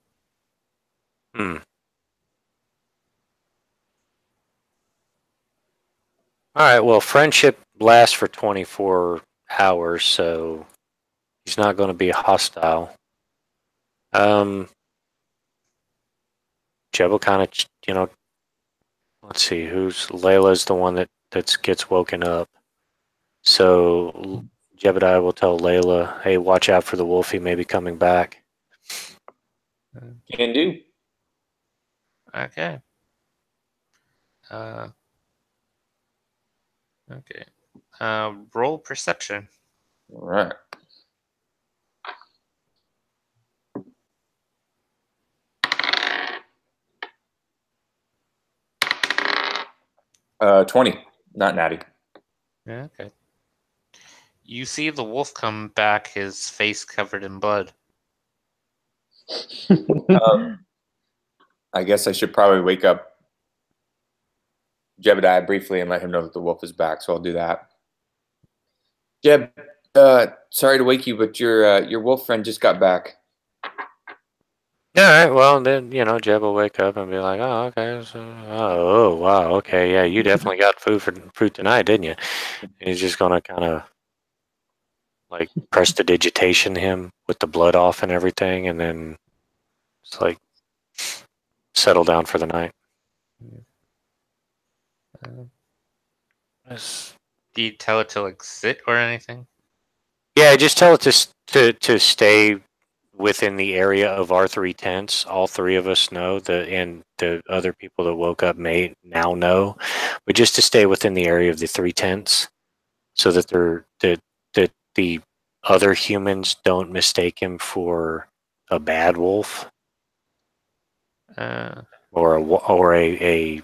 [SPEAKER 4] Hmm. All right. Well, friendship lasts for 24 hours, so he's not going to be hostile. Jeb will kind of, let's see, Layla's the one that gets woken up. So Jebediah will tell Layla, hey, watch out for the wolf. He may be coming back.
[SPEAKER 3] Can do.
[SPEAKER 1] Okay. Okay. Roll perception.
[SPEAKER 3] All right. 20, not natty.
[SPEAKER 1] Yeah, okay. You see the wolf come back, his face covered in blood.
[SPEAKER 3] I guess I should probably wake up Jebediah briefly and let him know that the wolf is back. So I'll do that. Jeb, sorry to wake you, but your wolf friend just got back.
[SPEAKER 4] All right. Well, then Jeb will wake up and be like, "Oh, okay. So, oh, wow. Okay, yeah. You definitely got food tonight, didn't you?" And he's just gonna kind of like prestidigitation him with the blood off and everything, and then it's like settle down for the night.
[SPEAKER 1] Do you tell it to like sit or anything?
[SPEAKER 4] Yeah, just tell it to stay within the area of our 3 tents. All 3 of us know and the other people that woke up may now know, but just to stay within the area of the 3 tents, so that the other humans don't mistake him for a bad wolf or a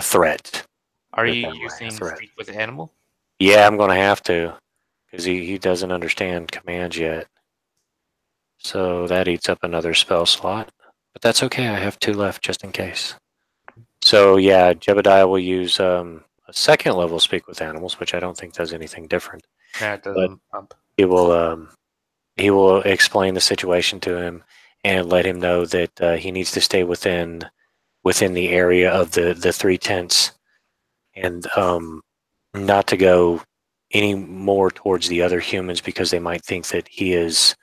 [SPEAKER 4] threat.
[SPEAKER 1] Are
[SPEAKER 4] Put it
[SPEAKER 1] you
[SPEAKER 4] that way, a
[SPEAKER 1] using
[SPEAKER 4] threat.
[SPEAKER 1] speak with animal?
[SPEAKER 4] Yeah, I'm gonna have to, because he doesn't understand commands yet. So that eats up another spell slot. But that's okay, I have 2 left just in case. So yeah, Jebediah will use a second level speak with animals, which I don't think does anything different.
[SPEAKER 1] Yeah, it doesn't pump.
[SPEAKER 4] He will explain the situation to him and let him know that he needs to stay within the area of the 3 tents, and not to go any more towards the other humans, because they might think that he is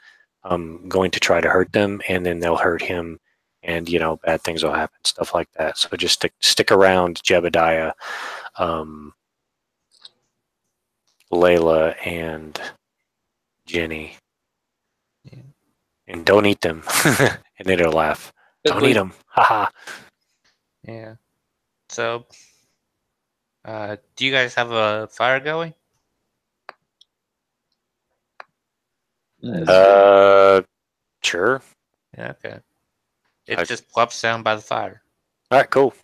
[SPEAKER 4] going to try to hurt them, and then they'll hurt him, and bad things will happen, stuff like that. So just stick around Jebediah, Layla, and Jenny, and don't eat them. And then they'll laugh. Don't eat them. Haha.
[SPEAKER 1] Yeah. So, do you guys have a fire going?
[SPEAKER 4] Sure.
[SPEAKER 1] Yeah, okay. It just plops down by the fire.
[SPEAKER 4] All right, cool.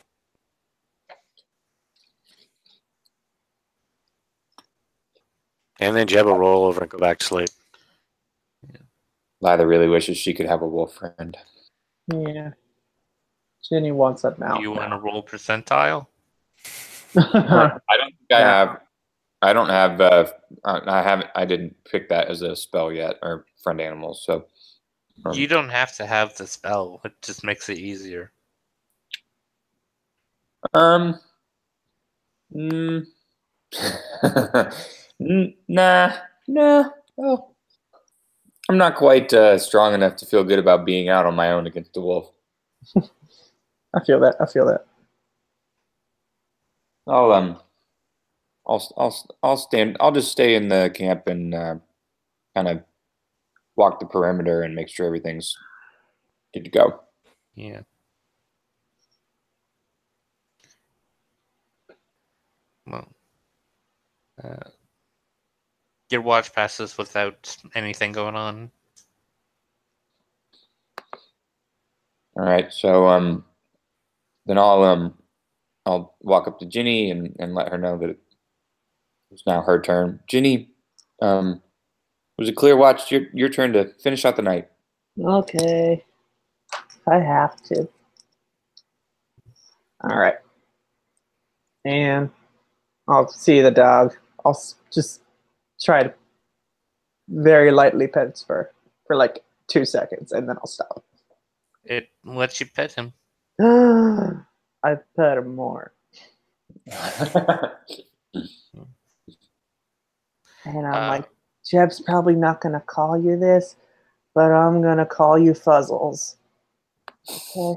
[SPEAKER 4] And then Jeb will roll over and go back to sleep.
[SPEAKER 3] Lila really wishes she could have a wolf friend.
[SPEAKER 2] Yeah. Ginny wants a mount.
[SPEAKER 1] You want to roll percentile?
[SPEAKER 3] I don't think I
[SPEAKER 2] No.
[SPEAKER 3] have. I don't have. I haven't. I didn't pick that as a spell yet, or friend animals. So
[SPEAKER 1] You don't have to have the spell. It just makes it easier.
[SPEAKER 3] mm, nah. Oh, I'm not quite strong enough to feel good about being out on my own against the wolf.
[SPEAKER 2] I feel that. I feel that.
[SPEAKER 3] I'll stand. I'll just stay in the camp and kind of walk the perimeter and make sure everything's good to go.
[SPEAKER 1] Yeah. Well, your watch passes without anything going on.
[SPEAKER 3] All right, so then I'll walk up to Ginny and let her know that it's now her turn. Ginny, it was a clear watch. Your turn to finish out the night.
[SPEAKER 2] Okay. I have to. All right. And I'll see the dog. I'll just try to very lightly pet its fur for like 2 seconds, and then I'll stop.
[SPEAKER 1] It lets you pet him.
[SPEAKER 2] I pet him more. And I'm like, Jeb's probably not going to call you this, but I'm going to call you Fuzzles. Okay?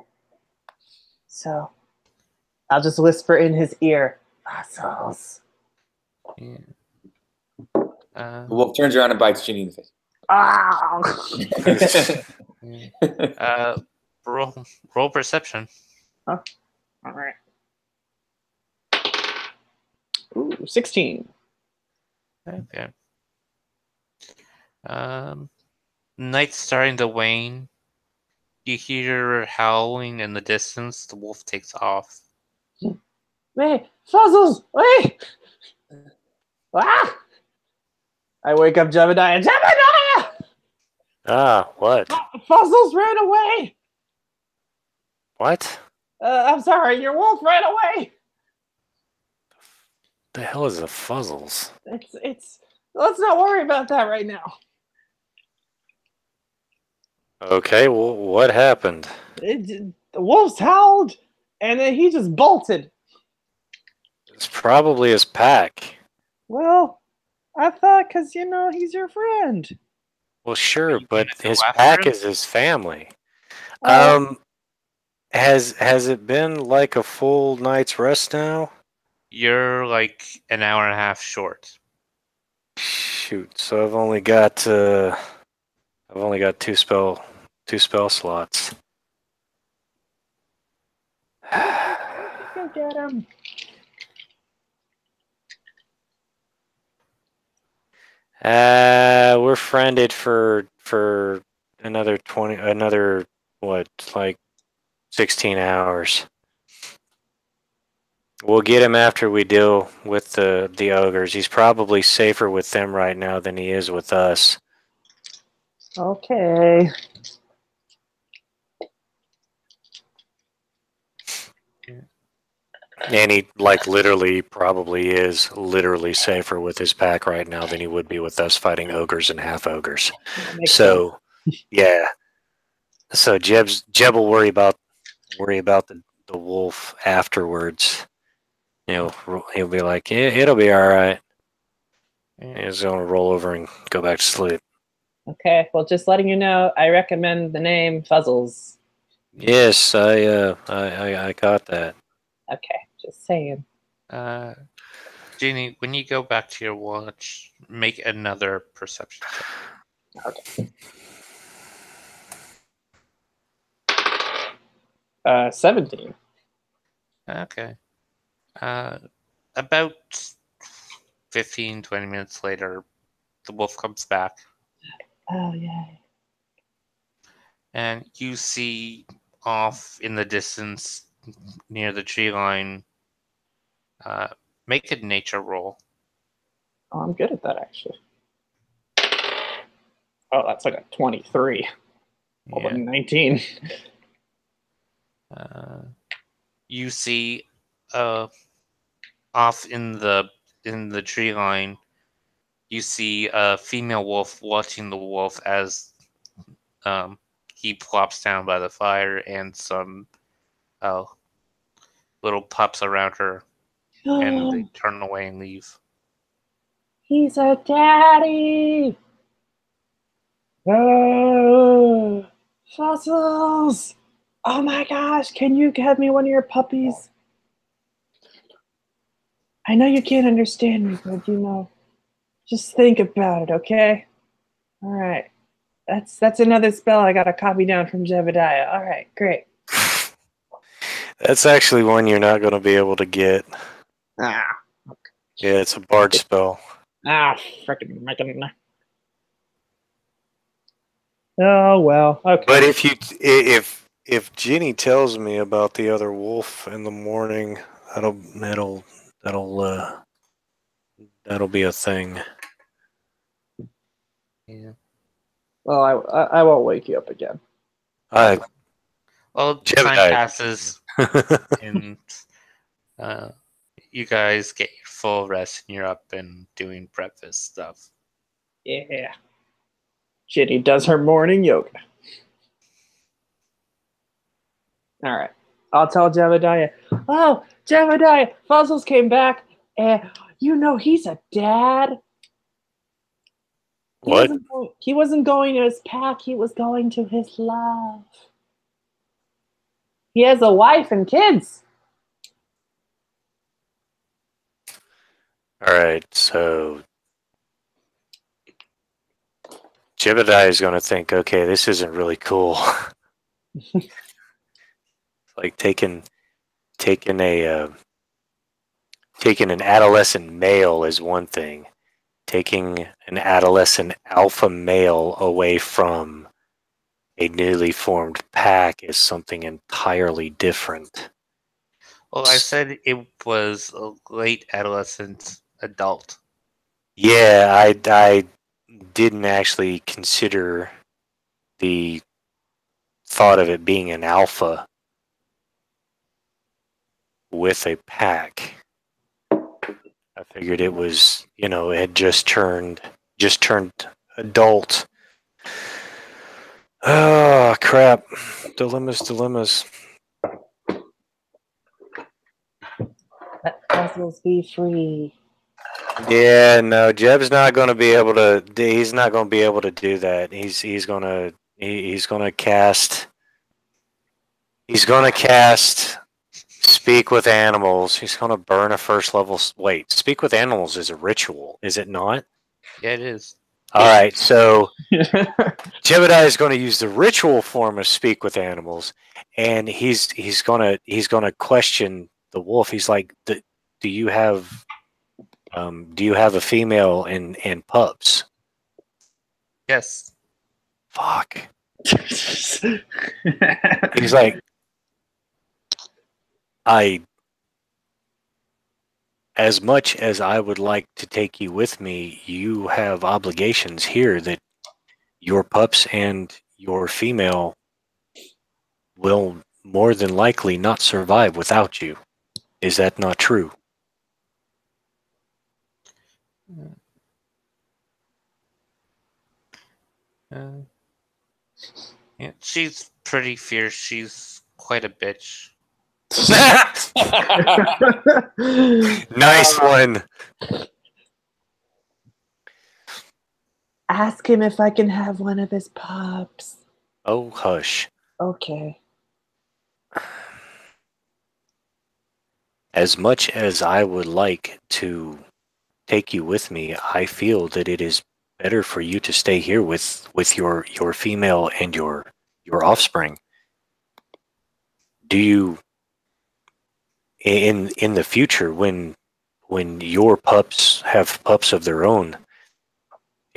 [SPEAKER 2] So I'll just whisper in his ear, Fuzzles.
[SPEAKER 1] Yeah.
[SPEAKER 3] The wolf turns around and bites Ginny in the face.
[SPEAKER 2] Ah!
[SPEAKER 1] Roll perception.
[SPEAKER 2] All right. Ooh, 16.
[SPEAKER 1] Okay. Night's starting to wane. You hear howling in the distance. The wolf takes off.
[SPEAKER 2] Hey, Fuzzles! Wait! Ah! I wake up Jebediah. Jebediah!
[SPEAKER 4] Ah, what?
[SPEAKER 2] Fuzzles ran away!
[SPEAKER 4] What?
[SPEAKER 2] I'm sorry, your wolf ran away!
[SPEAKER 4] The hell is a Fuzzles?
[SPEAKER 2] It's. Let's not worry about that right now.
[SPEAKER 4] Okay, well, what happened?
[SPEAKER 2] The wolves howled, and then he just bolted.
[SPEAKER 4] It's probably his pack.
[SPEAKER 2] Well, I thought, because, he's your friend.
[SPEAKER 4] Well, sure, but
[SPEAKER 1] go
[SPEAKER 4] his
[SPEAKER 1] after
[SPEAKER 4] pack
[SPEAKER 1] him?
[SPEAKER 4] is his family.
[SPEAKER 2] Oh.
[SPEAKER 4] Has it been like a full night's rest now?
[SPEAKER 1] You're like an hour and a half short.
[SPEAKER 4] Shoot, so I've only got two spell slots.
[SPEAKER 2] Go get him.
[SPEAKER 4] We're friended for another what, like 16 hours. We'll get him after we deal with the ogres. He's probably safer with them right now than he is with us.
[SPEAKER 2] Okay.
[SPEAKER 4] And he literally probably is literally safer with his pack right now than he would be with us fighting ogres and half ogres. So yeah. So Jeb will worry about the wolf afterwards. He'll be like, yeah, it'll be all right. He's gonna roll over and go back to sleep.
[SPEAKER 2] Okay, well, just letting you know, I recommend the name Fuzzles.
[SPEAKER 4] Yes, I got that.
[SPEAKER 2] Okay, just saying.
[SPEAKER 1] Jeannie, when you go back to your watch, make another perception check.
[SPEAKER 2] Okay. 17.
[SPEAKER 1] Okay. About 15, 20 minutes later, the wolf comes back.
[SPEAKER 2] Oh yeah.
[SPEAKER 1] And you see off in the distance near the tree line. Make a nature roll.
[SPEAKER 2] Oh, I'm good at that actually. Oh, that's like a 23. Well,
[SPEAKER 1] Yeah.
[SPEAKER 2] 19.
[SPEAKER 1] You see off in the tree line, you see a female wolf watching the wolf as he plops down by the fire, and some uh, little pups around her, and they turn away and leave.
[SPEAKER 2] He's a daddy. Oh, fossils. Oh my gosh, can you get me one of your puppies? I know you can't understand me, but just think about it, okay? All right. That's another spell I got to copy down from Jebediah. All right, great.
[SPEAKER 4] That's actually one you're not going to be able to get.
[SPEAKER 2] Ah,
[SPEAKER 4] Yeah, it's a bard spell.
[SPEAKER 2] freaking making. Oh well, okay.
[SPEAKER 4] But if Ginny tells me about the other wolf in the morning, that'll be a thing.
[SPEAKER 1] Yeah.
[SPEAKER 2] Well, I won't wake you up again.
[SPEAKER 4] I
[SPEAKER 1] Well,
[SPEAKER 4] Jebediah.
[SPEAKER 1] time passes, and you guys get your full rest, and you're up and doing breakfast stuff.
[SPEAKER 2] Yeah. Ginny does her morning yoga. All right. I'll tell Jebediah. Oh, Jebediah, Fuzzles came back, and he's a dad.
[SPEAKER 4] What?
[SPEAKER 2] He wasn't going to his pack. He was going to his love. He has a wife and kids.
[SPEAKER 4] All right, so Jebediah is going to think, okay, this isn't really cool. Like taking an adolescent male is one thing. Taking an adolescent alpha male away from a newly formed pack is something entirely different.
[SPEAKER 1] Well, I said it was a late adolescent adult.
[SPEAKER 4] Yeah, I didn't actually consider the thought of it being an alpha with a pack. I figured it was, it had just turned adult. Oh, crap. Dilemmas.
[SPEAKER 2] Let Fuzzles be free.
[SPEAKER 4] Yeah, no, Jeb's not going to be able to. He's not going to be able to do that. He's going to cast. He's going to cast Speak with Animals. He's going to burn a first level. Wait, Speak with Animals is a ritual, is it not?
[SPEAKER 1] Yeah, it is.
[SPEAKER 4] All right, so Jebediah is going to use the ritual form of Speak with Animals, and he's going to question the wolf. He's like, do you have a female and pups?
[SPEAKER 1] Yes.
[SPEAKER 4] Fuck. He's like, as much as I would like to take you with me, you have obligations here that your pups and your female will more than likely not survive without you. Is that not true?
[SPEAKER 1] Yeah, she's pretty fierce. She's quite a bitch.
[SPEAKER 4] Nice one.
[SPEAKER 2] Ask him if I can have one of his pups.
[SPEAKER 4] Oh, hush.
[SPEAKER 2] Okay.
[SPEAKER 4] As much as I would like to take you with me, I feel that it is better for you to stay here with your female and your offspring. Do you in the future when your pups have pups of their own,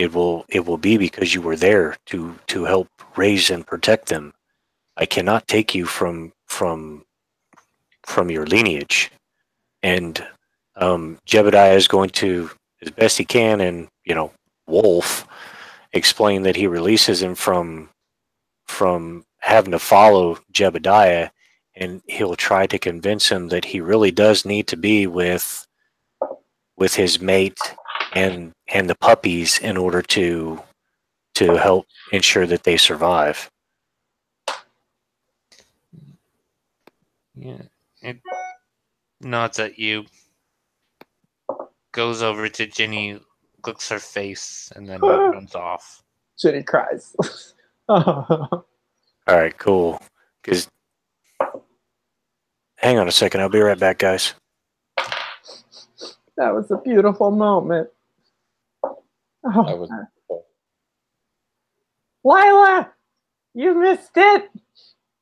[SPEAKER 4] it will be because you were there to help raise and protect them. I cannot take you from your lineage. And Jebediah is going to, as best he can, and Wolf explain that he releases him from having to follow Jebediah, and he'll try to convince him that he really does need to be with his mate and the puppies in order to help ensure that they survive.
[SPEAKER 1] Yeah. It nods at you, goes over to Ginny, looks her face, and then runs off.
[SPEAKER 2] Ginny cries.
[SPEAKER 4] All right, cool. Because hang on a second, I'll be right back, guys.
[SPEAKER 2] That was a beautiful moment. Oh,
[SPEAKER 3] That was
[SPEAKER 2] Lila, you missed it.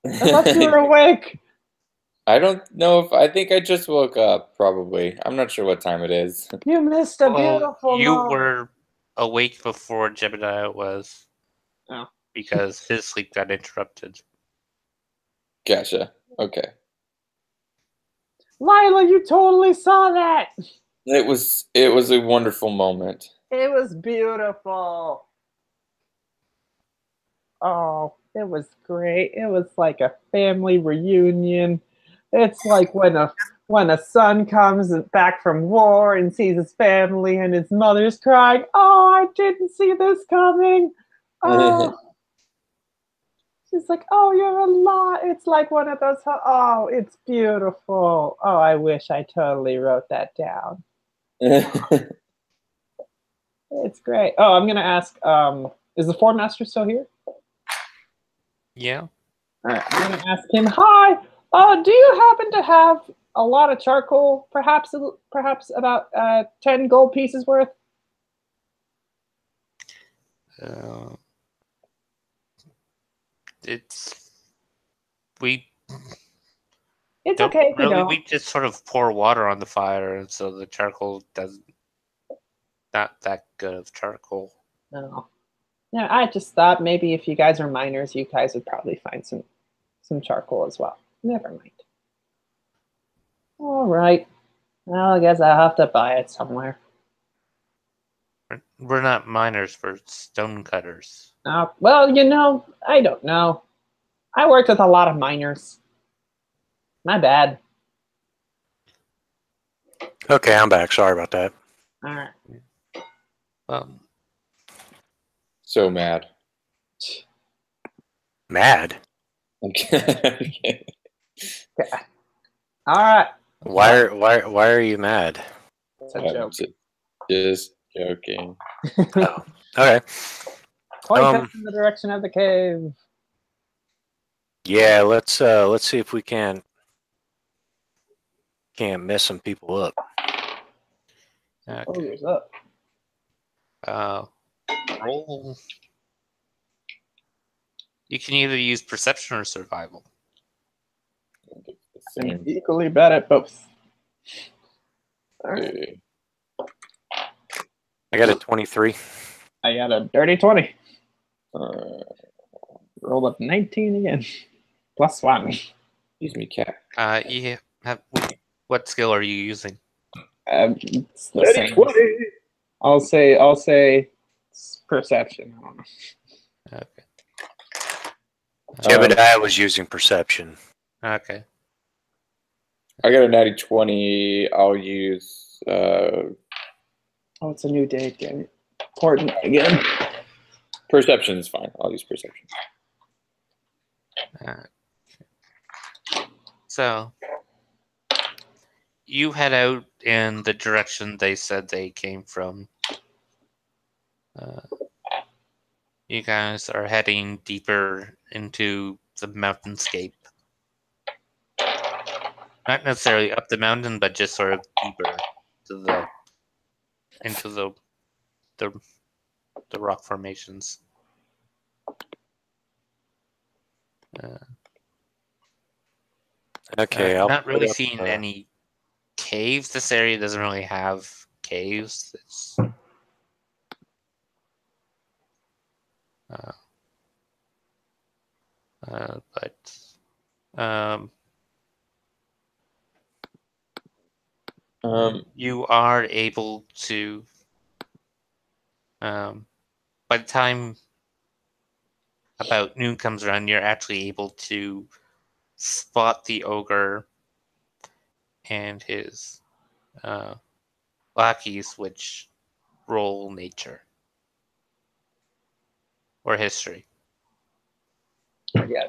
[SPEAKER 2] I thought you were awake.
[SPEAKER 3] I don't know if I think I just woke up. Probably. I'm not sure what time it is.
[SPEAKER 2] You missed a beautiful
[SPEAKER 1] you
[SPEAKER 2] moment.
[SPEAKER 1] were awake before Jebediah was.
[SPEAKER 2] Oh.
[SPEAKER 1] Because his sleep got interrupted.
[SPEAKER 3] Gotcha. Okay.
[SPEAKER 2] Lila, you totally saw that.
[SPEAKER 3] It was a wonderful moment.
[SPEAKER 2] It was beautiful. Oh, it was great. It was like a family reunion. It's like when a son comes back from war and sees his family and his mother's crying, "Oh, I didn't see this coming." Oh. She's like, "Oh, you're alive." It's like one of those, oh, it's beautiful. Oh, I wish I totally wrote that down. It's great. Oh, I'm going to ask, is the Form Master still here?
[SPEAKER 1] Yeah.
[SPEAKER 2] All right, I'm going to ask him, hi, do you happen to have a lot of charcoal, perhaps about 10 gold pieces worth?
[SPEAKER 1] It's
[SPEAKER 2] okay if you don't.
[SPEAKER 1] We just sort of pour water on the fire, and so the charcoal doesn't. Not that good of charcoal.
[SPEAKER 2] No. Yeah, I just thought maybe if you guys are miners, you guys would probably find some charcoal as well. Never mind. All right. Well, I guess I'll have to buy it somewhere.
[SPEAKER 1] We're not miners, we're stone cutters.
[SPEAKER 2] Well, I don't know. I worked with a lot of miners. My bad.
[SPEAKER 4] Okay, I'm back. Sorry about that.
[SPEAKER 2] All right.
[SPEAKER 3] So mad.
[SPEAKER 4] Mad?
[SPEAKER 3] Okay.
[SPEAKER 2] All right.
[SPEAKER 4] Why are you mad?
[SPEAKER 2] It's a joke.
[SPEAKER 3] Just joking.
[SPEAKER 4] Oh, okay.
[SPEAKER 2] Point us in the direction of the cave.
[SPEAKER 4] Yeah, let's see if we can't mess some people up.
[SPEAKER 1] Okay.
[SPEAKER 2] Oh, who's up?
[SPEAKER 1] Roll. You can either use perception or survival.
[SPEAKER 2] I'm equally bad at both. All right.
[SPEAKER 4] I got a 23.
[SPEAKER 2] I got a dirty 20. Roll up 19 again. Plus 1.
[SPEAKER 3] Excuse me, cat.
[SPEAKER 1] What skill are you using?
[SPEAKER 2] It's the same. 20. I'll say perception. I don't know.
[SPEAKER 1] Okay.
[SPEAKER 4] Jebediah was using perception.
[SPEAKER 1] Okay.
[SPEAKER 3] I got a natty 20. I'll use.
[SPEAKER 2] Oh, it's a new day. Damn it. Important again.
[SPEAKER 3] Perception is fine. I'll use perception.
[SPEAKER 1] So, you head out in the direction they said they came from. You guys are heading deeper into the mountainscape. Not necessarily up the mountain, but just sort of deeper into the rock formations.
[SPEAKER 4] Okay,
[SPEAKER 1] not really seeing any caves. This area doesn't really have caves. But you are able to, by the time about noon comes around, you're actually able to spot the ogre and his lackeys, which roll nature or history.
[SPEAKER 2] Yeah.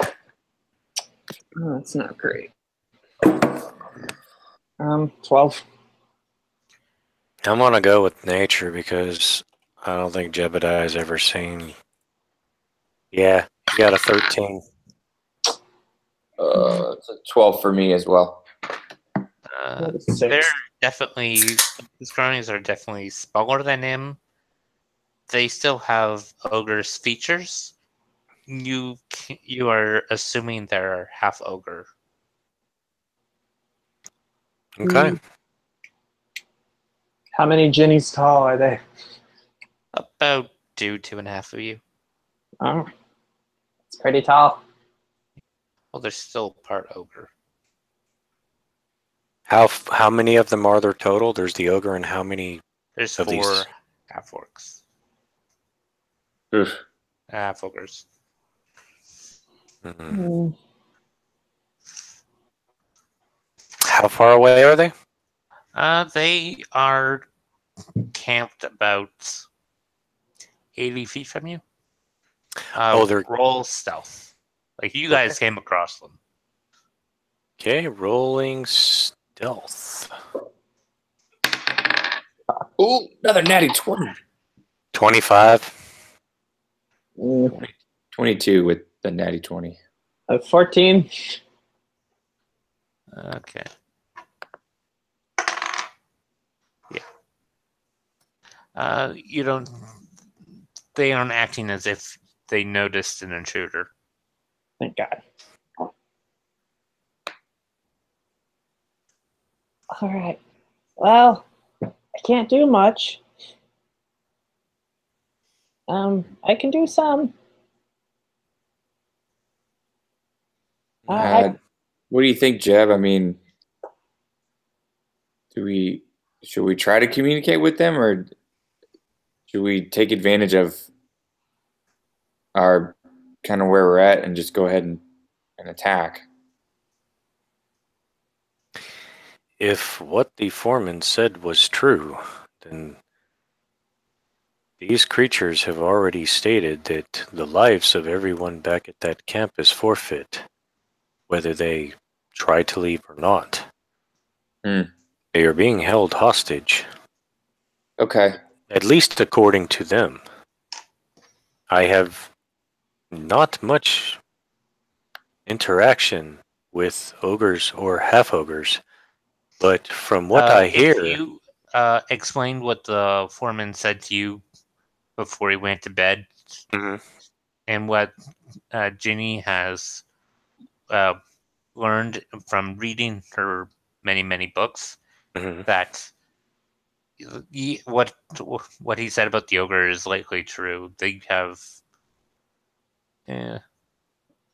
[SPEAKER 2] Oh, that's not great. 12.
[SPEAKER 4] I'm gonna go with nature because I don't think Jebediah's ever seen. Yeah, you got a 13.
[SPEAKER 3] It's a 12 for me as well.
[SPEAKER 1] They're definitely, his cronies are definitely smaller than him. They still have ogre's features. You are assuming they're half ogre.
[SPEAKER 4] Okay.
[SPEAKER 2] How many Jennies tall are they?
[SPEAKER 1] About 2.5 of you.
[SPEAKER 2] Oh, it's pretty tall.
[SPEAKER 1] Well, they're still part ogre.
[SPEAKER 4] How many of them are there total? There's the ogre, and how many
[SPEAKER 1] There's
[SPEAKER 4] of
[SPEAKER 1] 4
[SPEAKER 4] these?
[SPEAKER 1] half orcs.
[SPEAKER 3] Oof.
[SPEAKER 1] Half ogres.
[SPEAKER 4] Mm. How far away are they?
[SPEAKER 1] They are camped about 80 feet from you.
[SPEAKER 4] They're
[SPEAKER 1] roll stealth. Like you guys came across them.
[SPEAKER 4] okay. Rolling stealth.
[SPEAKER 3] Ooh, another natty 20.
[SPEAKER 4] 25.
[SPEAKER 3] 22 with the natty 20.
[SPEAKER 2] 14.
[SPEAKER 1] Okay. Yeah. You don't. They aren't acting as if they noticed an intruder.
[SPEAKER 2] Thank God. All right. Well, I can't do much. I can do some.
[SPEAKER 3] What do you think, Jeb? I mean, should we try to communicate with them, or should we take advantage of our kind of where we're at and just go ahead and attack?
[SPEAKER 4] If what the foreman said was true, then these creatures have already stated that the lives of everyone back at that camp is forfeit, whether they try to leave or not. They are being held hostage.
[SPEAKER 3] Okay.
[SPEAKER 4] At least according to them. I have not much interaction with ogres or half ogres, but from what I hear.
[SPEAKER 1] If you explained what the foreman said to you before he went to bed, and what Ginny has learned from reading her many books, that what he said about the ogre is likely true. They have,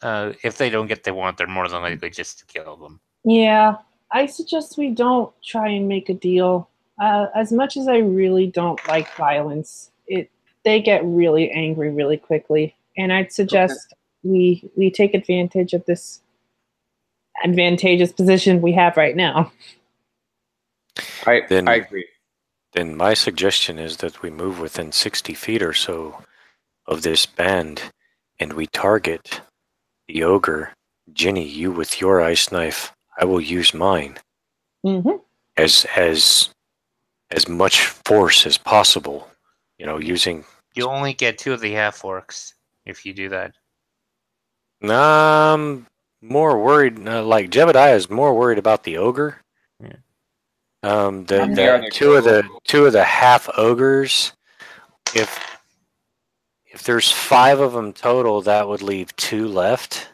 [SPEAKER 1] if they don't get what they want, they're more than likely just to kill them.
[SPEAKER 2] Yeah, I suggest we don't try and make a deal. As much as I really don't like violence, they get really angry really quickly, and I'd suggest we take advantage of this advantageous position we have right now.
[SPEAKER 3] I agree.
[SPEAKER 4] Then my suggestion is that we move within 60 feet or so of this band, and we target the ogre. Ginny, you with your ice knife, I will use mine. As much force as possible. Using.
[SPEAKER 1] You only get 2 of the half orcs if you do that.
[SPEAKER 4] I'm more worried. Like Jebediah is more worried about the ogre.
[SPEAKER 1] Yeah.
[SPEAKER 4] The two of the half ogres. If there's 5 of them total, that would leave 2 left.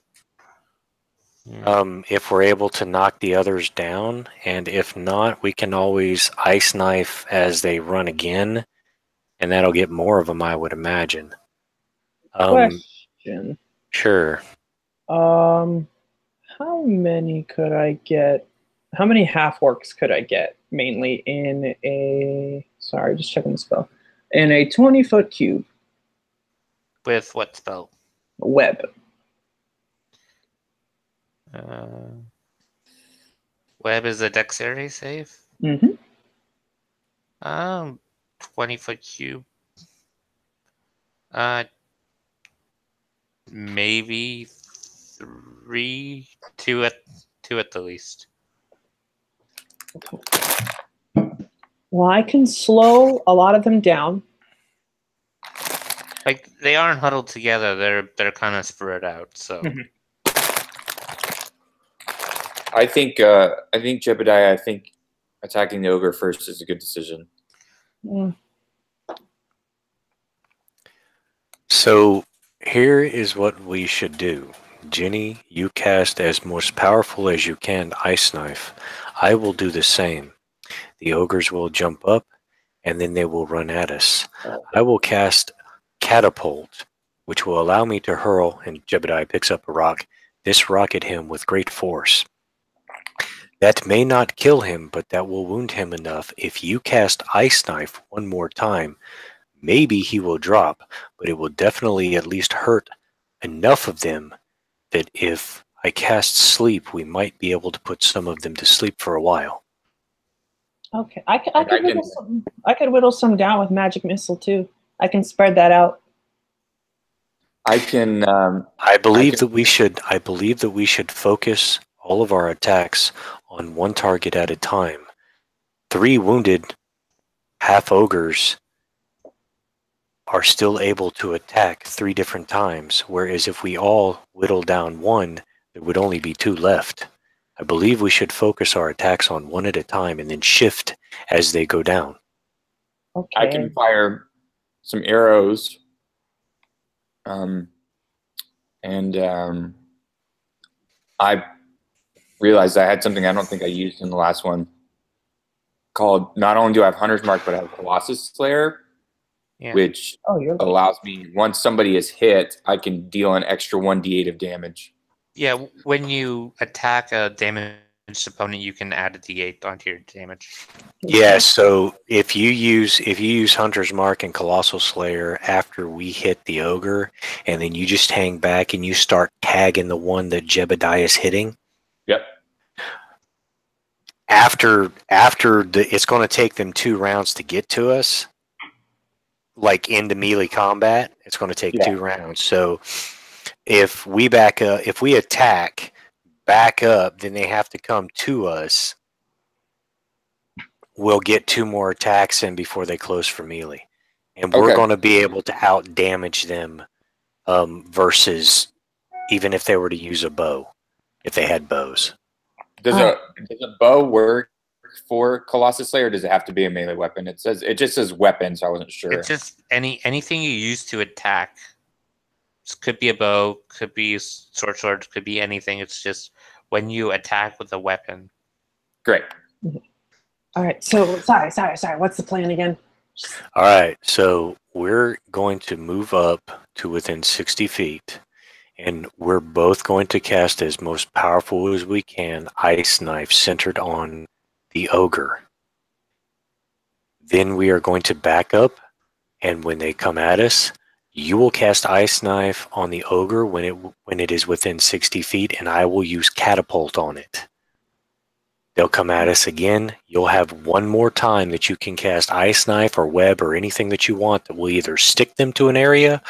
[SPEAKER 4] If we're able to knock the others down, and if not, we can always ice knife as they run again and that'll get more of them, I would imagine.
[SPEAKER 2] Question.
[SPEAKER 4] Sure.
[SPEAKER 2] How many could I get? How many half orcs could I get? Mainly in a. Sorry, just checking the spell. In a 20-foot cube.
[SPEAKER 1] With what spell?
[SPEAKER 2] Web.
[SPEAKER 1] Web is a dexterity save.
[SPEAKER 2] Mm-hmm.
[SPEAKER 1] 20-foot cube. Maybe 3, 2 at the least.
[SPEAKER 2] Well, I can slow a lot of them down.
[SPEAKER 1] Like, they aren't huddled together. They're kind of spread out. So
[SPEAKER 3] I think Jebediah. I think attacking the ogre first is a good decision.
[SPEAKER 2] Mm.
[SPEAKER 4] So here is what we should do. Jenny, you cast as most powerful as you can Ice Knife. I will do the same. The ogres will jump up, and then they will run at us. I will cast Catapult, which will allow me to hurl, and Jebediah picks up a rock, this rock at him with great force. That may not kill him, but that will wound him enough. If you cast Ice Knife one more time, maybe he will drop, but it will definitely at least hurt enough of them that if I cast Sleep, we might be able to put some of them to sleep for a while.
[SPEAKER 2] Okay, I could whittle some down with magic missile too. I can spread that out.
[SPEAKER 3] I can.
[SPEAKER 4] I believe that we should focus all of our attacks on one target at a time. 3 wounded half ogres are still able to attack 3 different times, whereas if we all whittle down 1, there would only be 2 left. I believe we should focus our attacks on 1 at a time and then shift as they go down.
[SPEAKER 2] Okay.
[SPEAKER 3] I can fire some arrows. I realized I had something I don't think I used in the last one called, not only do I have Hunter's Mark, but I have Colossus Slayer, which allows me, once somebody is hit, I can deal an extra 1d8 of damage.
[SPEAKER 1] yeah, when you attack a damaged opponent, you can add a d8 onto your damage.
[SPEAKER 4] Yeah, so if you use Hunter's Mark and Colossal Slayer after we hit the ogre, and then you just hang back and you start tagging the one that Jebediah is hitting.
[SPEAKER 3] Yep.
[SPEAKER 4] After it's going to take them 2 rounds to get to us. Like into melee combat, it's going to take 2 rounds. So if we back up, if we attack, back up, then they have to come to us. We'll get 2 more attacks in before they close for melee, and we're going to be able to out damage them versus even if they were to use a bow, if they had bows.
[SPEAKER 3] Does a bow work for Colossus Slayer, or does it have to be a melee weapon? It just says weapon, so I wasn't sure.
[SPEAKER 1] It's just anything you use to attack. This could be a bow, could be sword, could be anything. It's just when you attack with a weapon.
[SPEAKER 3] Great.
[SPEAKER 2] All right. So sorry. What's the plan again?
[SPEAKER 4] All right. So we're going to move up to within 60 feet, and we're both going to cast as most powerful as we can Ice Knife centered on the ogre. Then we are going to back up, and when they come at us, you will cast Ice Knife on the ogre when it is within 60 feet, and I will use Catapult on it. They'll come at us again. You'll have 1 more time that you can cast Ice Knife or Web or anything that you want that will either stick them to an area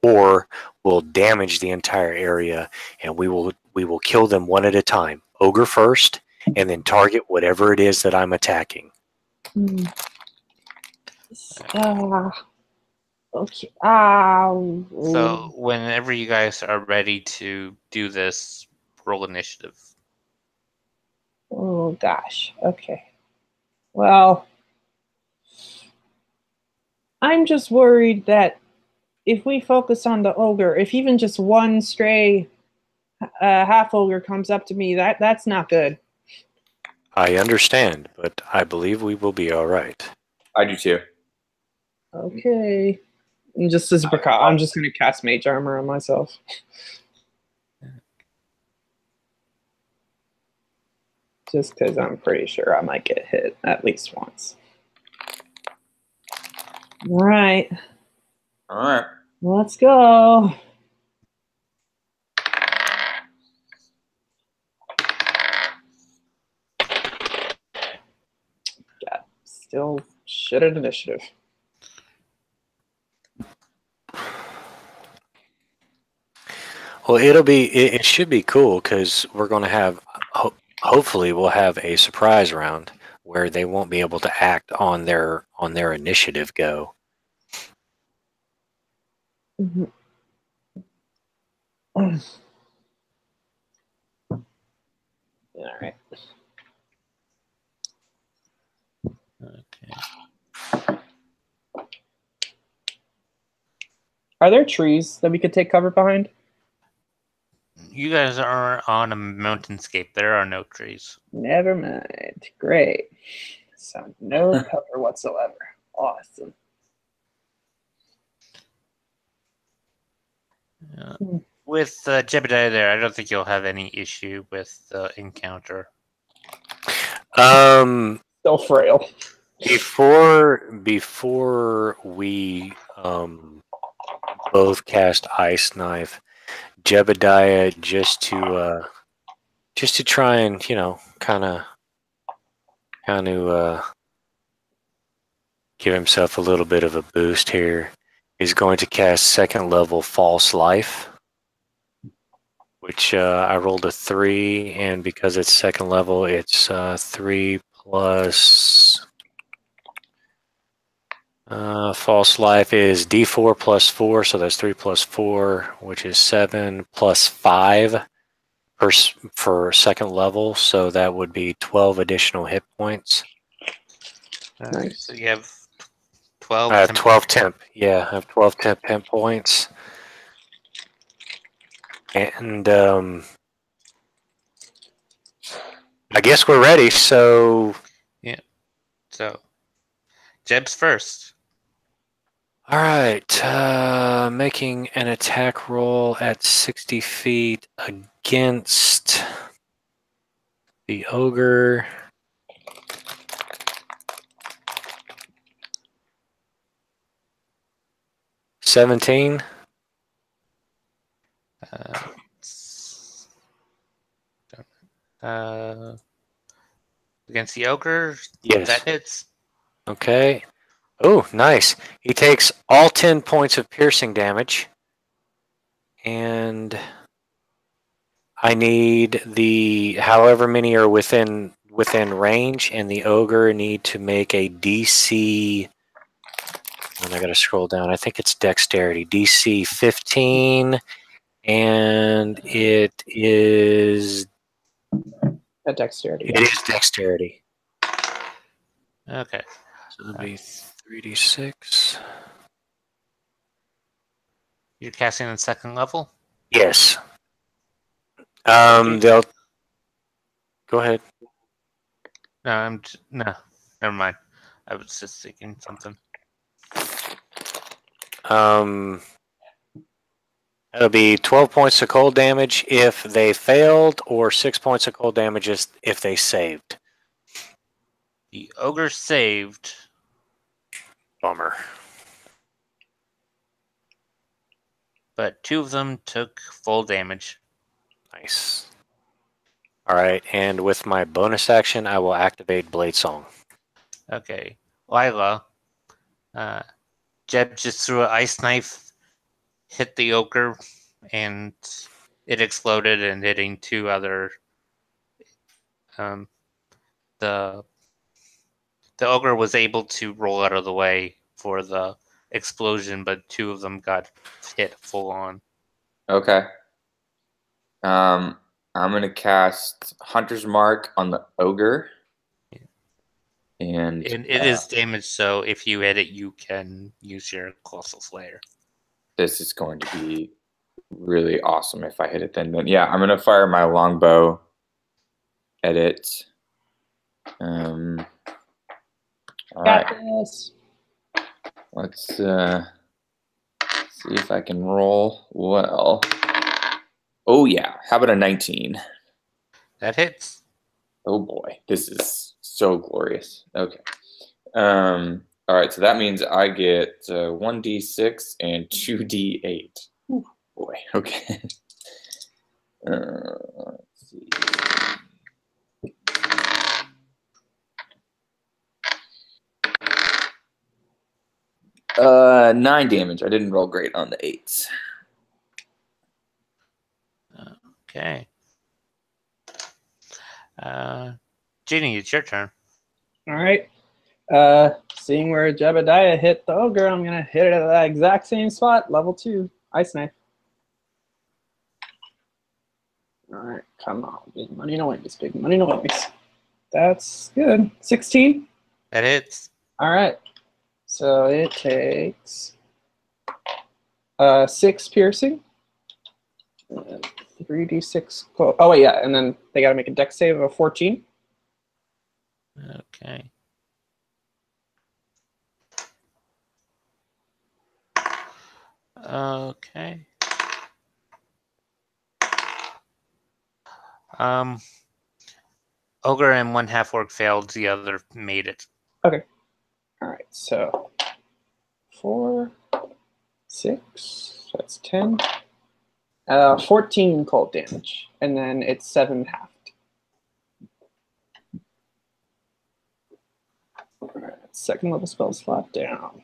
[SPEAKER 4] or will damage the entire area, and we will kill them 1 at a time. Ogre first, and then target whatever it is that I'm attacking.
[SPEAKER 2] Okay.
[SPEAKER 1] So whenever you guys are ready to do this, roll initiative.
[SPEAKER 2] Oh gosh. Okay. Well, I'm just worried that if we focus on the ogre, if even just 1 stray half ogre comes up to me, that's not good.
[SPEAKER 4] I understand, but I believe we will be all right.
[SPEAKER 3] I do too.
[SPEAKER 2] Okay. And just as a precaution, I'm just going to cast Mage Armor on myself. Just because I'm pretty sure I might get hit at least once. All right.
[SPEAKER 3] All right.
[SPEAKER 2] Let's go. Got still shit at initiative.
[SPEAKER 4] Well, it should be cool because we're going to have, hopefully we'll have a surprise round where they won't be able to act on their initiative go.
[SPEAKER 2] Mm-hmm. All right.
[SPEAKER 1] Okay.
[SPEAKER 2] Are there trees that we could take cover behind?
[SPEAKER 1] You guys are on a mountainscape. There are no trees.
[SPEAKER 2] Never mind. Great. So no cover whatsoever. Awesome.
[SPEAKER 1] With Jebediah there, I don't think you'll have any issue with the encounter.
[SPEAKER 2] Still frail.
[SPEAKER 4] Before we both cast Ice Knife, Jebediah just to try and kind of give himself a little bit of a boost here, is going to cast second level False Life, which I rolled a 3, and because it's second level, it's 3 plus. False Life is D4 plus 4, so that's 3 plus 4, which is 7 plus 5 for second level, so that would be 12 additional hit points.
[SPEAKER 2] Nice.
[SPEAKER 1] So you have 12.
[SPEAKER 4] I have 12 temp. Yeah, I have 12 temp hit points. And I guess we're ready, so.
[SPEAKER 1] Yeah. So, Jeb's first.
[SPEAKER 4] All right. Making an attack roll at 60 feet against the ogre. $17.
[SPEAKER 1] Against the ogre?
[SPEAKER 4] Yes.
[SPEAKER 1] That hits.
[SPEAKER 4] Okay. Oh, nice. He takes all 10 points of piercing damage. And I need the however many are within range, and the ogre need to make a DC. And I gotta scroll down. I think it's dexterity. DC 15, and it is.
[SPEAKER 2] A dexterity.
[SPEAKER 4] It is dexterity.
[SPEAKER 1] Okay.
[SPEAKER 4] So it'll be 3d6.
[SPEAKER 1] You're casting on second level?
[SPEAKER 4] Yes. They'll. Go ahead.
[SPEAKER 1] No, no. Never mind. I was just thinking something.
[SPEAKER 4] It'll be 12 points of cold damage if they failed, or 6 points of cold damage if they saved.
[SPEAKER 1] The ogre saved.
[SPEAKER 4] Bummer.
[SPEAKER 1] But 2 of them took full damage.
[SPEAKER 4] Nice. All right, and with my bonus action, I will activate Blade Song.
[SPEAKER 1] Okay. Lila. Jeb just threw an ice knife, hit the ogre, and it exploded and hitting 2 other. The ogre was able to roll out of the way for the explosion, but 2 of them got hit full on.
[SPEAKER 3] Okay. I'm gonna cast Hunter's Mark on the ogre. And
[SPEAKER 1] it is damaged, so if you hit it, you can use your Colossal Slayer.
[SPEAKER 3] This is going to be really awesome if I hit it then. Yeah, I'm gonna fire my longbow at it. All right.
[SPEAKER 2] Got this.
[SPEAKER 3] Let's see if I can roll well. Oh yeah, how about a 19?
[SPEAKER 1] That hits.
[SPEAKER 3] Oh boy, this is so glorious. Okay. All right, so that means I get 1d6 and 2d8. Ooh, boy, okay. Let's see. 9 damage. I didn't roll great on the 8s.
[SPEAKER 1] Okay. Ginny, it's your turn.
[SPEAKER 2] All right. Seeing where Jebediah hit the ogre, I'm gonna hit it at that exact same spot, level 2, ice knife. All right, come on, big money noise, big money noise. That's good. 16.
[SPEAKER 1] That hits.
[SPEAKER 2] All right. So it takes 6 piercing, 3d6 cold. Oh wait, yeah, and then they got to make a dex save of a 14.
[SPEAKER 1] Okay. Okay. Ogre and one half orc failed. The other made it.
[SPEAKER 2] Okay. All right. So 4, 6. That's 10. 14 cold damage, and then it's 7 halved. All right. Second level spell slot down.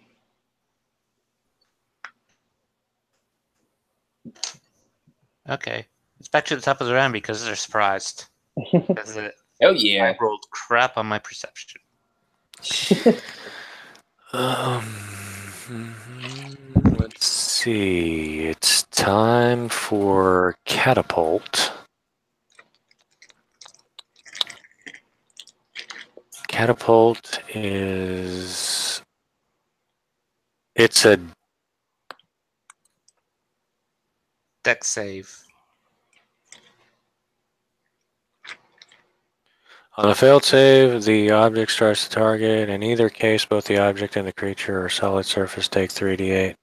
[SPEAKER 1] Okay. It's back to the top of the round because they're surprised.
[SPEAKER 3] Oh yeah.
[SPEAKER 1] I rolled crap on my perception.
[SPEAKER 4] Let's see. It's time for catapult. Catapult is... It's a...
[SPEAKER 1] Dex save.
[SPEAKER 4] On a failed save, the object starts to target. In either case, both the object and the creature or solid surface take 3d8.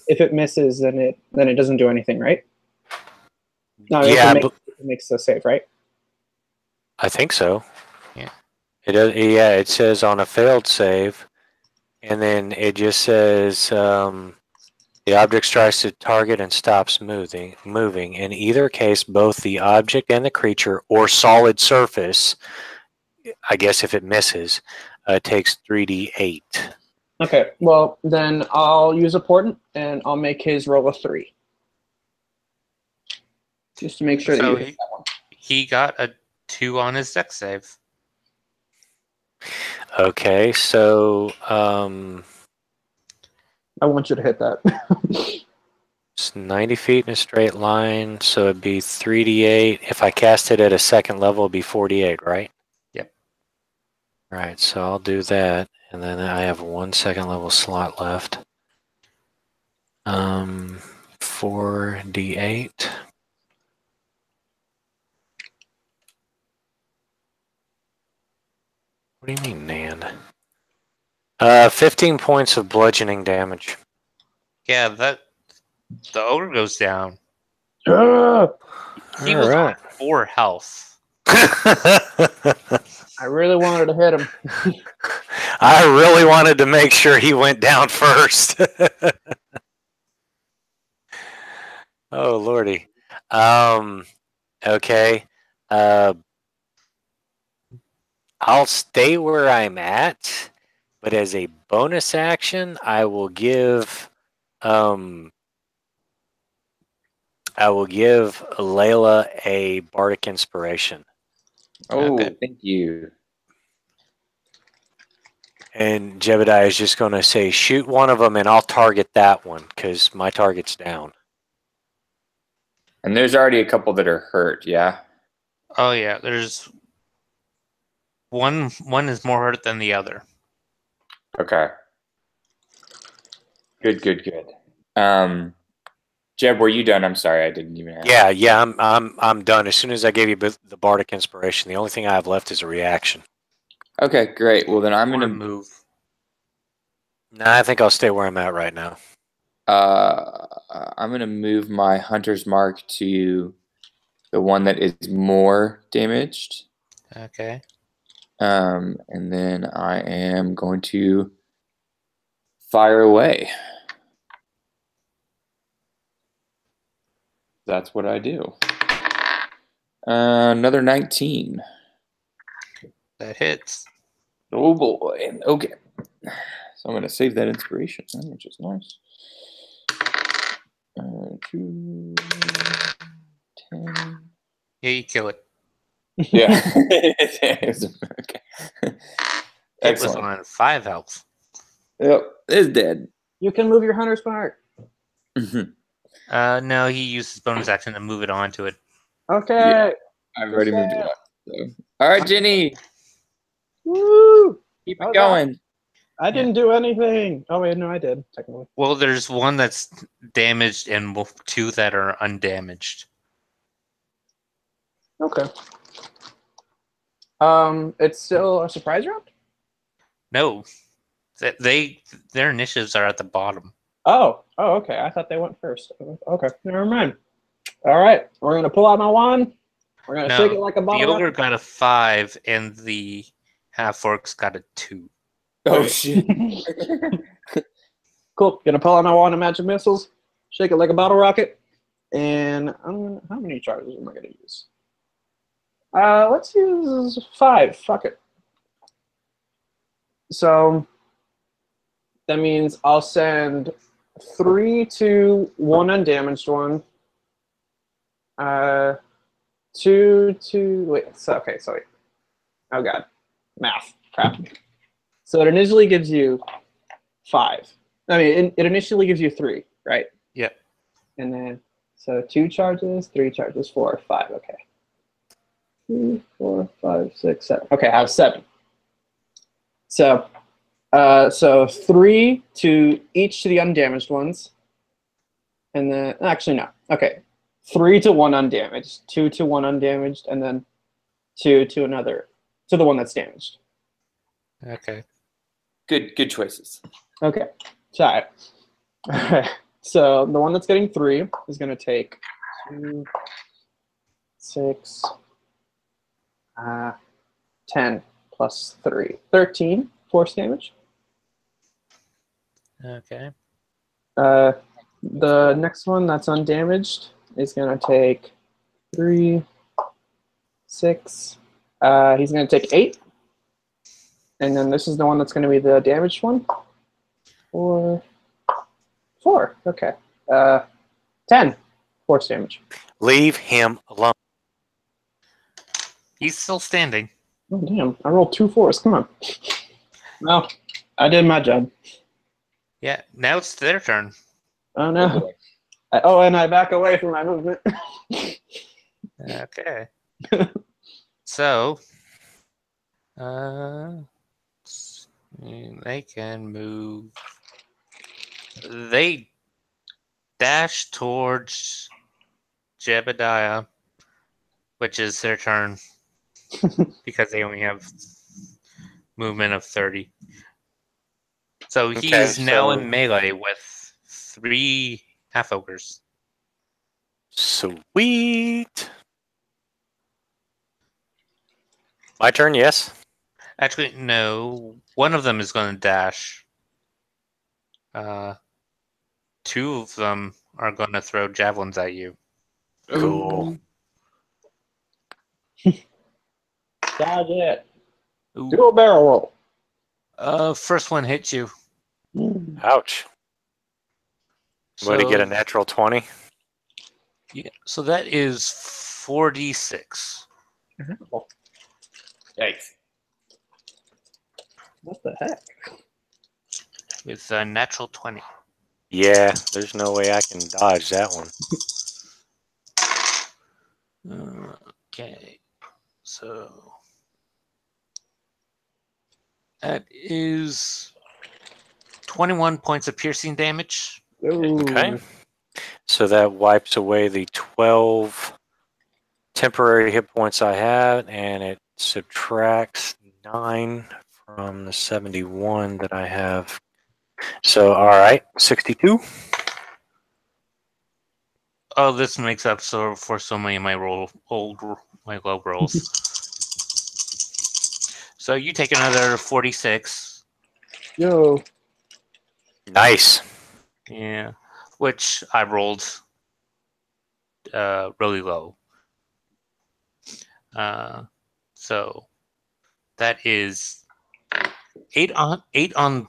[SPEAKER 2] If it misses, then it doesn't do anything, right? No,
[SPEAKER 4] yeah,
[SPEAKER 2] it makes the save, right?
[SPEAKER 4] I think so.
[SPEAKER 1] Yeah.
[SPEAKER 4] It does. Yeah, it says on a failed save, and then it just says the object tries to target and stops moving. In either case, both the object and the creature or solid surface, I guess if it misses, takes 3d8.
[SPEAKER 2] Okay, well, then I'll use a portent, and I'll make his roll a 3. Just to make sure that you hit that one.
[SPEAKER 1] He got a 2 on his dex save.
[SPEAKER 4] Okay, so
[SPEAKER 2] I want you to hit that.
[SPEAKER 4] it's 90 feet in a straight line, so it'd be 3d8. If I cast it at a second level, it'd be 48, right?
[SPEAKER 1] Yep.
[SPEAKER 4] All right, so I'll do that, and then I have 1 second level slot left. 4d8. What do you mean, Nan? 15 points of bludgeoning damage.
[SPEAKER 1] Yeah, the ogre goes down. He was on 4 health.
[SPEAKER 2] I really wanted to hit him.
[SPEAKER 4] I really wanted to make sure he went down first. Oh, Lordy. Okay. I'll stay where I'm at, but as a bonus action, I will give Layla a bardic inspiration.
[SPEAKER 3] Oh,
[SPEAKER 1] Okay.
[SPEAKER 3] thank you.
[SPEAKER 4] And Jebediah is just going to say, shoot one of them, and I'll target that one because my target's down.
[SPEAKER 3] And there's already a couple that are hurt, yeah?
[SPEAKER 1] Oh yeah, there's one is more hurt than the other.
[SPEAKER 3] Okay. Good. Jeb, were you done? I'm sorry, I didn't even ask.
[SPEAKER 4] Yeah, I'm done. As soon as I gave you the bardic inspiration, the only thing I have left is a reaction.
[SPEAKER 3] Okay, great. Well, then I'm
[SPEAKER 1] Or
[SPEAKER 3] going to
[SPEAKER 1] move.
[SPEAKER 4] Nah, I think I'll stay where I'm at right now.
[SPEAKER 3] I'm gonna move my hunter's mark to the one that is more damaged.
[SPEAKER 1] Okay.
[SPEAKER 3] And then I am going to fire away. That's what I do. Another 19.
[SPEAKER 1] That hits.
[SPEAKER 3] Oh boy. Okay. So I'm going to save that inspiration, which is nice. 2, 10.
[SPEAKER 1] Yeah, you kill it.
[SPEAKER 3] Yeah. Okay.
[SPEAKER 1] It was
[SPEAKER 3] Excellent.
[SPEAKER 1] on 5 health.
[SPEAKER 3] Yep. It's dead.
[SPEAKER 2] You can move your hunter's mark.
[SPEAKER 1] No, he used his bonus action to move it onto it.
[SPEAKER 2] Okay.
[SPEAKER 3] Yeah. I've already moved it up. So. All right, Jenny.
[SPEAKER 2] Woo!
[SPEAKER 3] Keep
[SPEAKER 2] Oh,
[SPEAKER 3] it going.
[SPEAKER 2] I didn't do anything. Oh wait, no, I did technically.
[SPEAKER 1] Well, there's one that's damaged and 2 that are undamaged.
[SPEAKER 2] Okay. It's still a surprise round?
[SPEAKER 1] No, their initiatives are at the bottom.
[SPEAKER 2] Oh, okay. I thought they went first. Okay, never mind. All right, we're gonna pull out my wand. We're gonna shake it like a
[SPEAKER 1] The
[SPEAKER 2] bottle.
[SPEAKER 1] ogre got a 5, and the half orcs got a 2.
[SPEAKER 3] Oh, shit.
[SPEAKER 2] Cool. Gonna pull out my wand of magic missiles, shake it like a bottle rocket, and how many charges am I gonna use? Let's use 5. Fuck it. So that means I'll send 3 to 1 undamaged one. 2 to wait. Sorry. Oh god, math crap. So it initially gives you 5. I mean, it initially gives you 3, right?
[SPEAKER 1] Yep.
[SPEAKER 2] And then so 2 charges, 3 charges, 4, 5. Okay. 3, 4, 5, 6, 7. Okay, I have 7. So 3 to each to the undamaged ones, and then actually no. Okay, 3 to 1 undamaged, 2 to 1 undamaged, and then 2 to the one that's damaged.
[SPEAKER 1] Okay.
[SPEAKER 3] Good choices.
[SPEAKER 2] Okay, so so the one that's getting 3 is going to take 2, 6, 10 plus 3, 13 force damage.
[SPEAKER 1] Okay.
[SPEAKER 2] The next one that's undamaged is going to take 3, 6. He's going to take 8. And then this is the one that's going to be the damaged one. 4. Okay. 10 force damage.
[SPEAKER 4] Leave him alone.
[SPEAKER 1] He's still standing.
[SPEAKER 2] Oh, damn. I rolled 2 4s. Come on. Well, I did my job.
[SPEAKER 1] Yeah, now it's their turn.
[SPEAKER 2] Oh, no. And I back away from my movement.
[SPEAKER 1] Okay. So, they can move. They dash towards Jebediah, which is their turn because they only have movement of 30. So he is now in melee with 3 half ogres.
[SPEAKER 4] Sweet. My turn, yes?
[SPEAKER 1] Actually, no. One of them is going to dash. 2 of them are going to throw javelins at you.
[SPEAKER 4] Cool.
[SPEAKER 2] Dodge it.
[SPEAKER 1] Ooh.
[SPEAKER 2] Do a barrel roll.
[SPEAKER 1] First one hits you.
[SPEAKER 4] Ouch. Would he get a
[SPEAKER 1] So,
[SPEAKER 4] natural 20?
[SPEAKER 1] yeah, so that is 4d6
[SPEAKER 3] Yikes.
[SPEAKER 2] What the heck?
[SPEAKER 1] with a natural 20.
[SPEAKER 4] Yeah, there's no way I can dodge that one.
[SPEAKER 1] Okay, so that is 21 points of piercing damage.
[SPEAKER 2] Ooh.
[SPEAKER 4] Okay. So that wipes away the 12 temporary hit points I had, and it subtracts 9 from the 71 that I have So, all right, 62.
[SPEAKER 1] Oh, this makes up for so many of my low rolls. So you take another 46.
[SPEAKER 2] Yo.
[SPEAKER 4] Nice.
[SPEAKER 1] Yeah, which I rolled really low. So that is 8 on.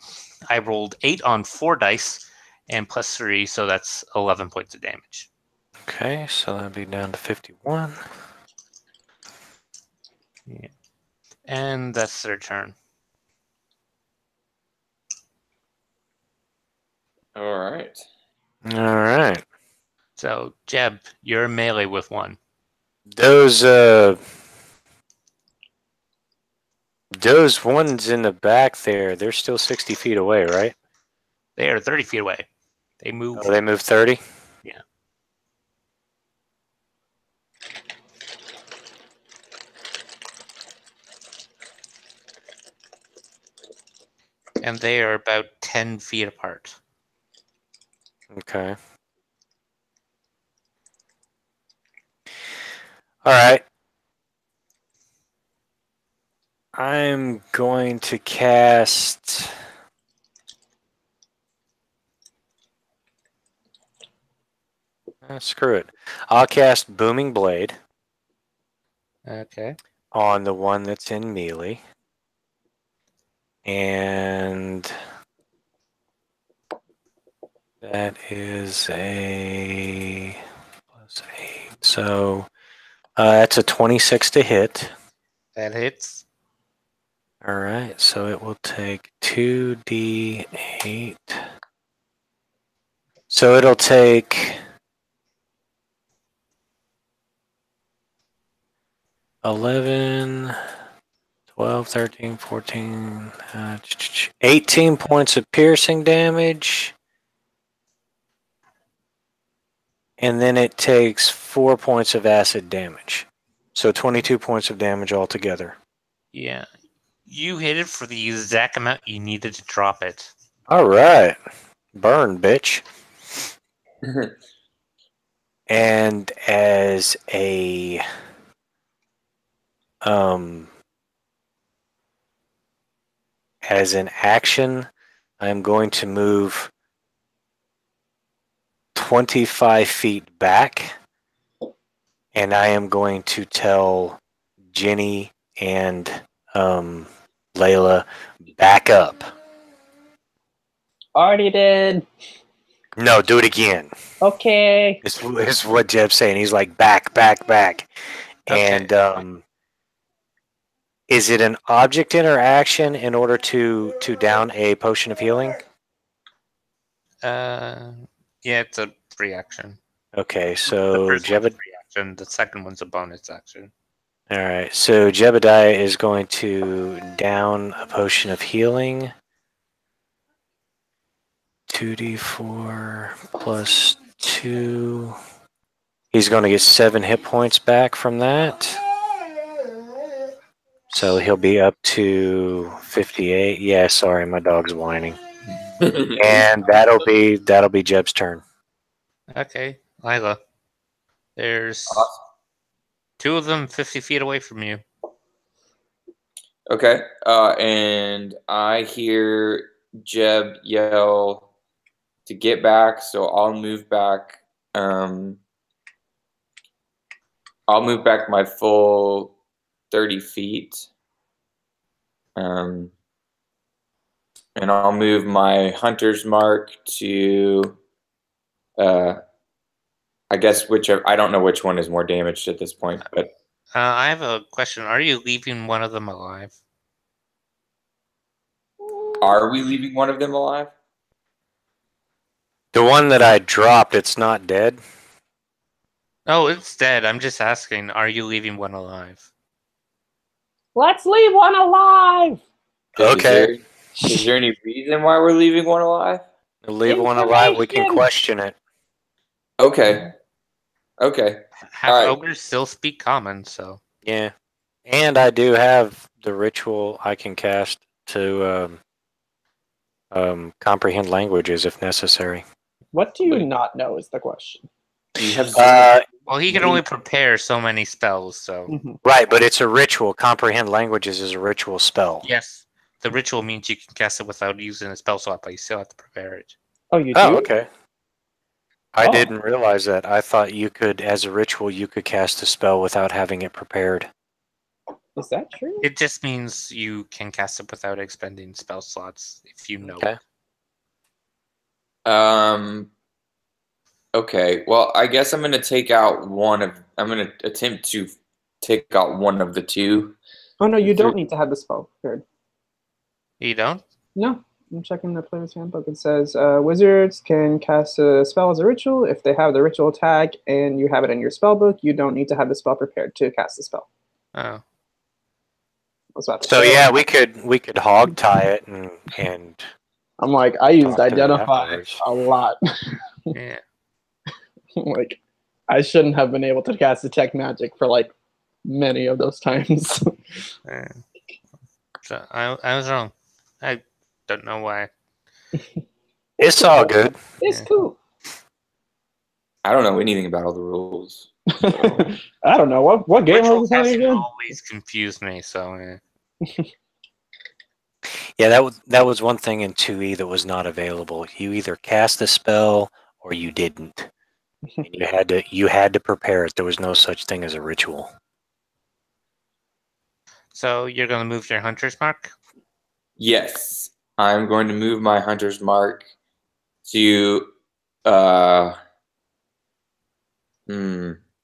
[SPEAKER 1] I rolled 8 on 4 dice, and plus 3, so that's 11 points of damage.
[SPEAKER 4] Okay, so that'd be down to 51.
[SPEAKER 1] Yeah, and that's their turn.
[SPEAKER 3] All right.
[SPEAKER 4] All right.
[SPEAKER 1] So Jeb, you're melee with 1.
[SPEAKER 4] Those ones in the back there, they're still 60 feet away, right?
[SPEAKER 1] They are 30 feet away. They move.
[SPEAKER 4] Oh, they move 30?
[SPEAKER 1] Yeah. And they are about 10 feet apart.
[SPEAKER 4] Okay. All right. I'm going to cast... screw it. I'll cast Booming Blade
[SPEAKER 1] Okay.
[SPEAKER 4] on the one that's in melee. And that is a +8. So that's a 26 to hit.
[SPEAKER 1] That hits.
[SPEAKER 4] All right, so it will take 2d8. So it'll take 11, 12, 13, 14, 18 points of piercing damage. And then it takes 4 points of acid damage. So 22 points of damage altogether.
[SPEAKER 1] Yeah. You hit it for the exact amount you needed to drop it.
[SPEAKER 4] All right. Burn, bitch. And as a as an action, I'm going to move 25 feet back, and I am going to tell Jenny and Layla, back up.
[SPEAKER 2] Already did.
[SPEAKER 4] No, do it again.
[SPEAKER 2] Okay.
[SPEAKER 4] This is what Jeb's saying. He's like, back.
[SPEAKER 1] Okay.
[SPEAKER 4] And is it an object interaction in order to down a potion of healing?
[SPEAKER 1] Yeah, it's a free action.
[SPEAKER 4] Okay,
[SPEAKER 1] The
[SPEAKER 4] so
[SPEAKER 1] first one's a
[SPEAKER 4] Jebediah.
[SPEAKER 1] free action. The second one's a bonus action.
[SPEAKER 4] All right, so Jebediah is going to down a potion of healing. 2d4 plus 2. He's going to get 7 hit points back from that. So he'll be up to 58. Yeah, sorry, my dog's whining. And that'll be Jeb's turn.
[SPEAKER 1] Okay, Lila. There's
[SPEAKER 3] Awesome.
[SPEAKER 1] 2 of them 50 feet away from you.
[SPEAKER 3] Okay, and I hear Jeb yell to get back, so I'll move back. I'll move back my full 30 feet. And I'll move my hunter's mark to, I guess whichever. I don't know which one is more damaged at this point, but
[SPEAKER 1] I have a question. Are you leaving one of them alive?
[SPEAKER 3] are we leaving one of them alive?
[SPEAKER 4] The one that I dropped, it's not dead.
[SPEAKER 1] Oh, it's dead. I'm just asking, are you leaving one alive?
[SPEAKER 2] Let's leave one alive.
[SPEAKER 4] Okay.
[SPEAKER 3] Is there any reason why we're leaving one alive?
[SPEAKER 4] Leave one alive, we can question it.
[SPEAKER 3] Okay. Okay.
[SPEAKER 1] Half
[SPEAKER 3] All right.
[SPEAKER 1] ogres still speak common, so.
[SPEAKER 4] Yeah. And I do have the ritual I can cast to comprehend languages if necessary.
[SPEAKER 2] What do you
[SPEAKER 3] Wait.
[SPEAKER 2] not know is the question.
[SPEAKER 3] Do you have
[SPEAKER 1] Well, he can only prepare so many spells, so
[SPEAKER 4] Right, but it's a ritual. Comprehend languages is a ritual spell.
[SPEAKER 1] yes, the ritual means you can cast it without using a spell slot, but you still have to prepare it.
[SPEAKER 2] Oh, you do?
[SPEAKER 4] Oh, okay. I
[SPEAKER 2] Oh.
[SPEAKER 4] didn't realize that. I thought you could, as a ritual, you could cast a spell without having it prepared.
[SPEAKER 2] Is that true?
[SPEAKER 1] It just means you can cast it without expending spell slots if you know
[SPEAKER 4] Okay.
[SPEAKER 1] it.
[SPEAKER 3] Okay, well, I guess I'm gonna take out one of. I'm gonna attempt to take out one of the two.
[SPEAKER 2] Oh no, you don't need to have the spell prepared.
[SPEAKER 1] You don't?
[SPEAKER 2] No, I'm checking the player's handbook. It says wizards can cast a spell as a ritual if they have the ritual tag and you have it in your spell book. You don't need to have the spell prepared to cast the spell.
[SPEAKER 1] Oh.
[SPEAKER 2] I was about to
[SPEAKER 4] So
[SPEAKER 2] say.
[SPEAKER 4] yeah, we could hog tie it and
[SPEAKER 2] I'm like, I used
[SPEAKER 4] talk to it
[SPEAKER 2] identify
[SPEAKER 4] afterwards.
[SPEAKER 2] a lot.
[SPEAKER 1] Yeah.
[SPEAKER 2] Like, I shouldn't have been able to cast detect magic for like many of those times.
[SPEAKER 1] Yeah. So I was wrong. I don't know why.
[SPEAKER 4] It's all good.
[SPEAKER 2] It's
[SPEAKER 1] Yeah.
[SPEAKER 2] cool.
[SPEAKER 3] I don't know anything about all the rules.
[SPEAKER 2] I don't know what game
[SPEAKER 1] Ritual
[SPEAKER 2] was this
[SPEAKER 1] casting
[SPEAKER 2] again?
[SPEAKER 1] always confused me, so
[SPEAKER 4] Yeah, that was one thing in 2E that was not available. You either cast the spell or you didn't. And you had to prepare it. There was no such thing as a ritual.
[SPEAKER 1] So you're gonna move your hunter's mark?
[SPEAKER 3] Yes, I'm going to move my hunter's mark to. I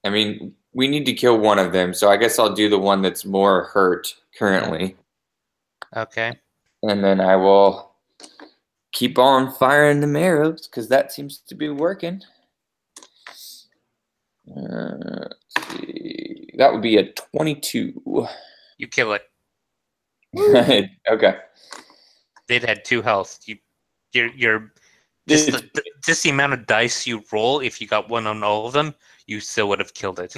[SPEAKER 3] mean, we need to kill one of them, so I guess I'll do the one that's more hurt currently,
[SPEAKER 1] Okay.
[SPEAKER 3] and then I will keep on firing them arrows because that seems to be working. Let's see. That would be a 22.
[SPEAKER 1] You kill it.
[SPEAKER 3] Okay.
[SPEAKER 1] They'd had 2 health. You're just just the amount of dice you roll. If you got 1 on all of them, you still would have killed it.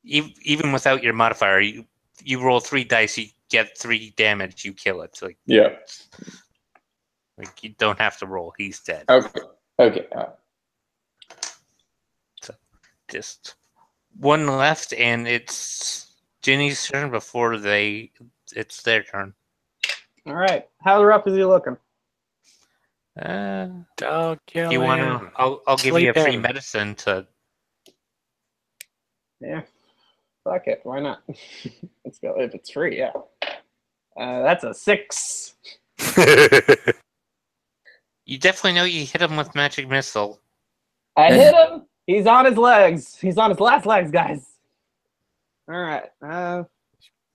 [SPEAKER 1] Even without your modifier, you roll 3 dice, you get 3 damage, you kill it. Like
[SPEAKER 3] Yeah.
[SPEAKER 1] you don't have to roll. He's dead.
[SPEAKER 3] Okay. Okay.
[SPEAKER 1] So just 1 left, and it's Ginny's turn before it's their turn.
[SPEAKER 2] All right, how rough is he looking?
[SPEAKER 4] Don't kill
[SPEAKER 1] You want
[SPEAKER 4] him.
[SPEAKER 1] to? I'll give you a
[SPEAKER 4] Sleep
[SPEAKER 1] free
[SPEAKER 4] him.
[SPEAKER 1] medicine to.
[SPEAKER 2] Yeah, fuck it, why not? Let's go if it's free. Yeah, that's a 6.
[SPEAKER 1] You definitely know you hit him with magic missile.
[SPEAKER 2] I hit him. He's on his legs. He's on his last legs, guys. All right.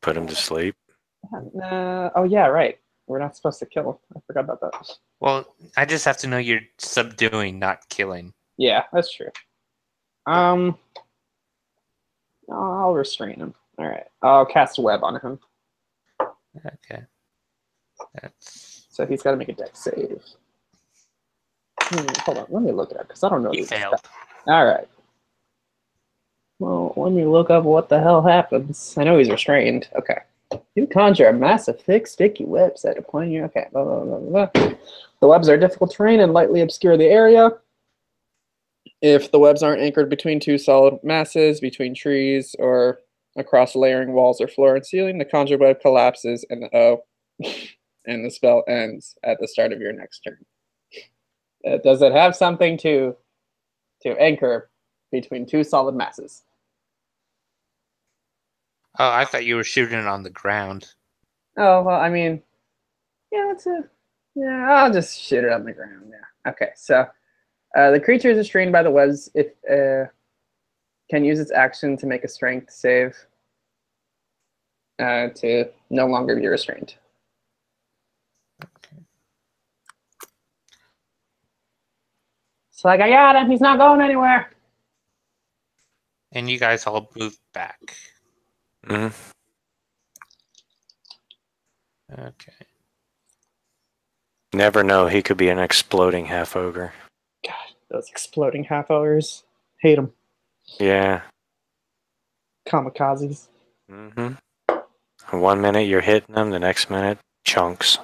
[SPEAKER 4] Put him to sleep.
[SPEAKER 2] Oh yeah, right. We're not supposed to kill him. I forgot about that.
[SPEAKER 1] Well, I just have to know you're subduing, not killing.
[SPEAKER 2] Yeah, that's true. I'll restrain him. All right. I'll cast a web on him.
[SPEAKER 1] Okay. That's.
[SPEAKER 2] So he's got to make a dex save. Hold on. Let me look it up because I don't know.
[SPEAKER 1] He
[SPEAKER 2] this
[SPEAKER 1] failed.
[SPEAKER 2] stuff. All right. Well, let me look up what the hell happens. I know he's restrained. Okay. You conjure a massive, thick, sticky web set upon you. Okay. Blah, blah, blah, blah. The webs are difficult terrain and lightly obscure the area. If the webs aren't anchored between 2 solid masses, between trees, or across layering walls or floor and ceiling, the conjured web collapses and and the spell ends at the start of your next turn. Does it have something to anchor between 2 solid masses?
[SPEAKER 1] Oh, I thought you were shooting it on the ground.
[SPEAKER 2] Oh, well, I mean, yeah, I'll just shoot it on the ground. Yeah. Okay, so the creature is restrained by the webs. If can use its action to make a strength save to no longer be restrained.
[SPEAKER 1] Okay.
[SPEAKER 2] It's like, I got him. He's not going anywhere.
[SPEAKER 1] And you guys all moved back.
[SPEAKER 4] Mhm.
[SPEAKER 1] Okay.
[SPEAKER 4] Never know. He could be an exploding half ogre.
[SPEAKER 2] God, those exploding half hours. Hate them.
[SPEAKER 4] Yeah.
[SPEAKER 2] Kamikazes.
[SPEAKER 4] Mm-hmm. 1 minute you're hitting them, the next minute chunks.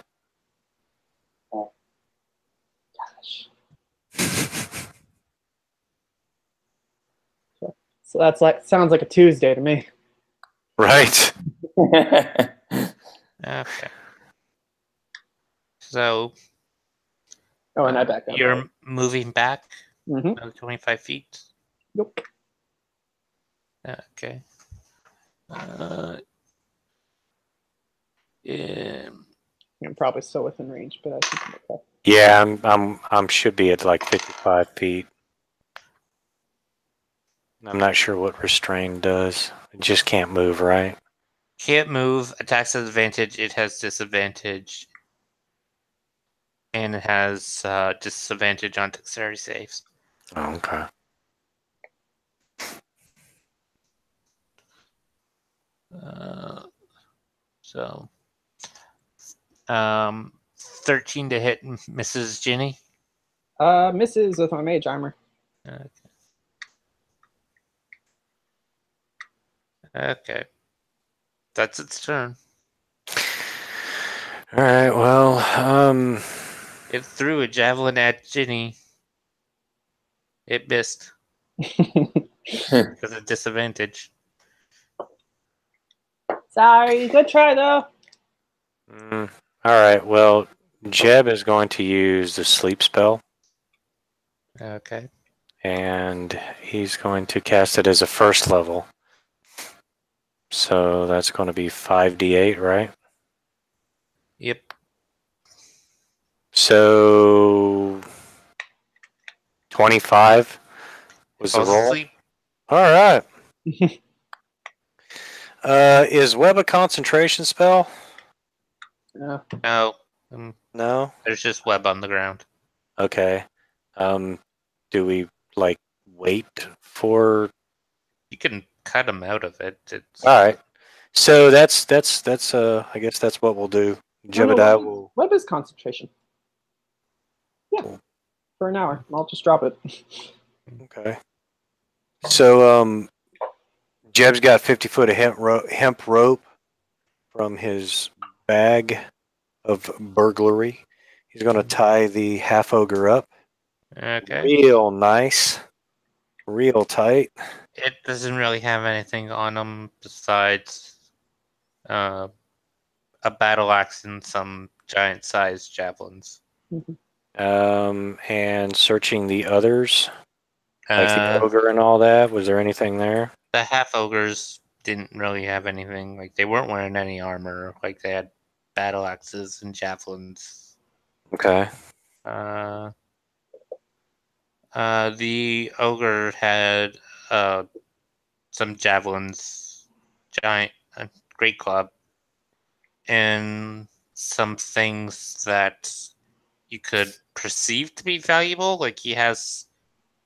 [SPEAKER 2] Gosh. So that's sounds like a Tuesday to me.
[SPEAKER 4] Right.
[SPEAKER 1] Okay. So
[SPEAKER 2] Oh, and I back up.
[SPEAKER 1] you're moving back
[SPEAKER 2] Mm-hmm.
[SPEAKER 1] another 25 feet.
[SPEAKER 2] Nope.
[SPEAKER 1] Okay. Yeah.
[SPEAKER 2] I'm probably still within range, but I think I'm okay.
[SPEAKER 4] Yeah, I'm should be at like 55 feet. I'm not sure what restrain does. It just can't move, right?
[SPEAKER 1] Can't move. Attacks at advantage. It has disadvantage. And it has disadvantage on dexterity saves.
[SPEAKER 4] Oh, okay.
[SPEAKER 1] So, 13 to hit Mrs. Ginny.
[SPEAKER 2] Misses with my mage armor.
[SPEAKER 1] Okay. Okay. That's its turn.
[SPEAKER 4] All right. Well,
[SPEAKER 1] It threw a javelin at Ginny. It missed because of disadvantage.
[SPEAKER 2] Sorry, good try though.
[SPEAKER 4] all right. Well, Jeb is going to use the sleep spell,
[SPEAKER 1] Okay.
[SPEAKER 4] and he's going to cast it as a first level. So that's going to be 5d8, right?
[SPEAKER 1] Yep.
[SPEAKER 4] So 25 was the
[SPEAKER 1] Falls
[SPEAKER 4] roll.
[SPEAKER 1] asleep.
[SPEAKER 4] All right. Is web a concentration spell?
[SPEAKER 2] Yeah.
[SPEAKER 1] No.
[SPEAKER 4] No.
[SPEAKER 1] There's just web on the ground.
[SPEAKER 4] Okay. Do we like wait for?
[SPEAKER 1] You can cut them out of it. It's
[SPEAKER 4] All right. So that's I guess that's what we'll do. Jebediah will.
[SPEAKER 2] Web is concentration. Yeah.
[SPEAKER 4] Cool.
[SPEAKER 2] For an hour. I'll just drop it.
[SPEAKER 4] Okay. So Jeb's got 50 foot of hemp rope from his bag of burglary. He's going to tie the half ogre up.
[SPEAKER 1] okay.
[SPEAKER 4] Real nice. Real tight.
[SPEAKER 1] It doesn't really have anything on them besides a battle axe and some giant-sized javelins.
[SPEAKER 4] And searching the others, like the
[SPEAKER 1] Uh,
[SPEAKER 4] ogre and all that. Was there anything there?
[SPEAKER 1] the half ogres didn't really have anything. Like they weren't wearing any armor. Like they had battle axes and javelins.
[SPEAKER 4] Okay.
[SPEAKER 1] The ogre had some javelins, giant, great club, and some things that you could perceive to be valuable. Like he has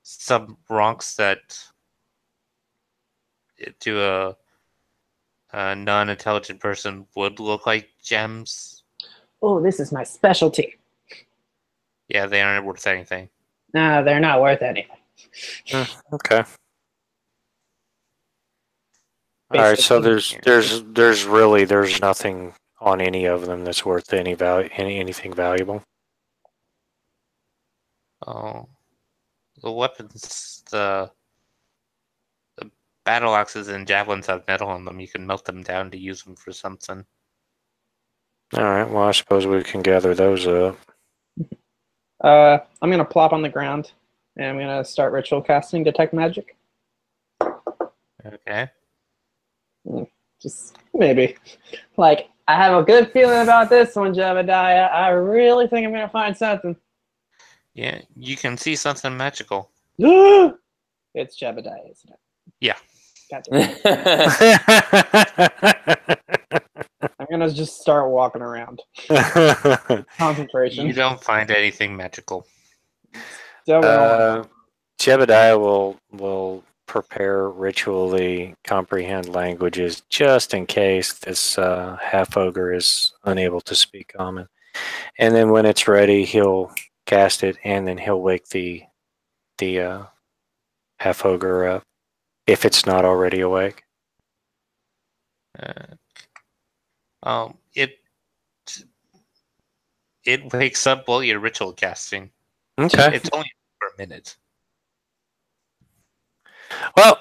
[SPEAKER 1] some rocks that, to a non-intelligent person, would look like gems.
[SPEAKER 2] Oh, this is my specialty.
[SPEAKER 1] Yeah, they aren't worth anything.
[SPEAKER 2] Nah, they're not worth anything.
[SPEAKER 4] Okay. All right. So there's nothing on any of them that's worth any value, anything valuable.
[SPEAKER 1] Oh, the weapons, the battle axes and javelins have metal on them. You can melt them down to use them for something.
[SPEAKER 4] All right. Well, I suppose we can gather those up.
[SPEAKER 2] I'm gonna plop on the ground and I'm gonna start ritual casting detect magic.
[SPEAKER 1] Okay.
[SPEAKER 2] Just maybe. Like, I have a good feeling about this one, Jebediah. I really think I'm gonna find something.
[SPEAKER 1] Yeah, you can see something magical.
[SPEAKER 2] It's Jebediah, isn't it?
[SPEAKER 1] Yeah.
[SPEAKER 2] I'm gonna just start walking around. Concentration.
[SPEAKER 1] You don't find anything magical.
[SPEAKER 4] Jebediah will prepare ritually comprehend languages just in case this half ogre is unable to speak common. And then when it's ready, he'll cast it, and then he'll wake the half ogre up if it's not already awake.
[SPEAKER 1] It wakes up while you're ritual casting.
[SPEAKER 4] Okay.
[SPEAKER 1] It's only for a minute.
[SPEAKER 4] Well,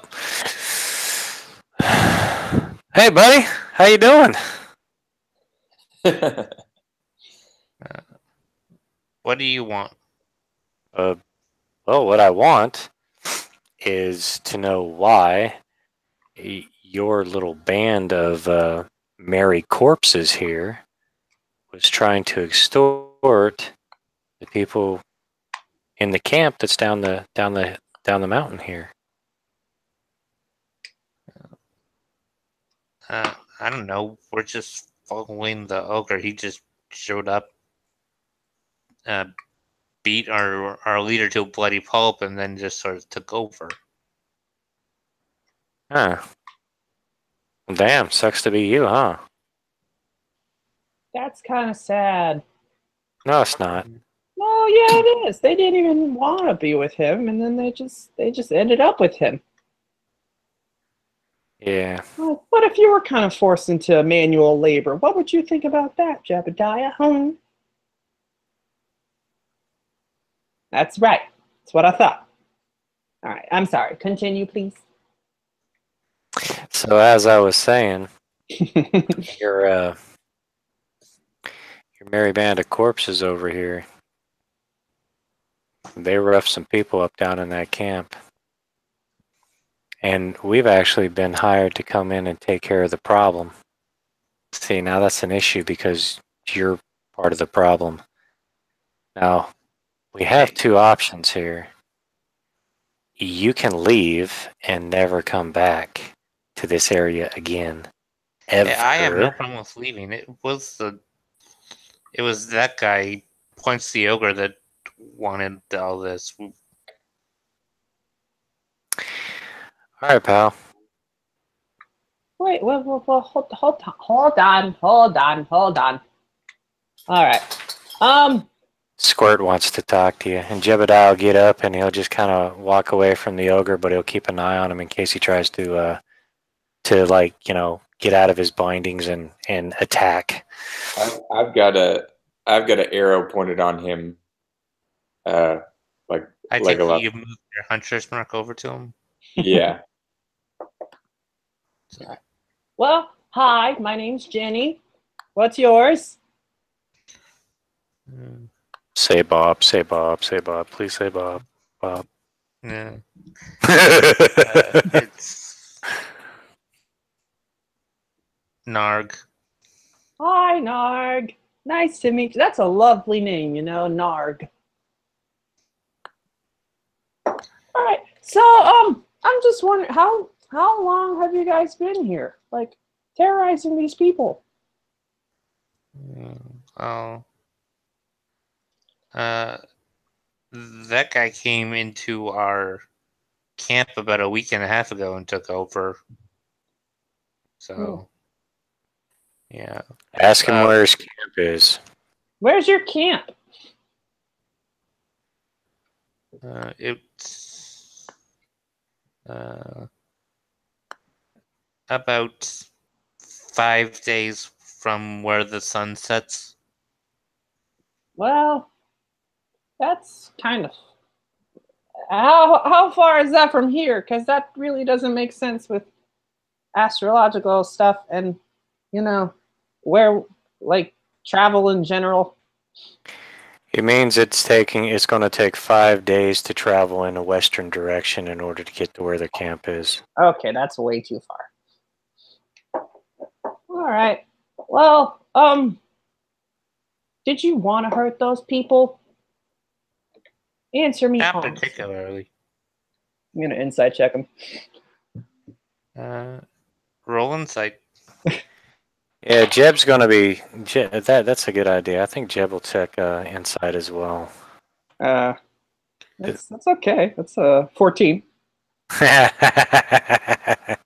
[SPEAKER 4] hey, buddy, how you doing?
[SPEAKER 1] What do you want?
[SPEAKER 4] Well, what I want is to know why your little band of merry corpses here was trying to extort the people in the camp that's down the mountain here.
[SPEAKER 1] I don't know. We're just following the ogre. He just showed up, beat our leader to a bloody pulp, and then just sort of took over.
[SPEAKER 4] Huh. Damn, sucks to be you, huh?
[SPEAKER 2] That's kind of sad.
[SPEAKER 4] No, it's not.
[SPEAKER 2] No, yeah, it is. They didn't even want to be with him, and then they just ended up with him.
[SPEAKER 4] Yeah.
[SPEAKER 2] Well, what if you were kind of forced into manual labor? What would you think about that, Jebediah? That's right. That's what I thought. All right, I'm sorry. Continue, please.
[SPEAKER 4] So as I was saying, your merry band of corpses over here, they roughed some people up down in that camp. And we've actually been hired to come in and take care of the problem. See, now that's an issue because you're part of the problem. Now, we have two options here. You can leave and never come back to this area again. Ever.
[SPEAKER 1] Yeah, I have no problem with leaving. It was that guy, points the ogre, that wanted all this.
[SPEAKER 4] All right, pal.
[SPEAKER 2] Wait, well, hold on. All right.
[SPEAKER 4] Squirt wants to talk to you, and Jebediah will get up and he'll just kind of walk away from the ogre, but he'll keep an eye on him in case he tries to like, get out of his bindings and attack.
[SPEAKER 3] I've got an arrow pointed on him. Like
[SPEAKER 1] I think
[SPEAKER 3] Legolas.
[SPEAKER 1] you moved your hunter's mark over to him.
[SPEAKER 3] Yeah.
[SPEAKER 2] Well, hi, my name's Jenny. What's yours?
[SPEAKER 4] Say Bob, say Bob, say Bob. Please say Bob. Bob.
[SPEAKER 1] Yeah. It's Narg.
[SPEAKER 2] Hi, Narg. Nice to meet you. That's a lovely name, Narg. All right. So, I'm just wondering, how long have you guys been here? Like, terrorizing these people?
[SPEAKER 1] That guy came into our camp about a week and a half ago and took over. So, yeah.
[SPEAKER 4] Ask him where his camp is.
[SPEAKER 2] Where's your camp?
[SPEAKER 1] It's about 5 days from where the sun sets.
[SPEAKER 2] Well, that's kind of... How far is that from here? Because that really doesn't make sense with astrological stuff and, where, like, travel in general.
[SPEAKER 4] It means it's going to take 5 days to travel in a western direction in order to get to where the camp is.
[SPEAKER 2] Okay, that's way too far. All right. Well, did you want to hurt those people? Answer me
[SPEAKER 1] Not
[SPEAKER 2] honestly.
[SPEAKER 1] particularly.
[SPEAKER 2] I'm gonna insight check him.
[SPEAKER 1] Roll insight.
[SPEAKER 4] Yeah, Jeb's going to be... That's a good idea. I think Jeb will check inside as well.
[SPEAKER 2] That's okay. That's 14.
[SPEAKER 4] I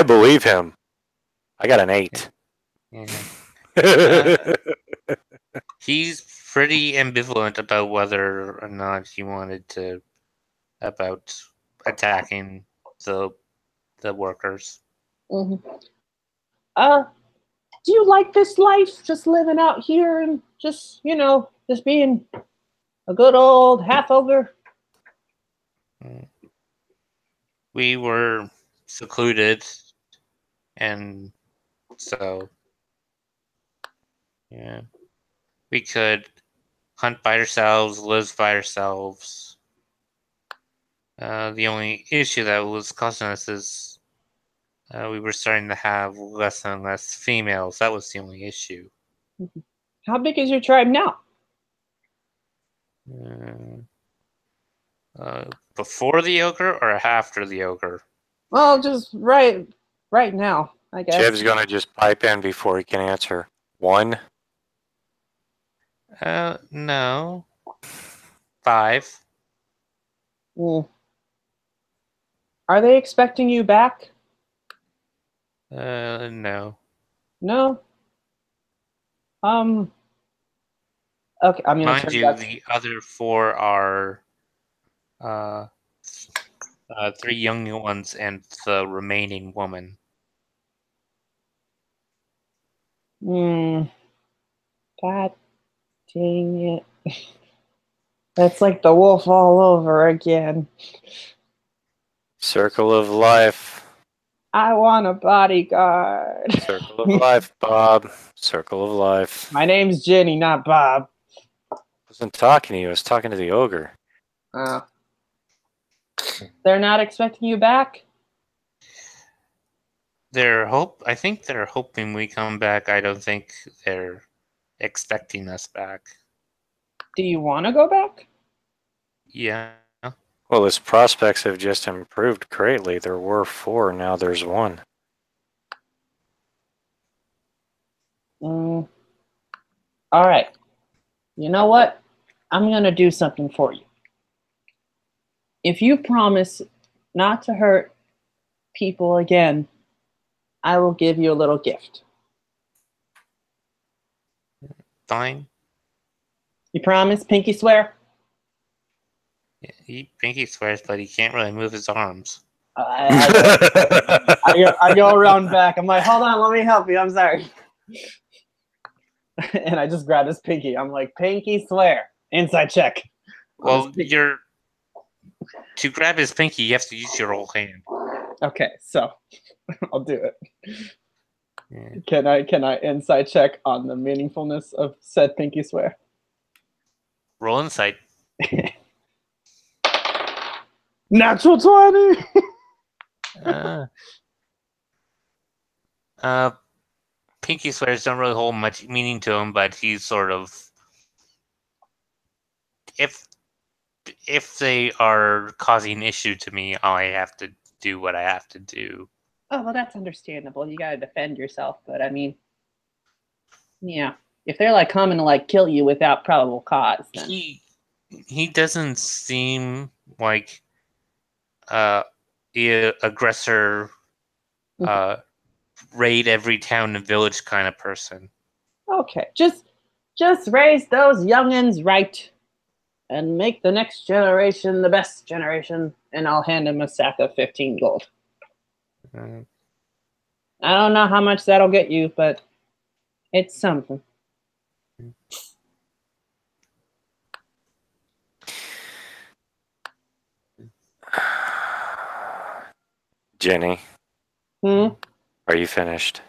[SPEAKER 4] believe him. I got an 8.
[SPEAKER 1] Yeah. He's pretty ambivalent about whether or not he wanted to about attacking the workers.
[SPEAKER 2] Mm-hmm. Do you like this life? Just living out here and just, just being a good old half ogre?
[SPEAKER 1] We were secluded, and so, yeah, we could hunt by ourselves, live by ourselves. The only issue that was causing us is we were starting to have less and less females. That was the only issue.
[SPEAKER 2] How big is your tribe now?
[SPEAKER 1] Before the ogre or after the ogre?
[SPEAKER 2] Well, just right now, I guess.
[SPEAKER 4] Jeb's gonna just pipe in before he can answer. 1.
[SPEAKER 1] No. 5.
[SPEAKER 2] Are they expecting you back?
[SPEAKER 1] No.
[SPEAKER 2] No. Okay, I'm gonna
[SPEAKER 1] Mind
[SPEAKER 2] turn
[SPEAKER 1] you,
[SPEAKER 2] back.
[SPEAKER 1] the other 4 are 3 young ones and the remaining woman.
[SPEAKER 2] God dang it. That's like the wolf all over again.
[SPEAKER 4] Circle of life.
[SPEAKER 2] I want a bodyguard.
[SPEAKER 4] Circle of life, Bob. Circle of life.
[SPEAKER 2] My name's Jenny, not Bob.
[SPEAKER 4] I wasn't talking to you. I was talking to the ogre.
[SPEAKER 2] They're not expecting you back?
[SPEAKER 1] I think they're hoping we come back. I don't think they're expecting us back.
[SPEAKER 2] Do you want to go back?
[SPEAKER 1] Yeah.
[SPEAKER 4] Well, his prospects have just improved greatly. There were 4, now there's 1.
[SPEAKER 2] All right. You know what? I'm going to do something for you. If you promise not to hurt people again, I will give you a little gift.
[SPEAKER 1] Fine.
[SPEAKER 2] You promise? Pinky swear?
[SPEAKER 1] Pinky swears, but he can't really move his arms.
[SPEAKER 2] I go around back. I'm like, hold on, let me help you. I'm sorry. And I just grab his pinky. I'm like, pinky swear. Inside check.
[SPEAKER 1] Well, to grab his pinky, you have to use your whole hand.
[SPEAKER 2] Okay, so I'll do it.
[SPEAKER 1] Yeah.
[SPEAKER 2] Can I inside check on the meaningfulness of said pinky swear?
[SPEAKER 1] Roll insight.
[SPEAKER 2] Natural 20.
[SPEAKER 1] Pinky swears don't really hold much meaning to him, but he's sort of, if they are causing issue to me, I have to do what I have to do.
[SPEAKER 2] Oh, well, that's understandable. You gotta defend yourself, but I mean, yeah, if they're like coming to like kill you without probable cause, then
[SPEAKER 1] He doesn't seem like the aggressor, raid every town and village kind of person.
[SPEAKER 2] Okay, just raise those youngins right, and make the next generation the best generation, and I'll hand him a sack of 15 gold. I don't know how much that'll get you, but it's something.
[SPEAKER 4] Jenny,
[SPEAKER 2] Hmm?
[SPEAKER 4] are you finished?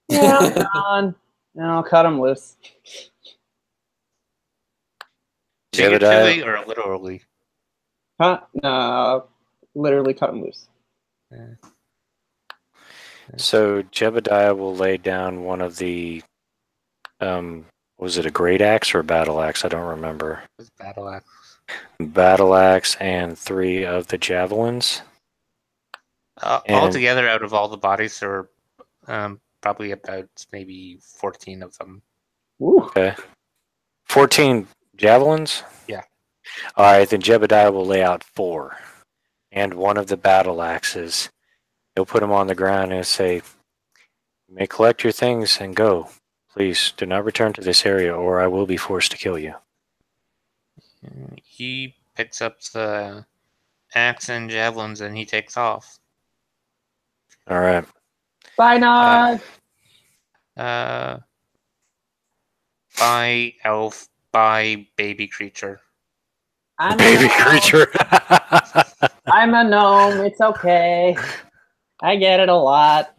[SPEAKER 2] Yeah, I'm done. And I'll cut him loose.
[SPEAKER 1] Figuratively or literally?
[SPEAKER 2] Huh? No, literally cut him loose.
[SPEAKER 4] So Jebediah will lay down one of the, was it a great axe or a battle axe? I don't remember.
[SPEAKER 1] It was battle axe.
[SPEAKER 4] Battle axe and 3 of the javelins.
[SPEAKER 1] Altogether, out of all the bodies, there were probably about maybe 14 of them.
[SPEAKER 2] Ooh.
[SPEAKER 4] Okay. 14 javelins?
[SPEAKER 1] Yeah.
[SPEAKER 4] All right, then Jebediah will lay out 4. And one of the battle axes. He'll put them on the ground and say, "You may collect your things and go. Please do not return to this area or I will be forced to kill you."
[SPEAKER 1] He picks up the axe and javelins and he takes off.
[SPEAKER 4] All right.
[SPEAKER 2] Bye, Nog.
[SPEAKER 1] By elf, by baby creature.
[SPEAKER 2] I'm
[SPEAKER 4] Baby
[SPEAKER 2] a gnome.
[SPEAKER 4] creature.
[SPEAKER 2] I'm a gnome. It's okay. I get it a lot.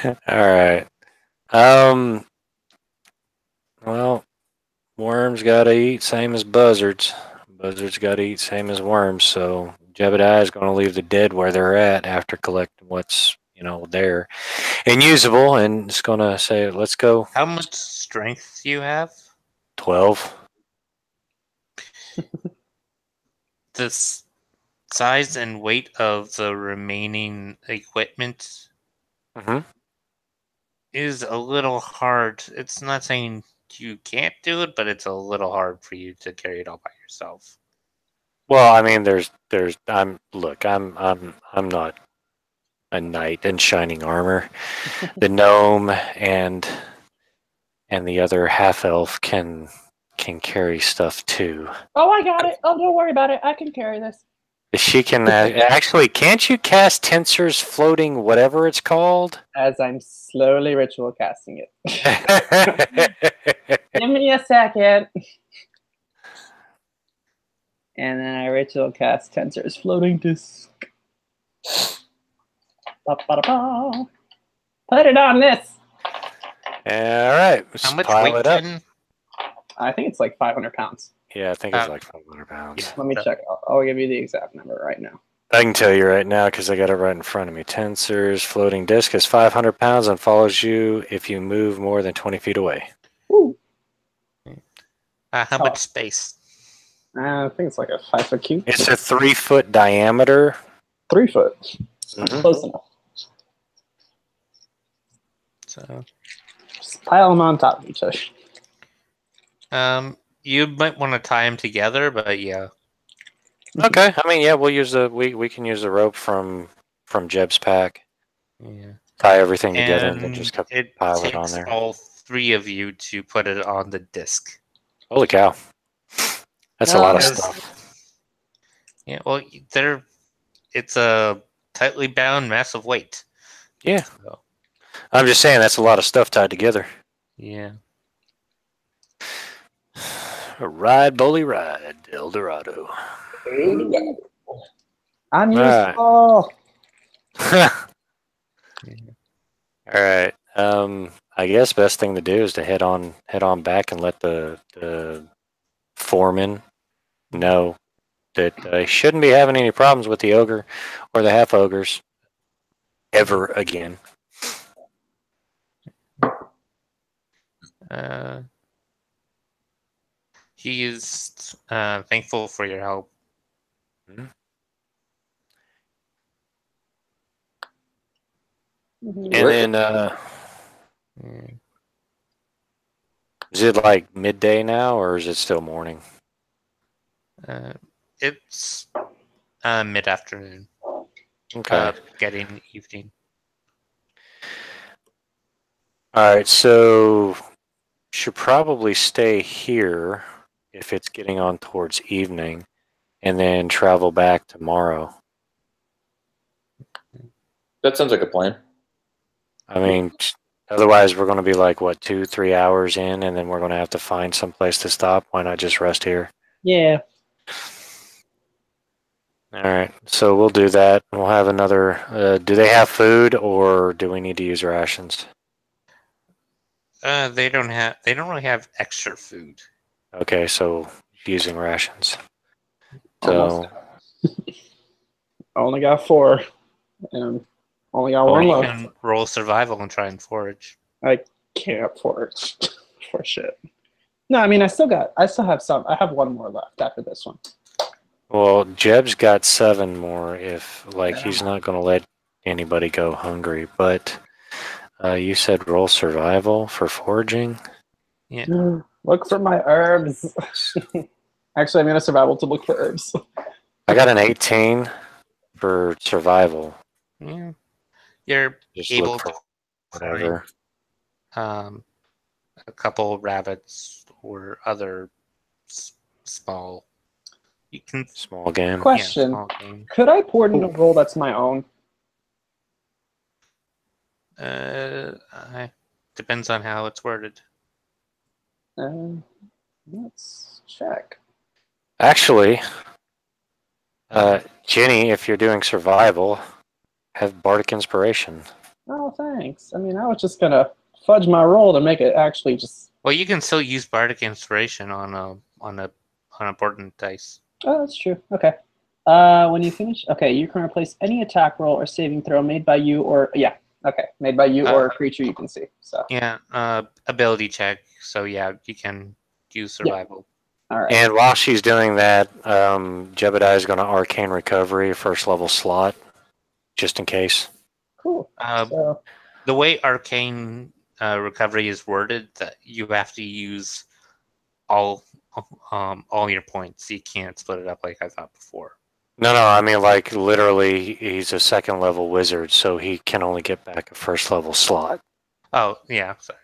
[SPEAKER 4] All right. Well, worms gotta eat, same as buzzards. Buzzards gotta eat, same as worms. So Jebediah is gonna leave the dead where they're at after collecting what's there and usable, and it's gonna say, "Let's go."
[SPEAKER 1] How much strength do you have?
[SPEAKER 4] 12.
[SPEAKER 1] The size and weight of the remaining equipment
[SPEAKER 4] Mm-hmm.
[SPEAKER 1] is a little hard. It's not saying you can't do it, but it's a little hard for you to carry it all by yourself.
[SPEAKER 4] Well, I mean, I'm not a knight in shining armor. The gnome and the other half elf can carry stuff too.
[SPEAKER 2] Oh, I got it. Oh, don't worry about it. I can carry this.
[SPEAKER 4] She can actually. Can't you cast Tensor's floating whatever it's called?
[SPEAKER 2] As I'm slowly ritual casting it. Give me a second. And then I ritual cast Tensor's floating disc. Ba-ba-da-ba. Put it on this.
[SPEAKER 4] All right, let's
[SPEAKER 1] How much
[SPEAKER 4] pile
[SPEAKER 1] weight
[SPEAKER 4] it up.
[SPEAKER 1] can?
[SPEAKER 2] I think it's like 500 pounds.
[SPEAKER 4] Yeah, I think it's like 500 pounds.
[SPEAKER 1] Yeah.
[SPEAKER 2] Let me check. I'll give you the exact number right now.
[SPEAKER 4] I can tell you right now because I got it right in front of me. Tensor's floating disc is 500 pounds and follows you if you move more than 20 feet away.
[SPEAKER 2] Ooh.
[SPEAKER 1] How much space?
[SPEAKER 2] I think it's like a 5 foot cube.
[SPEAKER 4] It's a 3 foot diameter.
[SPEAKER 2] 3 foot.
[SPEAKER 4] Mhm.
[SPEAKER 2] Close enough.
[SPEAKER 1] So,
[SPEAKER 2] Just pile them on top of each other.
[SPEAKER 1] you might want to tie them together, but yeah.
[SPEAKER 4] Okay, I mean, yeah, we'll use we can use the rope from Jeb's pack.
[SPEAKER 1] Yeah.
[SPEAKER 4] Tie everything together and then
[SPEAKER 1] And
[SPEAKER 4] just
[SPEAKER 1] it
[SPEAKER 4] pile it
[SPEAKER 1] takes
[SPEAKER 4] on there.
[SPEAKER 1] all three of you to put it on the disc.
[SPEAKER 4] Holy cow, that's a lot of stuff.
[SPEAKER 1] Yeah, well, it's a tightly bound massive weight.
[SPEAKER 4] Yeah,
[SPEAKER 1] So,
[SPEAKER 4] I'm just saying that's a lot of stuff tied together.
[SPEAKER 1] yeah.
[SPEAKER 4] Ride, bully, ride, El Dorado.
[SPEAKER 2] I'm
[SPEAKER 4] Right.
[SPEAKER 2] useful.
[SPEAKER 4] All right. I guess best thing to do is to head on back and let the foreman know that he shouldn't be having any problems with the ogre or the half ogres ever again.
[SPEAKER 1] He is thankful for your help.
[SPEAKER 4] Mm-hmm. And then, is it like midday now, or is it still morning?
[SPEAKER 1] It's mid-afternoon.
[SPEAKER 4] Okay.
[SPEAKER 1] Getting evening.
[SPEAKER 4] All right, so should probably stay here if it's getting on towards evening, and then travel back tomorrow.
[SPEAKER 3] That sounds like a plan.
[SPEAKER 4] I mean, otherwise we're going to be like, what, 2-3 hours in, and then we're going to have to find some place to stop. Why not just rest here?
[SPEAKER 2] Yeah.
[SPEAKER 4] All right, so we'll do that. We'll have another. Do they have food, or do we need to use rations?
[SPEAKER 1] They don't really have extra food.
[SPEAKER 4] Okay, so using rations.
[SPEAKER 2] Almost.
[SPEAKER 4] So
[SPEAKER 2] I only got 4. And only got one
[SPEAKER 1] You
[SPEAKER 2] left.
[SPEAKER 1] can roll survival and try and forage.
[SPEAKER 2] I can't forage for shit. No, I mean I still have some. I have 1 more left after this one.
[SPEAKER 4] well, Jeb's got 7 more. If he's not going to let anybody go hungry, but you said roll survival for foraging.
[SPEAKER 1] Yeah.
[SPEAKER 2] Look for my herbs. Actually, I made a survival to look for herbs.
[SPEAKER 4] I got an 18 for survival.
[SPEAKER 1] Yeah. You're
[SPEAKER 4] Just
[SPEAKER 1] able
[SPEAKER 4] look for
[SPEAKER 1] to
[SPEAKER 4] whatever.
[SPEAKER 1] find a couple rabbits or other small. You can
[SPEAKER 4] Small game.
[SPEAKER 2] Question:
[SPEAKER 1] small game.
[SPEAKER 2] could I port in a roll that's my own?
[SPEAKER 1] I Depends on how it's worded.
[SPEAKER 2] Let's check.
[SPEAKER 4] Actually, Jenny, if you're doing survival, have bardic inspiration.
[SPEAKER 2] Oh, thanks. I mean, I was just gonna fudge my roll to make it actually just.
[SPEAKER 1] Well, you can still use bardic inspiration on a important dice.
[SPEAKER 2] Oh, that's true. Okay. When you finish, okay, you can replace any attack roll or saving throw made by you or made by you or a creature you can see. So
[SPEAKER 1] yeah, ability check. So yeah, you can use survival.
[SPEAKER 2] All right.
[SPEAKER 4] And while she's doing that, Jebediah is going to arcane recovery, first level slot, just in case.
[SPEAKER 2] Cool.
[SPEAKER 1] So the way arcane recovery is worded, that you have to use all your points. You can't split it up like I thought before.
[SPEAKER 4] No, I mean, like, literally, he's a second level wizard, so he can only get back a first level slot.
[SPEAKER 1] Oh, yeah, sorry.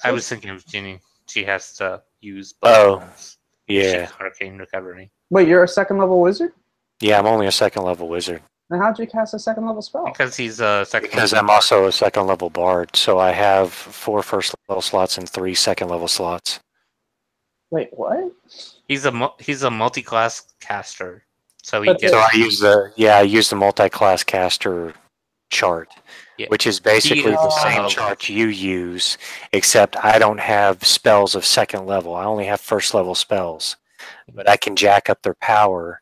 [SPEAKER 1] I was thinking of Ginny. She has to use
[SPEAKER 4] both
[SPEAKER 1] ones.
[SPEAKER 4] Yeah.
[SPEAKER 1] Arcane recovery.
[SPEAKER 2] Wait, you're a second level wizard?
[SPEAKER 4] Yeah, I'm only a second level wizard.
[SPEAKER 2] And how'd you cast a second level spell?
[SPEAKER 1] Because he's a second
[SPEAKER 4] Because I'm also a second level bard, so I have 4 first level slots and 3 second level slots.
[SPEAKER 2] Wait, what?
[SPEAKER 1] He's a multi-class caster. So he gets.
[SPEAKER 4] So I use the multi-class caster chart, which is basically the same chart you use, except I don't have spells of second level. I only have first level spells, but I can jack up their power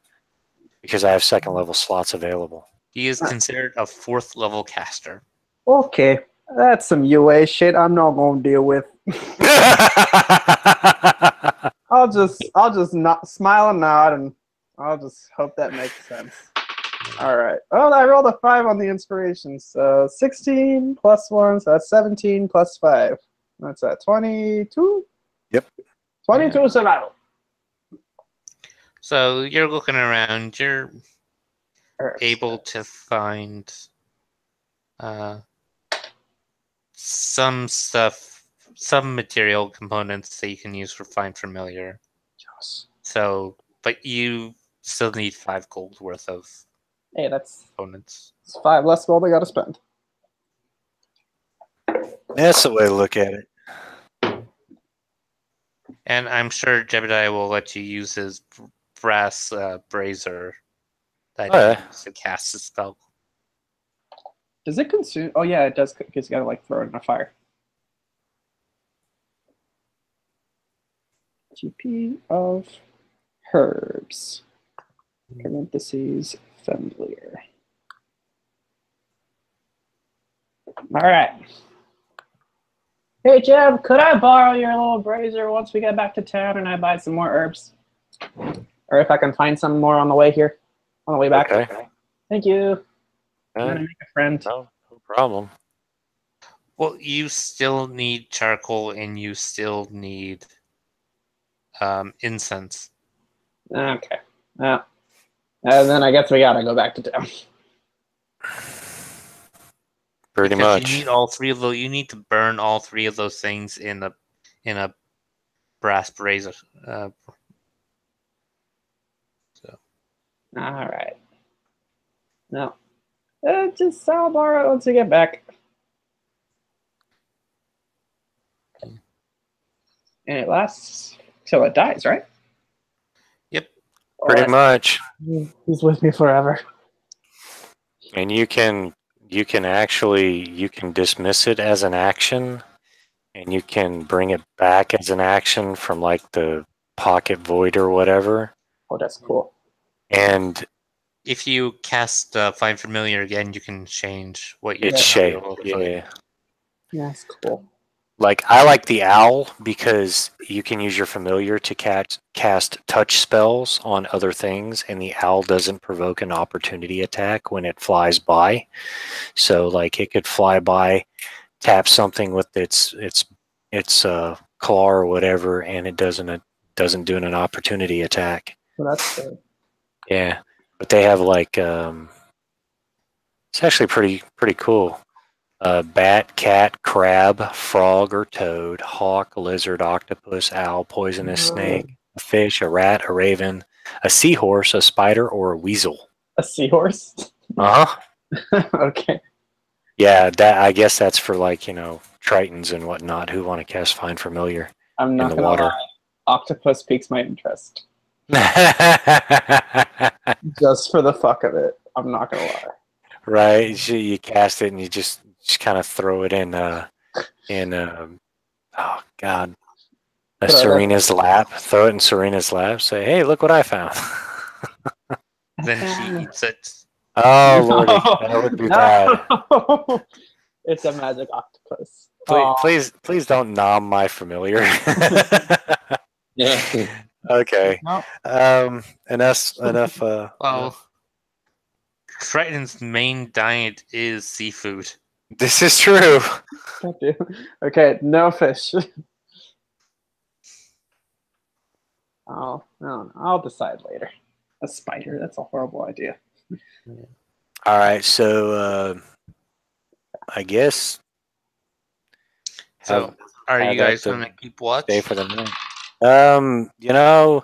[SPEAKER 4] because I have second level slots available.
[SPEAKER 1] He is considered a 4th level caster.
[SPEAKER 2] Okay, that's some UA shit I'm not gonna deal with. I'll just not smile and nod, and I'll just hope that makes sense. All right. Oh, I rolled a 5 on the inspiration, so 16 plus 1, so that's 17 plus 5. That's at 22.
[SPEAKER 4] Yep.
[SPEAKER 2] 22 survival.
[SPEAKER 1] So you're looking around. You're able to find some stuff, some material components that you can use for Find Familiar.
[SPEAKER 2] Yes.
[SPEAKER 1] So, but you still need 5 gold worth of
[SPEAKER 2] that's
[SPEAKER 1] components.
[SPEAKER 2] It's 5 less gold I gotta spend.
[SPEAKER 4] That's the way to look at it.
[SPEAKER 1] And I'm sure Jebediah will let you use his brass brazier that he uses to cast his spell.
[SPEAKER 2] Does it consume? Oh yeah, it does, because you gotta like throw it in a fire. GP of herbs. Parentheses familiar. All right. Hey Jeb, could I borrow your little brazier once we get back to town and I buy some more herbs? Or if I can find some more on the way here, on the way back.
[SPEAKER 4] Okay.
[SPEAKER 2] Thank you. I'm gonna make a friend.
[SPEAKER 4] No problem.
[SPEAKER 1] Well, you still need charcoal and you still need incense.
[SPEAKER 2] Okay. Well, and then I guess we gotta go back to town.
[SPEAKER 4] Pretty much.
[SPEAKER 1] You need all 3 of those. You need to burn all 3 of those things in a brass brazier.
[SPEAKER 2] All right. No. I'll borrow it once we get back. And it lasts till it dies, right?
[SPEAKER 1] Yep.
[SPEAKER 4] Pretty much.
[SPEAKER 2] He's with me forever.
[SPEAKER 4] And you can dismiss it as an action, and you can bring it back as an action from like the pocket void or whatever.
[SPEAKER 2] Oh, that's cool.
[SPEAKER 4] And
[SPEAKER 1] if you cast Find Familiar again, you can change what you're
[SPEAKER 4] its shape. Yeah.
[SPEAKER 2] That's cool.
[SPEAKER 4] Like, I like the owl because you can use your familiar to cast touch spells on other things, and the owl doesn't provoke an opportunity attack when it flies by. So, like, it could fly by, tap something with its claw or whatever, and it doesn't do an opportunity attack.
[SPEAKER 2] Well, that's good.
[SPEAKER 4] Yeah, but they have like it's actually pretty cool. Bat, cat, crab, frog or toad, hawk, lizard, octopus, owl, poisonous snake, a fish, a rat, a raven, a seahorse, a spider, or a weasel.
[SPEAKER 2] A seahorse?
[SPEAKER 4] Uh-huh.
[SPEAKER 2] Okay.
[SPEAKER 4] Yeah, I guess that's for like, Tritons and whatnot who want to cast Find Familiar
[SPEAKER 2] I'm
[SPEAKER 4] in
[SPEAKER 2] not
[SPEAKER 4] the
[SPEAKER 2] gonna
[SPEAKER 4] water.
[SPEAKER 2] lie. Octopus piques my interest. Just for the fuck of it. I'm not gonna lie.
[SPEAKER 4] Right, you cast it and you just kind of throw it in oh god, Serena's lap. Throw it in Serena's lap. Say, hey, look what I found.
[SPEAKER 1] Then she eats it.
[SPEAKER 4] Oh lordy, that would be bad.
[SPEAKER 2] It's a magic octopus.
[SPEAKER 4] Please don't nom my familiar.
[SPEAKER 3] Yeah.
[SPEAKER 4] Okay.
[SPEAKER 2] No.
[SPEAKER 4] Enough.
[SPEAKER 1] Well, Triton's main diet is seafood.
[SPEAKER 4] This is true.
[SPEAKER 2] Thank you. Okay, no fish. I'll decide later. A spider, that's a horrible idea.
[SPEAKER 4] All right, so I guess.
[SPEAKER 1] So, are
[SPEAKER 4] have
[SPEAKER 1] you guys
[SPEAKER 4] that to
[SPEAKER 1] gonna keep watch?
[SPEAKER 4] stay for the night. You know,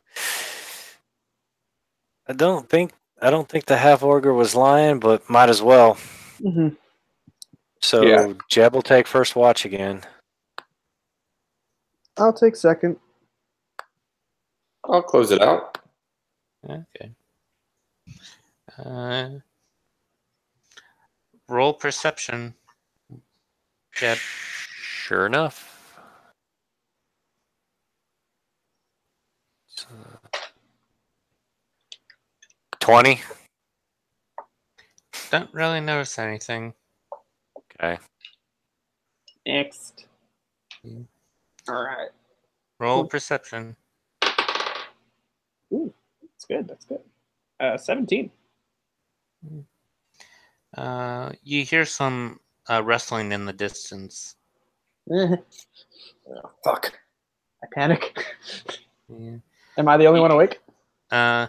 [SPEAKER 4] I don't think the half orger was lying, but might as well.
[SPEAKER 2] Mm-hmm.
[SPEAKER 4] So
[SPEAKER 3] Yeah.
[SPEAKER 4] Jeb will take first watch again.
[SPEAKER 2] I'll take second.
[SPEAKER 3] I'll close it out.
[SPEAKER 1] Okay. Roll perception. Jeb.
[SPEAKER 4] Sure enough. 20.
[SPEAKER 1] Don't really notice anything.
[SPEAKER 4] Okay.
[SPEAKER 2] Next.
[SPEAKER 1] Mm.
[SPEAKER 2] All right.
[SPEAKER 1] Roll
[SPEAKER 2] Cool.
[SPEAKER 1] perception.
[SPEAKER 2] Ooh, that's good. That's good. 17.
[SPEAKER 1] You hear some rustling in the distance.
[SPEAKER 2] Oh, fuck. I panic.
[SPEAKER 1] Yeah.
[SPEAKER 2] Am I the only one awake?
[SPEAKER 1] Yeah.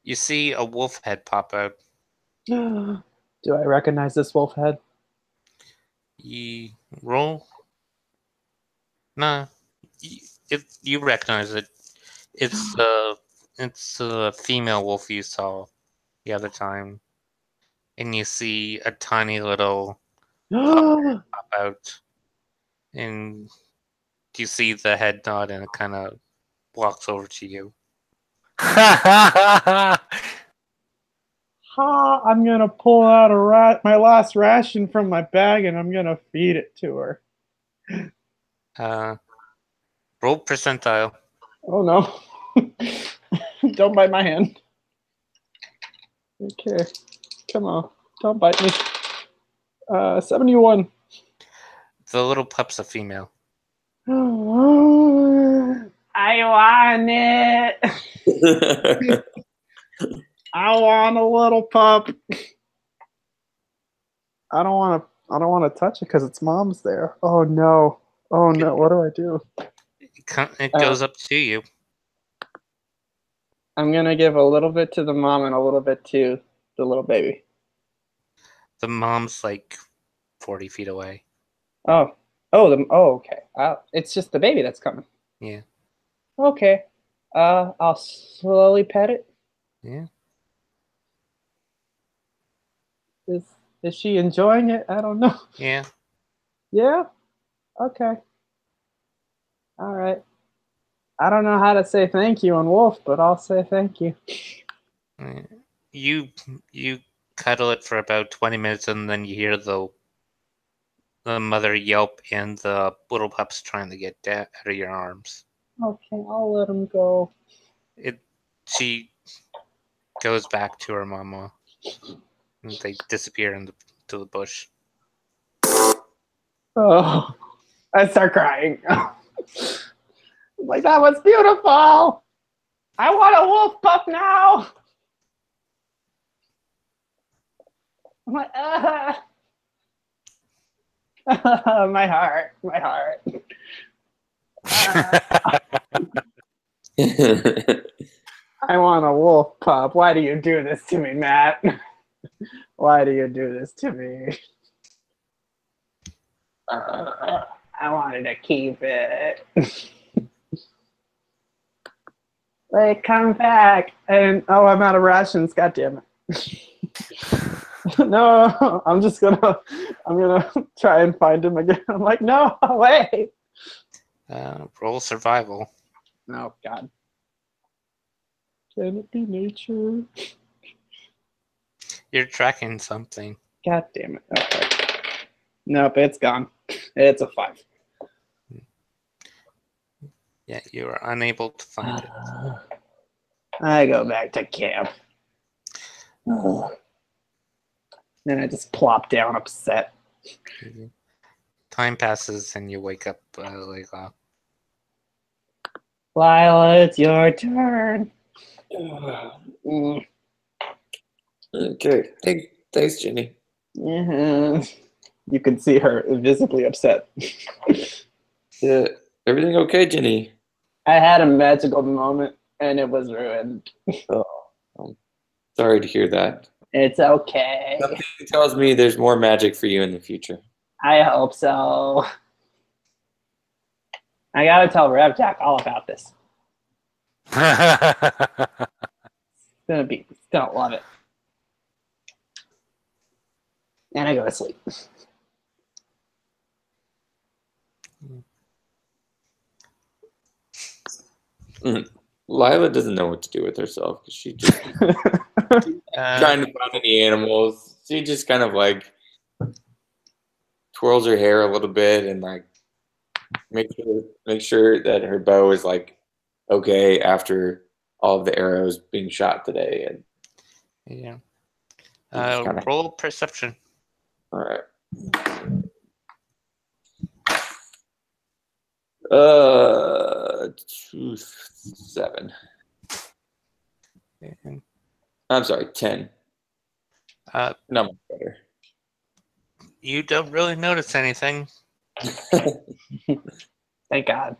[SPEAKER 1] You see a wolf head pop out.
[SPEAKER 2] Do I recognize this wolf head?
[SPEAKER 1] You roll. No, you recognize it. It's the female wolf you saw the other time, and you see a tiny little pop out, and you see the head nod, and it kind of walks over to you.
[SPEAKER 2] I'm gonna pull out my last ration from my bag and I'm gonna feed it to her.
[SPEAKER 1] Roll percentile.
[SPEAKER 2] Oh no. Don't bite my hand. Okay. Come on. Don't bite me. 71.
[SPEAKER 1] The little pup's a female.
[SPEAKER 2] I want it. I want a little pup. I don't want to touch it because its mom's there. Oh no. Oh no. What do I do?
[SPEAKER 1] It goes up to you.
[SPEAKER 2] I'm gonna give a little bit to the mom and a little bit to the little baby.
[SPEAKER 1] The mom's like 40 feet away.
[SPEAKER 2] Okay. It's just the baby that's coming.
[SPEAKER 1] Yeah.
[SPEAKER 2] Okay. I'll slowly pet it.
[SPEAKER 1] Yeah.
[SPEAKER 2] Is she enjoying it? I don't know.
[SPEAKER 1] Yeah.
[SPEAKER 2] Yeah? Okay. All right. I don't know how to say thank you on wolf, but I'll say thank you.
[SPEAKER 1] You cuddle it for about 20 minutes, and then you hear the mother yelp, and the little pup's trying to get out of your arms.
[SPEAKER 2] Okay, I'll let him go.
[SPEAKER 1] She goes back to her mama, and they disappear into the bush.
[SPEAKER 2] Oh, I start crying. Like, that was beautiful. I want a wolf pup now. I'm like, my heart. I want a wolf pup. Why do you do this to me, Matt? Why do you do this to me? I wanted to keep it. Like, come back. And, I'm out of rations. God damn it. No, I'm gonna try and find him again. I'm like, no, wait.
[SPEAKER 1] Roll survival.
[SPEAKER 2] No, God. Can it be nature?
[SPEAKER 1] You're tracking something.
[SPEAKER 2] God damn it. Okay. Nope, it's gone. It's a 5.
[SPEAKER 1] Yeah, you are unable to find it.
[SPEAKER 2] I go back to camp. Then I just plop down upset.
[SPEAKER 1] Time passes and you wake up like
[SPEAKER 2] Lila, it's your turn. Mm.
[SPEAKER 3] Okay. Thanks, Jenny.
[SPEAKER 2] Mhm. You can see her visibly upset.
[SPEAKER 3] Yeah. Everything okay, Jenny?
[SPEAKER 2] I had a magical moment and it was ruined.
[SPEAKER 3] Oh, I'm sorry to hear that.
[SPEAKER 2] It's okay.
[SPEAKER 3] Something tells me there's more magic for you in the future.
[SPEAKER 2] I hope so. I gotta tell Rev Jack all about this. He's gonna love it. And I go to sleep.
[SPEAKER 3] Lila doesn't know what to do with herself because she just trying to find any animals. She just kind of like twirls her hair a little bit and like make sure that her bow is like okay after all of the arrows being shot today. And
[SPEAKER 1] yeah.
[SPEAKER 3] kinda-
[SPEAKER 1] Roll perception.
[SPEAKER 3] all right. 7.
[SPEAKER 1] And,
[SPEAKER 3] I'm sorry, 10. Not much better.
[SPEAKER 1] you don't really notice anything.
[SPEAKER 2] Thank God.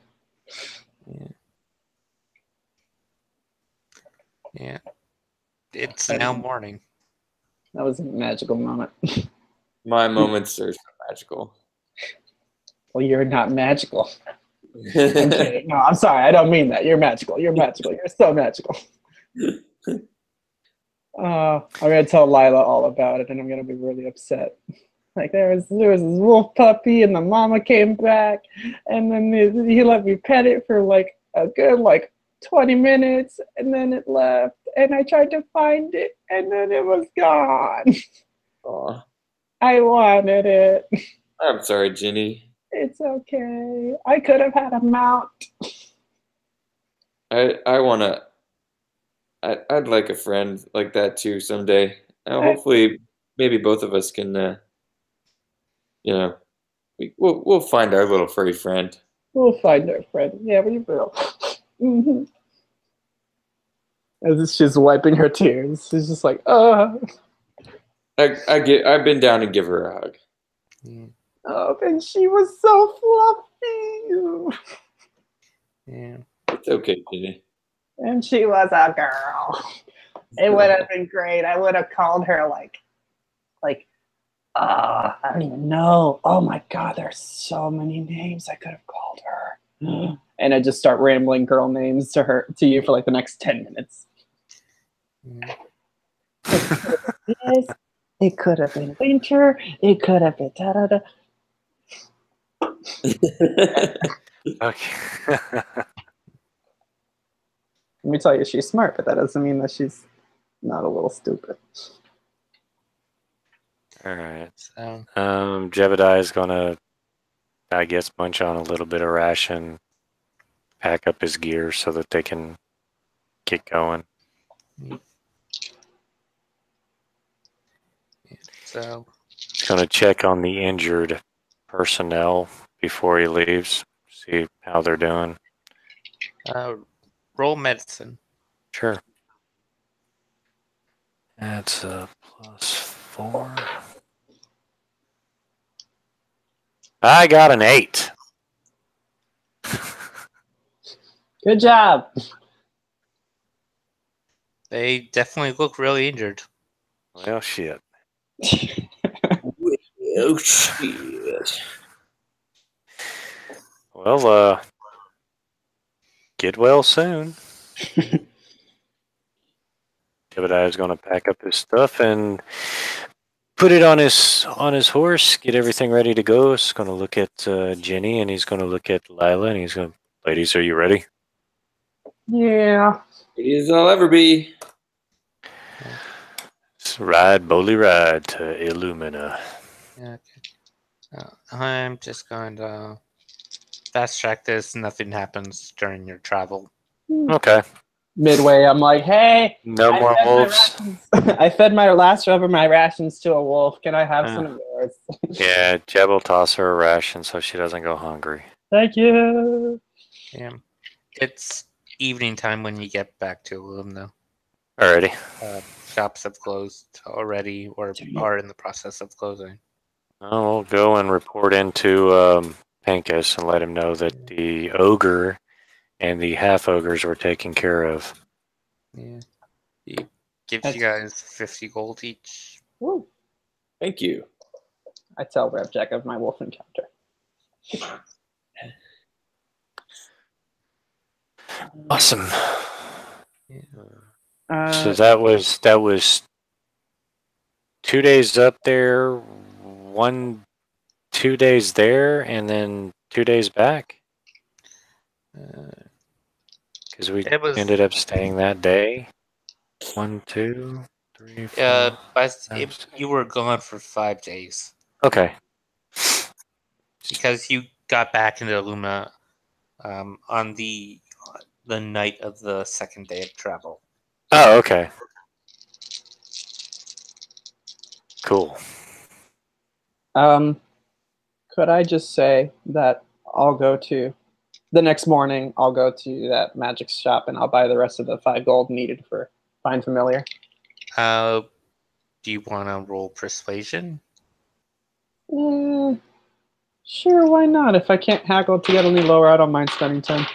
[SPEAKER 1] Yeah. It's now morning.
[SPEAKER 2] That was a magical moment.
[SPEAKER 3] My moments are so magical.
[SPEAKER 2] Well, you're not magical. I'm kidding. No, I'm sorry. I don't mean that. You're magical. You're magical. You're so magical. I'm gonna tell Lila all about it, and I'm gonna be really upset. Like there was this wolf puppy, and the mama came back, and then he let me pet it for like a good 20 minutes, and then it left. And I tried to find it, and then it was gone.
[SPEAKER 3] Aw.
[SPEAKER 2] I wanted it.
[SPEAKER 3] I'm sorry, Ginny.
[SPEAKER 2] It's okay. I could have had a mount.
[SPEAKER 3] I'd like a friend like that too someday. Hopefully, maybe both of us can, we'll find our little furry friend.
[SPEAKER 2] We'll find our friend. Yeah, we will. Mm-hmm. As she's wiping her tears, she's just like,
[SPEAKER 3] I've been down and give her a hug.
[SPEAKER 2] Oh, and she was so fluffy.
[SPEAKER 1] Yeah.
[SPEAKER 3] It's okay, Ginny.
[SPEAKER 2] And she was a girl. It would have been great. I would have called her I don't even know. Oh my God, there's so many names I could have called her. And I just start rambling girl names to you for the next 10 minutes. Yes, it could have been winter. It could have been da da da.
[SPEAKER 4] Okay.
[SPEAKER 2] Let me tell you, she's smart, but that doesn't mean that she's not a little stupid.
[SPEAKER 4] All right.
[SPEAKER 1] So,
[SPEAKER 4] Jebediah is gonna, I guess, munch on a little bit of ration, pack up his gear so that they can get going.
[SPEAKER 1] so
[SPEAKER 4] He's gonna check on the injured personnel before he leaves, see how they're doing.
[SPEAKER 1] roll medicine.
[SPEAKER 4] Sure. That's a +4. I got an 8.
[SPEAKER 2] Good job.
[SPEAKER 1] They definitely look really injured.
[SPEAKER 4] Well, shit.
[SPEAKER 3] Oh shit.
[SPEAKER 4] Well, get well soon. Jebediah is going to pack up his stuff and put it on his horse, get everything ready to go. He's going to look at Jenny, and he's going to look at Lila, and he's going, ladies, are you ready?
[SPEAKER 2] Yeah.
[SPEAKER 3] Ready as I'll ever be.
[SPEAKER 4] Let's ride, boldly ride to Illumina.
[SPEAKER 1] Yeah, okay. I'm just going to fast track this. Nothing happens during your travel.
[SPEAKER 4] Okay.
[SPEAKER 2] Midway, I'm like, hey,
[SPEAKER 4] No
[SPEAKER 2] I
[SPEAKER 4] more
[SPEAKER 2] fed my
[SPEAKER 4] wolves.
[SPEAKER 2] rations- I fed my last of my rations to a wolf. Can I have some of yours?
[SPEAKER 4] Yeah, Jeb will toss her a ration so she doesn't go hungry.
[SPEAKER 2] Thank you.
[SPEAKER 1] Yeah. It's evening time when you get back to Illumina.
[SPEAKER 4] Alrighty.
[SPEAKER 1] Shops have closed already or are in the process of closing.
[SPEAKER 4] I'll go and report into Pincus and let him know that the ogre and the half ogres were taken care of.
[SPEAKER 1] Yeah. He gives you guys 50 gold each.
[SPEAKER 2] Woo.
[SPEAKER 3] Thank you.
[SPEAKER 2] I tell Rev Jack of my wolf encounter.
[SPEAKER 4] Awesome. So
[SPEAKER 2] Uh,
[SPEAKER 4] that was 2 days up there, 2 days there, and then 2 days back. Because we
[SPEAKER 1] It was
[SPEAKER 4] ended up staying that day. 1, 2, 3, 4.
[SPEAKER 1] you were gone for 5 days
[SPEAKER 4] Okay.
[SPEAKER 1] because you got back into Illumina on the night of the second day of travel.
[SPEAKER 4] Oh, okay. Cool.
[SPEAKER 2] could I just say that I'll go to the next morning? I'll go to that magic shop and I'll buy the rest of the 5 gold needed for Find Familiar.
[SPEAKER 1] Do you want to roll persuasion?
[SPEAKER 2] Sure, why not? If I can't haggle to get any lower, I don't mind spending 10.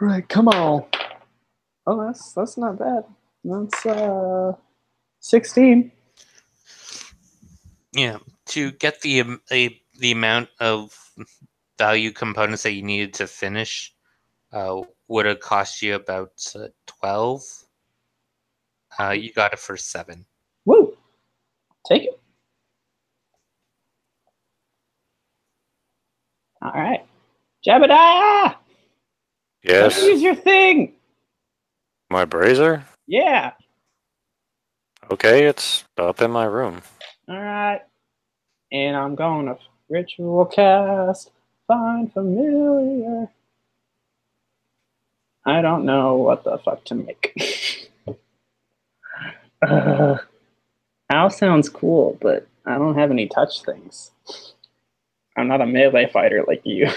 [SPEAKER 2] Right, come on. Oh, that's not bad. That's 16.
[SPEAKER 1] Yeah, to get the amount of value components that you needed to finish would have cost you about 12. You got it for 7.
[SPEAKER 2] Woo! Take it. All right. Jebediah!
[SPEAKER 4] Yes.
[SPEAKER 2] Let me use your thing!
[SPEAKER 4] My brazier?
[SPEAKER 2] Yeah.
[SPEAKER 4] Okay, it's up in my room.
[SPEAKER 2] All right. And I'm going to ritual cast Find Familiar. I don't know what the fuck to make. Owl sounds cool, but I don't have any touch things. I'm not a melee fighter like you.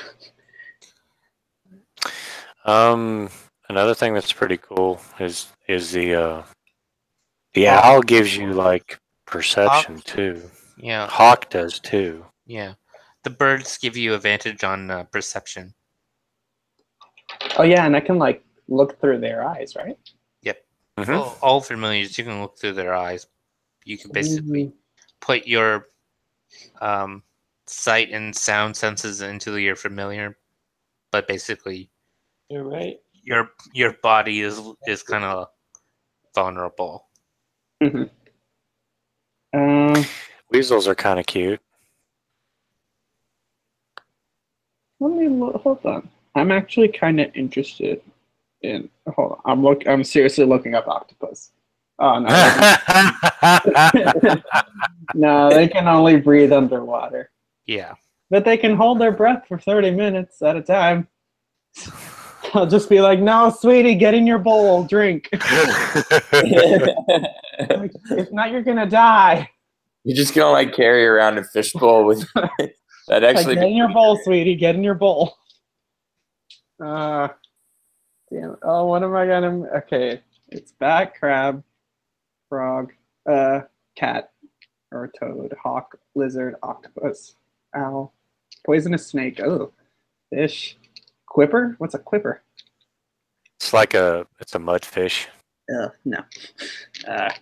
[SPEAKER 4] Another thing that's pretty cool is the owl gives you like perception too.
[SPEAKER 1] Yeah.
[SPEAKER 4] Hawk does too.
[SPEAKER 1] Yeah. The birds give you advantage on perception.
[SPEAKER 2] Oh yeah, and I can like look through their eyes, right?
[SPEAKER 1] Yep.
[SPEAKER 4] Mhm.
[SPEAKER 1] Well, all familiars, you can look through their eyes. You can basically put your sight and sound senses into your familiar, but basically,
[SPEAKER 3] You're right.
[SPEAKER 1] your body is kind of vulnerable.
[SPEAKER 2] Mm-hmm.
[SPEAKER 4] Weasels are kind of cute.
[SPEAKER 2] Let me hold on. I'm actually kind of interested in. Hold on. I'm seriously looking up octopus. Oh no. No, they can only breathe underwater.
[SPEAKER 1] Yeah.
[SPEAKER 2] But they can hold their breath for 30 minutes at a time. I'll just be like, no, sweetie, get in your bowl, drink. If not, you're gonna die.
[SPEAKER 3] You're just gonna like carry around a fishbowl with that actually.
[SPEAKER 2] Get in your bowl, sweetie. Get in your bowl. Damn. Oh, what am I gonna? Okay, it's bat, crab, frog, cat, or toad, hawk, lizard, octopus, owl, poisonous snake. Oh, fish, quipper. What's a quipper?
[SPEAKER 4] It's a mudfish.
[SPEAKER 2] No.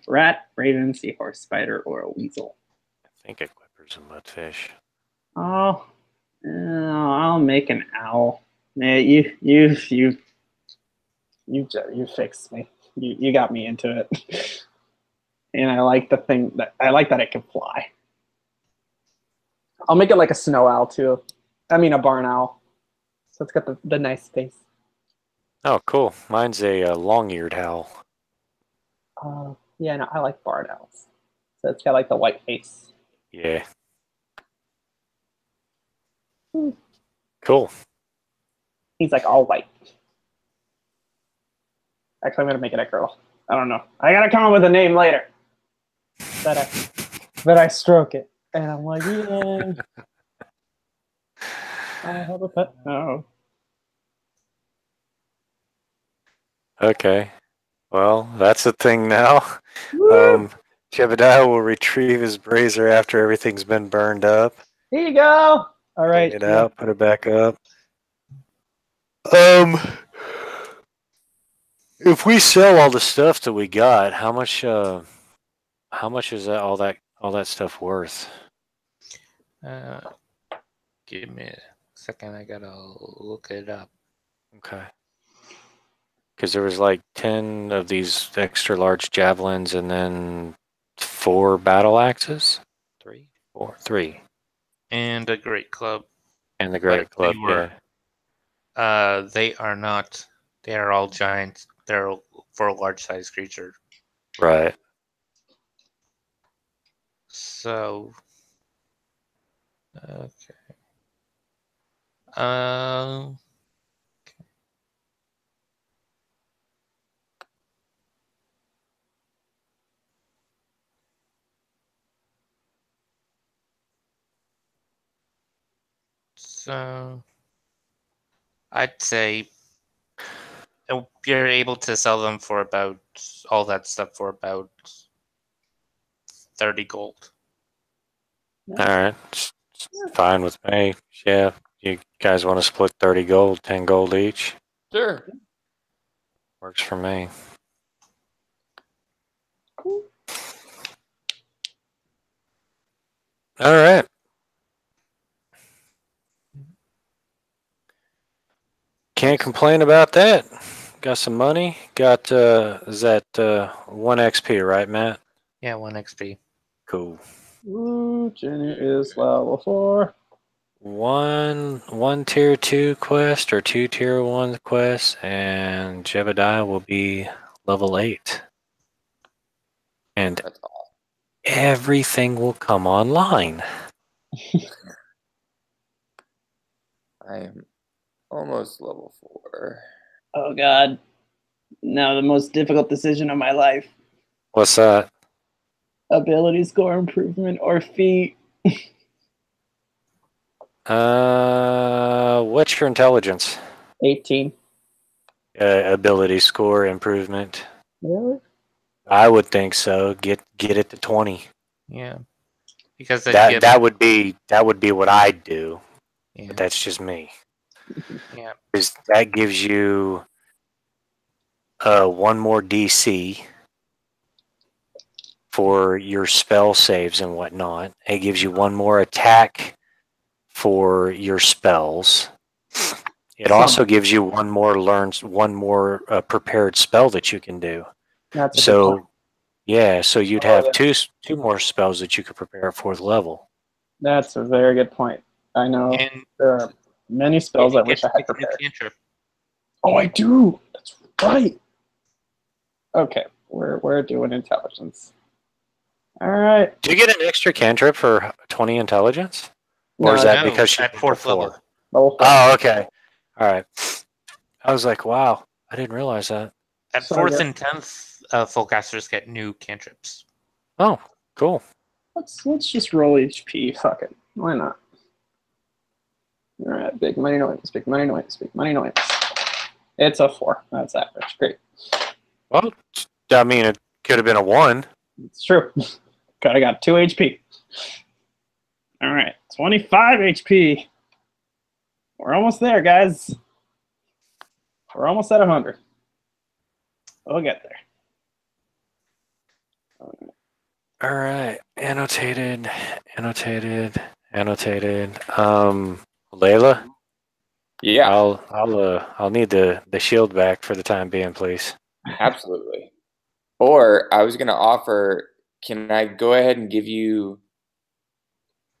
[SPEAKER 2] Rat, raven, seahorse, spider, or a weasel.
[SPEAKER 4] I think a quipper's a mudfish.
[SPEAKER 2] Oh, I'll make an owl. Yeah, you fixed me. You got me into it. And I like the thing that it can fly. I'll make it like a snow owl too. I mean a barn owl. So it's got the nice face.
[SPEAKER 4] Oh, cool. Mine's a long-eared owl.
[SPEAKER 2] Yeah, no, I like barn owls. So it's got like the white face.
[SPEAKER 4] Yeah.
[SPEAKER 2] Hmm.
[SPEAKER 4] Cool.
[SPEAKER 2] He's like all white. Actually, I'm gonna make it a girl. I don't know. I gotta come up with a name later. That I stroke it, and I'm like, yeah. I have a pet. No.
[SPEAKER 4] Okay. Well, that's a thing now.
[SPEAKER 2] Woo!
[SPEAKER 4] Jebediah will retrieve his brazier after everything's been burned up.
[SPEAKER 2] Here you go. All right.
[SPEAKER 4] Clean it out, put it back up. If we sell all the stuff that we got, how much is that all that stuff worth?
[SPEAKER 1] Give me a second. I gotta look it up.
[SPEAKER 4] Okay. Because there was like 10 of these extra large javelins and then 4 battle axes. 3, 4, 3.
[SPEAKER 1] And a great club.
[SPEAKER 4] And the great club, yeah.
[SPEAKER 1] They are not. They are all giants. They're for a large size creature.
[SPEAKER 4] Right.
[SPEAKER 1] So, okay. So, I'd say you're able to sell them for about all that stuff for about 30 gold.
[SPEAKER 4] All right. It's fine with me. Yeah. You guys want to split 30 gold, 10 gold each?
[SPEAKER 3] Sure.
[SPEAKER 4] Works for me.
[SPEAKER 2] Cool.
[SPEAKER 4] All right. Can't complain about that. Got some money. Got is that 1 XP, right, Matt?
[SPEAKER 1] Yeah, 1 XP.
[SPEAKER 4] Cool.
[SPEAKER 2] Ooh, Jenny is level 4.
[SPEAKER 4] One tier 2 quest or 2 tier 1 quests, and Jebediah will be level 8. And
[SPEAKER 3] That's all.
[SPEAKER 4] everything will come online.
[SPEAKER 3] I am almost level 4.
[SPEAKER 2] Oh God! Now the most difficult decision of my life:
[SPEAKER 4] What's that?
[SPEAKER 2] ability score improvement or feat.
[SPEAKER 4] What's your intelligence?
[SPEAKER 2] 18.
[SPEAKER 4] Ability score improvement.
[SPEAKER 2] Really?
[SPEAKER 4] I would think so. Get it to 20.
[SPEAKER 1] Yeah, because
[SPEAKER 4] That would be what I'd do.
[SPEAKER 1] Yeah.
[SPEAKER 4] But that's just me.
[SPEAKER 1] Yeah.
[SPEAKER 4] Because that gives you 1 more DC for your spell saves and whatnot. It gives you 1 more attack for your spells. It also gives you 1 more prepared spell that you can do.
[SPEAKER 2] That's a good
[SPEAKER 4] So
[SPEAKER 2] point.
[SPEAKER 4] yeah, so you'd have two more spells that you could prepare at 4th level.
[SPEAKER 2] That's a very good point. I know
[SPEAKER 1] And
[SPEAKER 2] there are many spells I wish I had prepared.
[SPEAKER 1] Cantrip.
[SPEAKER 2] Oh, I do. That's right. Okay, we're doing intelligence. All right.
[SPEAKER 4] Do you get an extra cantrip for 20 intelligence? Or is
[SPEAKER 2] No,
[SPEAKER 4] that because she's
[SPEAKER 1] at 4th level?
[SPEAKER 2] level 4.
[SPEAKER 4] Oh, okay. All right. I was like, wow, I didn't realize that.
[SPEAKER 1] At
[SPEAKER 2] So
[SPEAKER 1] 4th and 10th, fullcasters get new cantrips.
[SPEAKER 4] Oh, cool.
[SPEAKER 2] Let's just roll HP. Fuck it. Why not? All right, big money noise, big money noise, big money noise. It's a 4. That's average. Great.
[SPEAKER 4] Well, I mean, it could have been a 1.
[SPEAKER 2] It's true. I got 2 HP. All right, 25 HP. We're almost there, guys. We're almost at 100. We'll get there.
[SPEAKER 4] All right, annotated. Layla,
[SPEAKER 3] Yeah,
[SPEAKER 4] I'll need the shield back for the time being, please.
[SPEAKER 3] absolutely. Or I was going to offer can I go ahead and give you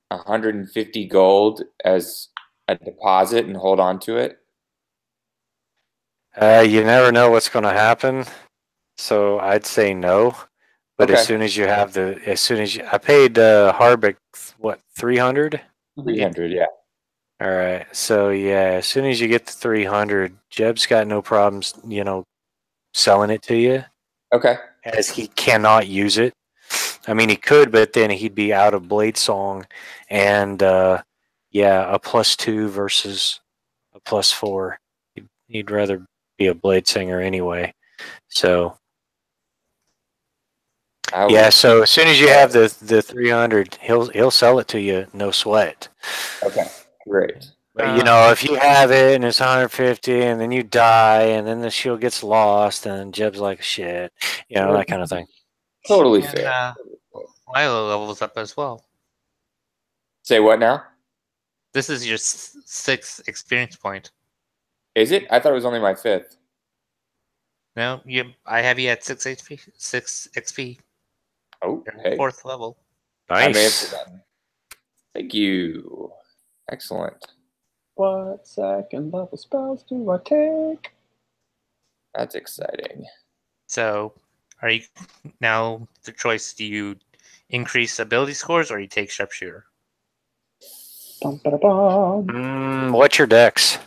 [SPEAKER 3] 150 gold as a deposit and hold on to it?
[SPEAKER 4] You never know what's going to happen, so I'd say no. But
[SPEAKER 3] Okay.
[SPEAKER 4] as soon as I paid Harbeck what 300.
[SPEAKER 3] 300, yeah.
[SPEAKER 4] All right, so yeah, as soon as you get to 300, Jeb's got no problems, selling it to you,
[SPEAKER 3] Okay.
[SPEAKER 4] as he cannot use it. I mean, he could, but then he'd be out of Blade Song, and yeah, a +2 versus a +4. He'd rather be a Blade Singer anyway. So yeah, so as soon as you have the 300, he'll sell it to you, no sweat.
[SPEAKER 3] Okay, great.
[SPEAKER 4] But if you have it and it's 150, and then you die, and then the shield gets lost, and Jeb's like shit, that kind of thing.
[SPEAKER 3] Totally
[SPEAKER 1] And
[SPEAKER 3] fair.
[SPEAKER 1] Lila levels up as well.
[SPEAKER 3] Say what now?
[SPEAKER 1] This is your 6th experience point.
[SPEAKER 3] Is it? I thought it was only my 5th.
[SPEAKER 1] No, I have you at 6 HP, 6 XP.
[SPEAKER 3] Oh,
[SPEAKER 1] You're
[SPEAKER 3] hey.
[SPEAKER 1] 4th level.
[SPEAKER 3] I may have
[SPEAKER 4] Nice.
[SPEAKER 3] forgotten. Thank you. Excellent.
[SPEAKER 2] What second level spells do I take?
[SPEAKER 3] That's exciting.
[SPEAKER 1] So, are you now the choice? Do you increase ability scores or you take sharpshooter?
[SPEAKER 2] Bum.
[SPEAKER 4] What's your dex?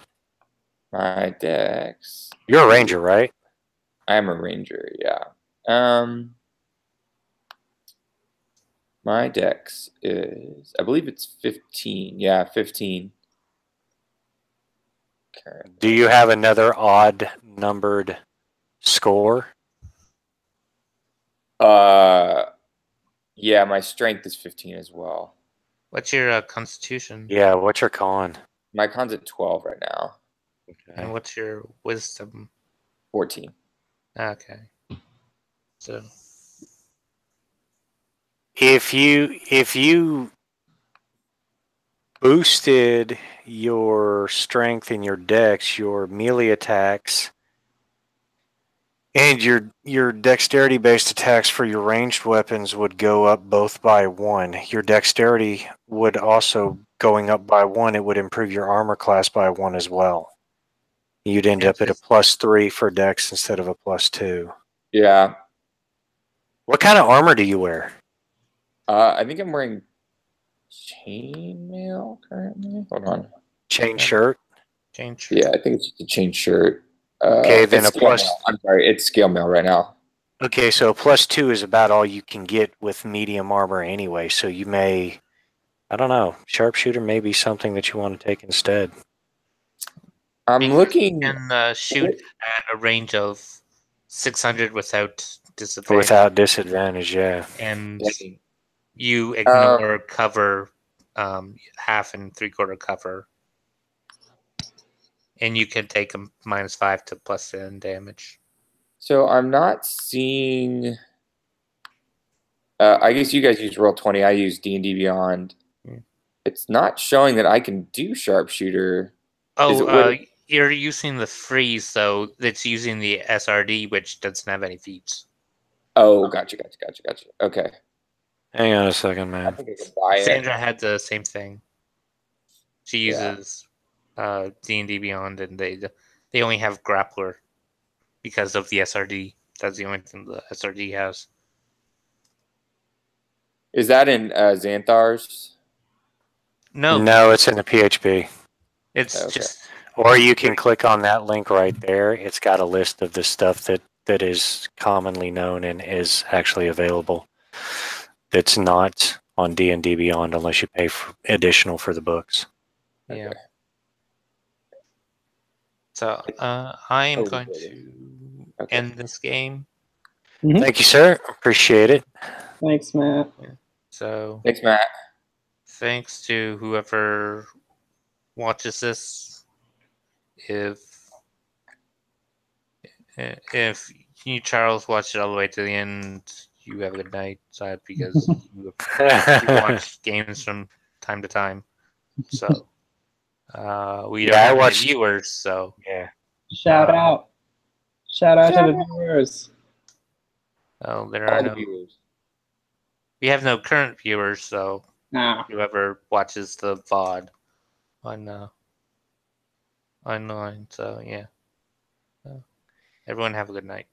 [SPEAKER 3] My dex.
[SPEAKER 4] You're a ranger, right?
[SPEAKER 3] I'm a ranger, yeah. My dex is, I believe it's 15. Yeah, 15. Currently.
[SPEAKER 4] Do you have another odd numbered score?
[SPEAKER 3] Yeah, my strength is 15 as well.
[SPEAKER 1] What's your constitution?
[SPEAKER 4] Yeah, what's your con?
[SPEAKER 3] My con's at 12 right now.
[SPEAKER 1] And what's your wisdom?
[SPEAKER 3] 14.
[SPEAKER 1] Okay. So
[SPEAKER 4] If you boosted your strength and your dex, your melee attacks and your dexterity based attacks for your ranged weapons would go up both by 1. Your dexterity would also going up by 1. It would improve your armor class by 1 as well. You'd end up at a +3 for dex instead of a +2.
[SPEAKER 3] Yeah.
[SPEAKER 4] What kind of armor do you wear?
[SPEAKER 3] I think I'm wearing chainmail currently. Hold on.
[SPEAKER 4] Chain shirt?
[SPEAKER 1] chain shirt.
[SPEAKER 3] Yeah, I think it's just a chain shirt.
[SPEAKER 4] Okay, then
[SPEAKER 3] it's scale mail. I'm sorry, it's scale mail right now.
[SPEAKER 4] Okay, so a +2 is about all you can get with medium armor anyway. So you may, I don't know, sharpshooter may be something that you want to take instead.
[SPEAKER 3] I'm looking.
[SPEAKER 1] You can shoot at a range of 600 without disadvantage.
[SPEAKER 4] Without disadvantage, yeah.
[SPEAKER 1] And you ignore cover, half and 3/4 cover. And you can take a -5 to +10 damage.
[SPEAKER 3] So I'm not seeing. I guess you guys use Roll20. I use D&D Beyond. It's not showing that I can do sharpshooter.
[SPEAKER 1] Oh, you're using the freeze, so it's using the SRD, which doesn't have any feats.
[SPEAKER 3] Oh, gotcha. Okay.
[SPEAKER 4] Hang on a second,
[SPEAKER 3] I
[SPEAKER 4] man.
[SPEAKER 3] think I can buy it.
[SPEAKER 1] Sandra had the same thing. She uses D&D Beyond, and they only have Grappler because of the SRD. That's the only thing the SRD has.
[SPEAKER 3] Is that in Xanthar's?
[SPEAKER 4] No, it's in the PHP.
[SPEAKER 1] It's just.
[SPEAKER 4] Or you can click on that link right there. It's got a list of the stuff that is commonly known and is actually available. That's not on D&D Beyond unless you pay additional for the books.
[SPEAKER 1] Yeah. Okay. So I am going to end this game.
[SPEAKER 2] Mm-hmm.
[SPEAKER 4] Thank you, sir. Appreciate it.
[SPEAKER 2] Thanks, Matt.
[SPEAKER 1] So
[SPEAKER 3] thanks, Matt.
[SPEAKER 1] Thanks to whoever watches this. If you, Charles, watch it all the way to the end, you have a good night, because you watch games from time to time. So we don't have any viewers, so
[SPEAKER 2] yeah. Shout out to the viewers.
[SPEAKER 1] Oh, there are no
[SPEAKER 3] viewers.
[SPEAKER 1] We have no current viewers, so
[SPEAKER 2] Nah.
[SPEAKER 1] whoever watches the VOD on online. So yeah. Everyone have a good night.